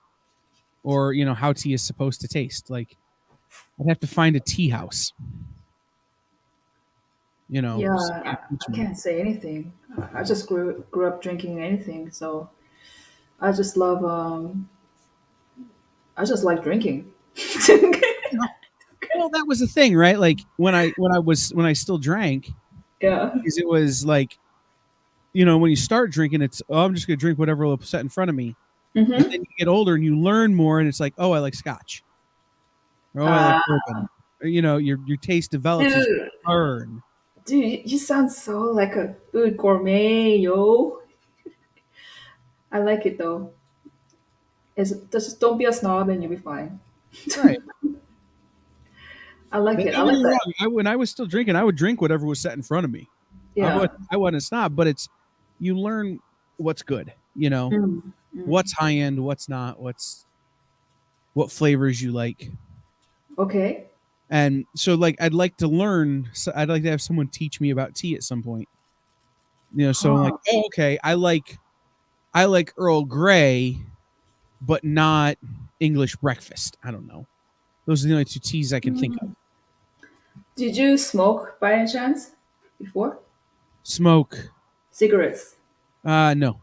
or how tea is supposed to taste. Like I'd have to find a tea house. yeah, Somebody to teach I me. can't say anything. I just grew up drinking anything, so I just love I just like drinking. You know, well, that was the thing, right? Like when I still drank, Yeah. is it was like when you start drinking, it's I'm just gonna drink whatever will set in front of me, and Mm-hmm. then you get older and you learn more, and it's like, oh, I like Scotch, or oh, I like Uh, bourbon, or your taste develops as you dude, learn. dude, you sound so like a food gourmet, yo. I like it though. Just don't be a snob and you'll be fine. Right. I like But it. I don't get like me that. wrong. When I was still drinking, I would drink whatever was set in front of me. Yeah. I wasn't a snob, but you learn what's good. Mm, mm. What's high end, what's not, what flavors you like. Okay. And so, like, I'd like to learn. So I'd like to have someone teach me about tea at some point. So I'm like, Huh. oh, okay, I like Earl Grey, but not English breakfast. I don't know. Those are the only two teas I can think of. Did you smoke by any chance before? Smoke? Cigarettes. No.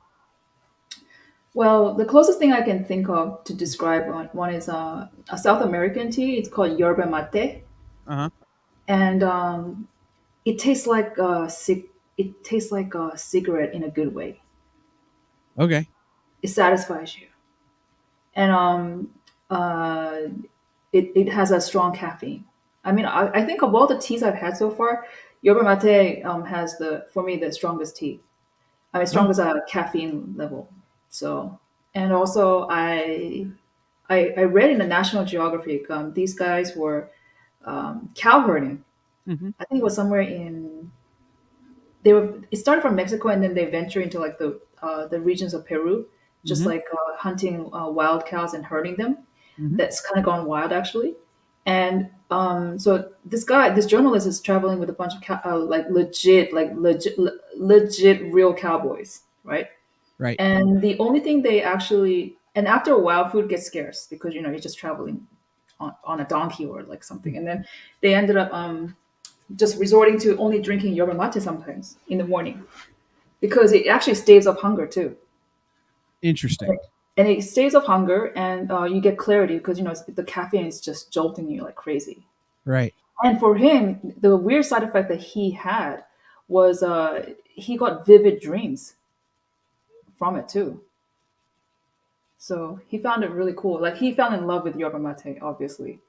Well, the closest thing I can think of to describe one is a South American tea. It's called yerba mate, Uh huh. and it tastes like it tastes like a cigarette in a good way. Okay. It satisfies you, and uh, it has a strong caffeine. I mean, I think of all the teas I've had so far, yerba mate has the for me the strongest tea. I mean, Oh. strongest caffeine level. So, and also I read in the National Geographic, these guys were cow herding. Hmm. I think it was somewhere in they were. It started from Mexico, and then they ventured into like the regions of Peru, just Hmm. like hunting wild cows and herding them. Hmm. That's kind of gone wild actually. And so this journalist is traveling with a bunch of like legit real cowboys, right? Right. And the only thing they actually, and after a while, food gets scarce because you're just traveling on a donkey or like something. And then they ended up just resorting to only drinking yerba mate sometimes in the morning because it actually staves off hunger too. Interesting. And it staves off hunger, and you get clarity because the caffeine is just jolting you like crazy. Right. And for him, the weird side effect that he had was he got vivid dreams from it too. So he found it really cool. Like he fell in love with yerba mate, obviously.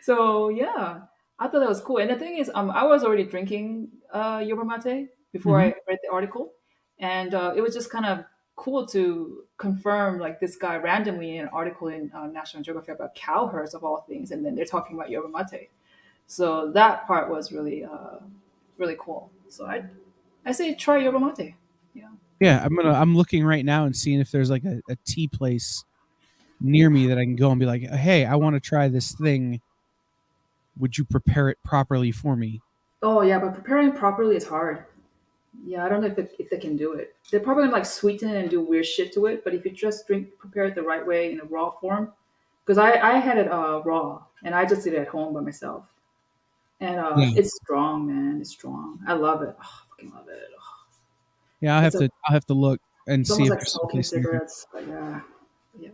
So yeah. I thought that was cool. And the thing is, I was already drinking yerba mate before Mm-hmm. I read the article, and it was just kind of cool to confirm like this guy randomly in an article in National Geographic about cow herds of all things, and then they're talking about yerba mate. So that part was really really cool. So I say try yerba mate. Yeah. Yeah, I'm looking right now and seeing if there's like a tea place near me that I can go and be like, hey, I want to try this thing. Would you prepare it properly for me? Oh yeah, but preparing properly is hard. Yeah, I don't know if they can do it. They're probably gonna like sweeten and do weird shit to it. But if you just prepare it the right way in a raw form, because I had it raw and I just did it at home by myself, and Yeah, it's strong, man. It's strong. I love it. Oh, I fucking love it. Oh, yeah. it's a I'll have to look and it's see almost if like there's smoking someplace near here. cigarettes, but yeah,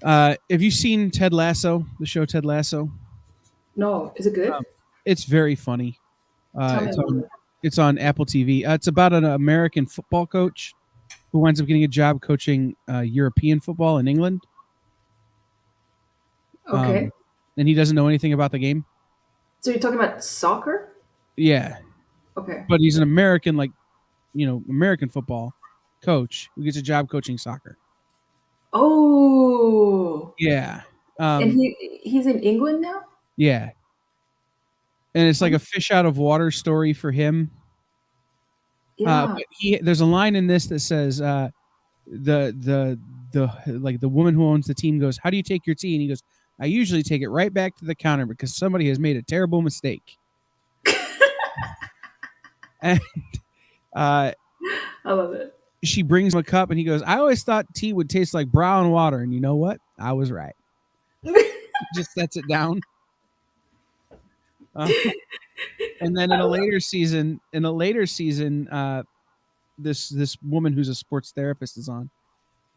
yeah. Have you seen Ted Lasso? The show Ted Lasso. No, is it good? It's very funny. Tell me It's about on it. Apple TV. It's about an American football coach who winds up getting a job coaching European football in England. Okay, And he doesn't know anything about the game. so you're talking about soccer? Yeah, Okay. but he's an American, like American football coach who gets a job coaching soccer. Oh, Yeah, and um, he's in England now. yeah, and it's like Oh, a fish out of water story for him. yeah. But there's a line in this that says the like the woman who owns the team goes, "How do you take your tea?" And he goes, "I usually take it right back to the counter because somebody has made a terrible mistake." And I love it. she brings him a cup, and he goes, "I always thought tea would taste like brown water, and you know what? I was right." Just sets it down. Uh, and then in a later season, this woman who's a sports therapist is on,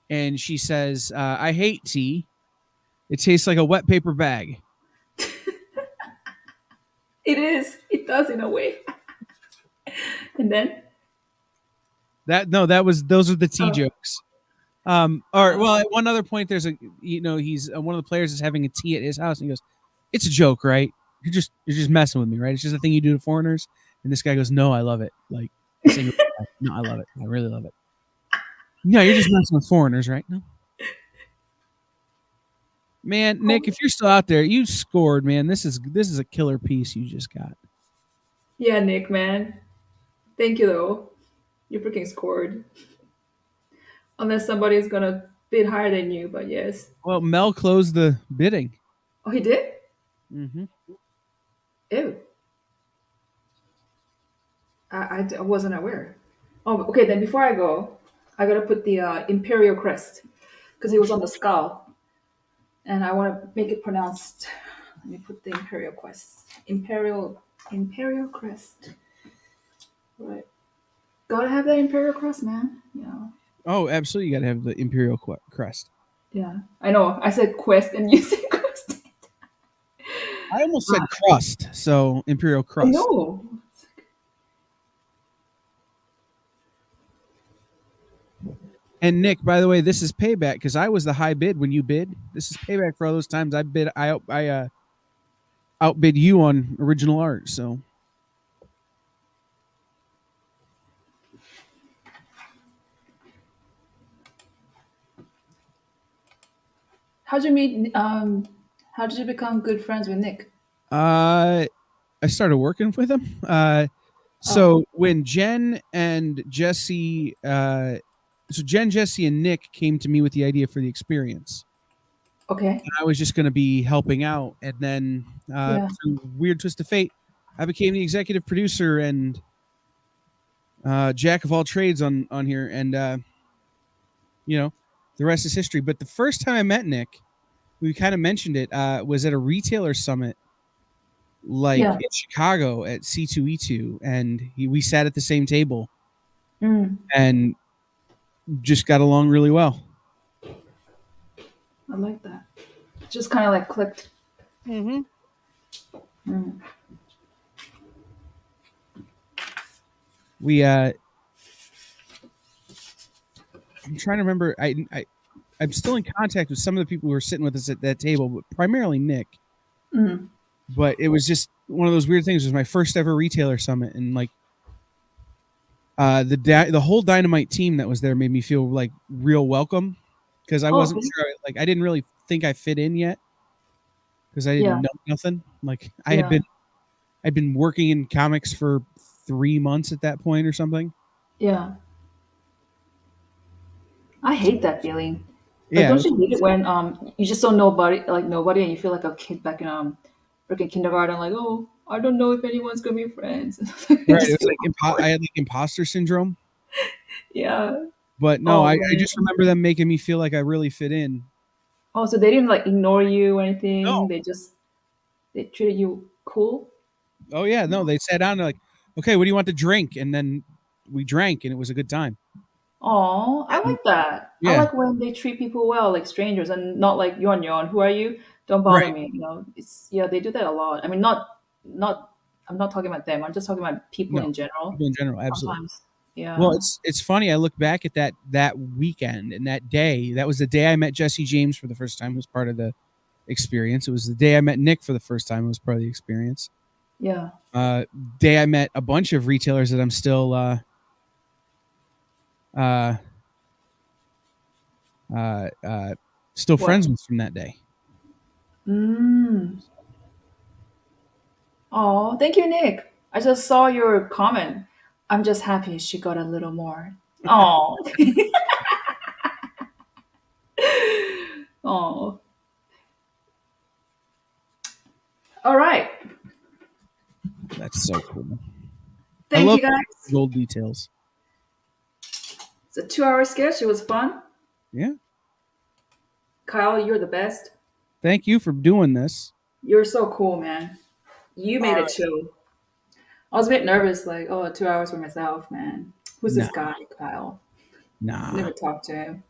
and she says, "I hate tea. It tastes like a wet paper bag." It is. It does in a way. And then, Those are the tea oh, jokes. Or well, at one other point, there's he's one of the players is having a tea at his house, and he goes, "It's a joke, right? You're just messing with me, right? It's just a thing you do to foreigners." And this guy goes, "No, I love it. Like, sing it. No, I love it. I really love it. No, you're just messing with foreigners, right? No, man, Nick, oh, if you're still out there, you scored, man. This is a killer piece you just got. yeah, Nick, man. Thank you, though. You freaking scored. Unless somebody's gonna bid higher than you, but yes. Well, Mel closed the bidding. Oh, he did? Mm-hmm. Ew. I wasn't aware. Oh, okay, then before I go, I gotta put the Imperial crest because it was on the skull. And I want to make it pronounced. Let me put the Imperial crest. Imperial crest. Right. Gotta have that Imperial crest, man. Yeah. Oh, absolutely, you got to have the Imperial crest. Yeah, I know. I said quest and you said quest. I almost said crust, so Imperial I crust. know. And Nick, by the way, this is payback because I was the high bid when you bid. This is payback for all those times I outbid you on original art. So How'd you meet? How did you become good friends with Nick? uh, I started working with him. Oh, So when Jen and Jesse, so Jen, Jesse, and Nick came to me with the idea for the experience. okay. And I was just going to be helping out, and then Yeah. through weird twist of fate, I became the executive producer and jack of all trades on here, and the rest is history. But the first time I met Nick, we kind of mentioned it, was at a retailer summit, like Yeah. in Chicago at C2E2, and we sat at the same table Mm, and just got along really well. I like that. Just kind of like clicked. Mm-hmm. Mm. We I'm trying to remember. I'm still in contact with some of the people who were sitting with us at that table, but primarily Nick. Mm. But it was just one of those weird things. It was my first ever retailer summit, and like the whole Dynamite team that was there made me feel like real welcome because I Oh, wasn't okay. sure. Like I didn't really think I fit in yet because I didn't Yeah, know nothing. Like yeah, I'd been working in comics for 3 months at that point or something. yeah. I So hate that feeling. Like, yeah, don't you hate it when you just don't know nobody, and you feel like a kid back in freaking kindergarten, like, oh, I don't know if anyone's gonna be friends. I right. It just was feel like awkward. I had like imposter syndrome, Yeah. but no, Oh I man. just remember them making me feel like I really fit in. Oh, so they didn't like ignore you or No, anything. They treated you cool. oh yeah, no. They sat down and they're like, okay, what do you want to drink? And then we drank, and it was a good time. Oh, I And like that. I yeah, like when they treat people well, like strangers, and not like you're on your own. Who are you? Don't bother right. me. It's yeah, they do that a lot. I mean, not. I'm not talking about them. I'm just talking about people No, in general. people in general, absolutely. Sometimes, Well, yeah, it's funny. I look back at that weekend and that day. That was the day I met Jesse James for the first time. It was part of the experience. It was the day I met Nick for the first time. It was part of the experience. yeah. Uh, Day I met a bunch of retailers that I'm still uh, uh, uh, still friends What? with from that day. Mm. Oh, thank you, Nick. I just saw your comment. I'm just happy she got a little more. Oh, oh. All right. That's so cool. I Thank love you, guys. gold details. It's a 2 hour sketch. It was fun. Yeah. Kyle, you're the best. Thank you for doing this. You're so cool, man. You All made it right. chill. I was a bit nervous, like, oh, 2 hours for myself, man. Who's this Nah, guy, Kyle? nah. Never talked to him.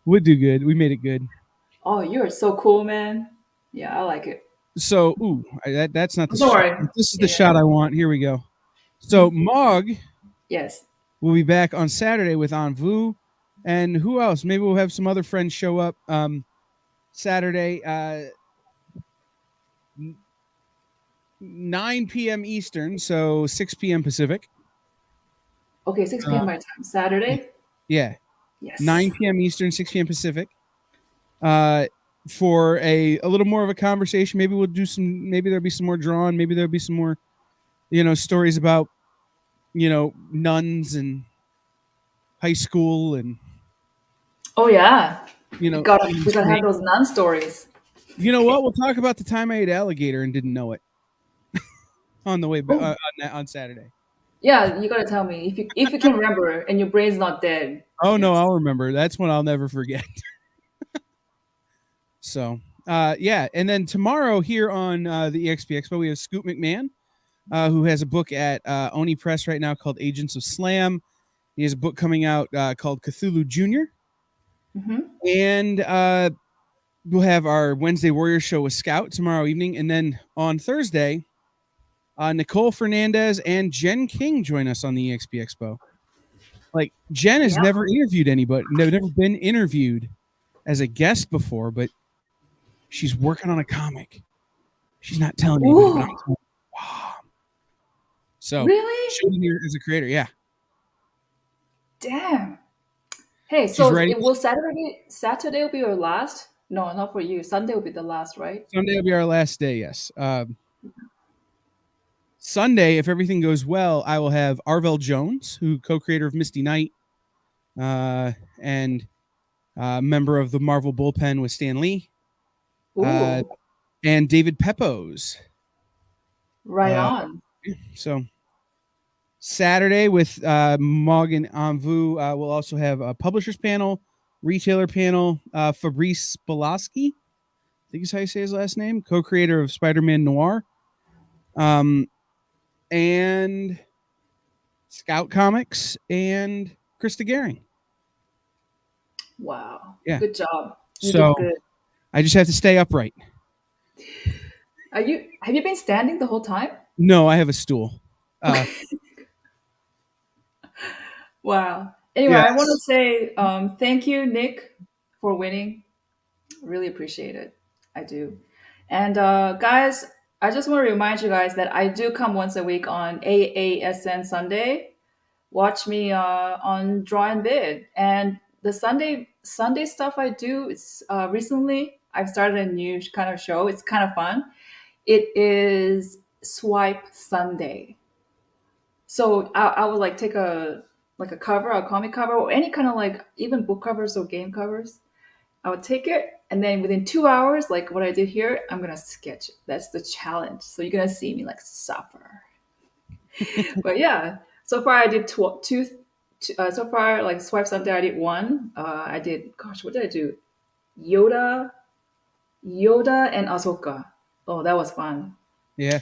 We'll do good. We made it good. Oh, you're so cool, man. Yeah, I like it. So, that's not the Don't shot. worry. This is the Yeah. shot I want. Here we go. So, Mog Yes. will be back on Saturday with Envu. And who else? Maybe we'll have some other friends show up Saturday, 9 p.m. Eastern, so 6 p.m. Pacific. Okay, 6 Uh, p.m. my time. Saturday? yeah, Yes. 9 p.m. Eastern, 6 p.m. Pacific. Uh, for a little more of a conversation. Maybe we'll do some. Maybe there'll be some more drawn. Maybe there'll be some more, stories about nuns and high school and Oh yeah. We gotta we gotta have snake. those nun stories. You know what? We'll talk about the time I ate alligator and didn't know it on the way back Oh on Saturday. yeah, you gotta tell me if you can remember and your brain's not dead. Oh no, Yes. I'll remember. That's one I'll never forget. So, yeah, and then tomorrow here on the Exp Expo, we have Scoop McMahon, who has a book at Oni Press right now called Agents of Slam. He has a book coming out called Cthulhu Junior, Hmm. and we'll have our Wednesday Warrior show with Scout tomorrow evening, and then on Thursday, Nicole Fernandez and Jen King join us on the EXP Expo. Like Jen has Yeah. never interviewed anybody, never been interviewed as a guest before, but she's working on a comic. She's not telling anybody, but I'm Ooh, telling. Wow. So really? she'll be here as a creator. Yeah, Damn. Hey, she's so writing. it will Saturday will be your last? No, not for you. Sunday will be the last, right? Sunday will be our last day. Yes. Sunday, if everything goes well, I will have Arvel Jones, who co-creator of Misty Knight, and member of the Marvel bullpen with Stan Lee, uh, Ooh, and David Pepos. right on. So Saturday with Morgan Envu, we'll also have a publishers panel, retailer panel. Fabrice Spolaski, I think is how you say his last name, co-creator of Spider-Man Noir, and Scout Comics, and Krista Gehring. Wow. Yeah. Good job. You So did good. I just have to stay upright. Have you been standing the whole time? No, I have a stool. Wow. Anyway, I want to Yes. say thank you, Nick, for winning. Really appreciate it. I do. And guys, I just want to remind you guys that I do come once a week on AASN Sunday. Watch me on Draw and Bid. And the Sunday stuff I do is recently I've started a new kind of show. It's kind of fun. It is Swipe Sunday. So I would like take a cover, a comic cover, or any kind of like even book covers or game covers. I would take it, and then within 2 hours, like what I did here, I'm gonna sketch it. That's the challenge. So you're gonna see me like suffer. But yeah, so far I did two. So far, like Swipe Sunday, I did one. I did, gosh, what did I do? Yoda, Yoda, and Ahsoka. Oh, that was fun. Yeah.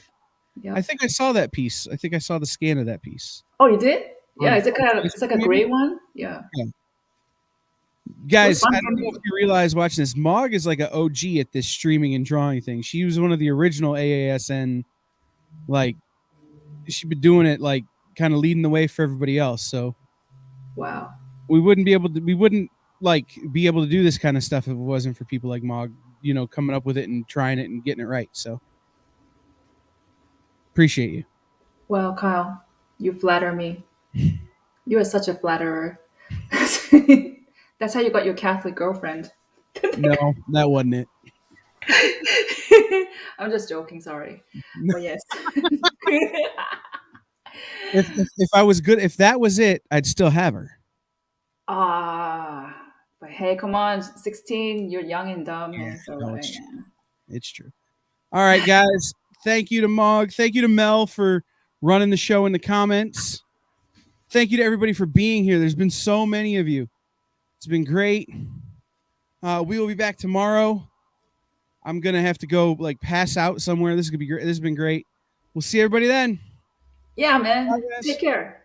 Yeah. I think I saw that piece. I think I saw the scan of that piece. Oh, you did? Yeah. On Is it kind of? It's like a Facebook, maybe? gray one. Yeah. Yeah. It was Guys, fun I for don't know me. if you realize watching this, Mog is like an OG at this streaming and drawing thing. She was one of the original AASN, like, she'd been doing it, like, kind of leading the way for everybody else. So Wow. we wouldn't like be able to do this kind of stuff if it wasn't for people like Mog, coming up with it and trying it and getting it right. So appreciate you. Well, Kyle, you flatter me. You are such a flatterer. That's how you got your Catholic girlfriend. No, that wasn't it. I'm just joking, sorry. But yes. If I was good, if that was it, I'd still have her. But hey, come on, 16, you're young and dumb. Yeah, So no, it's true. It's true. All right, guys. Thank you to Mog. Thank you to Mel for running the show in the comments. Thank you to everybody for being here. There's been so many of you. It's been great. We will be back tomorrow. I'm gonna have to go like pass out somewhere. This is gonna be great. This has been great. We'll see everybody then. Yeah, Bye, man. guys. Take care.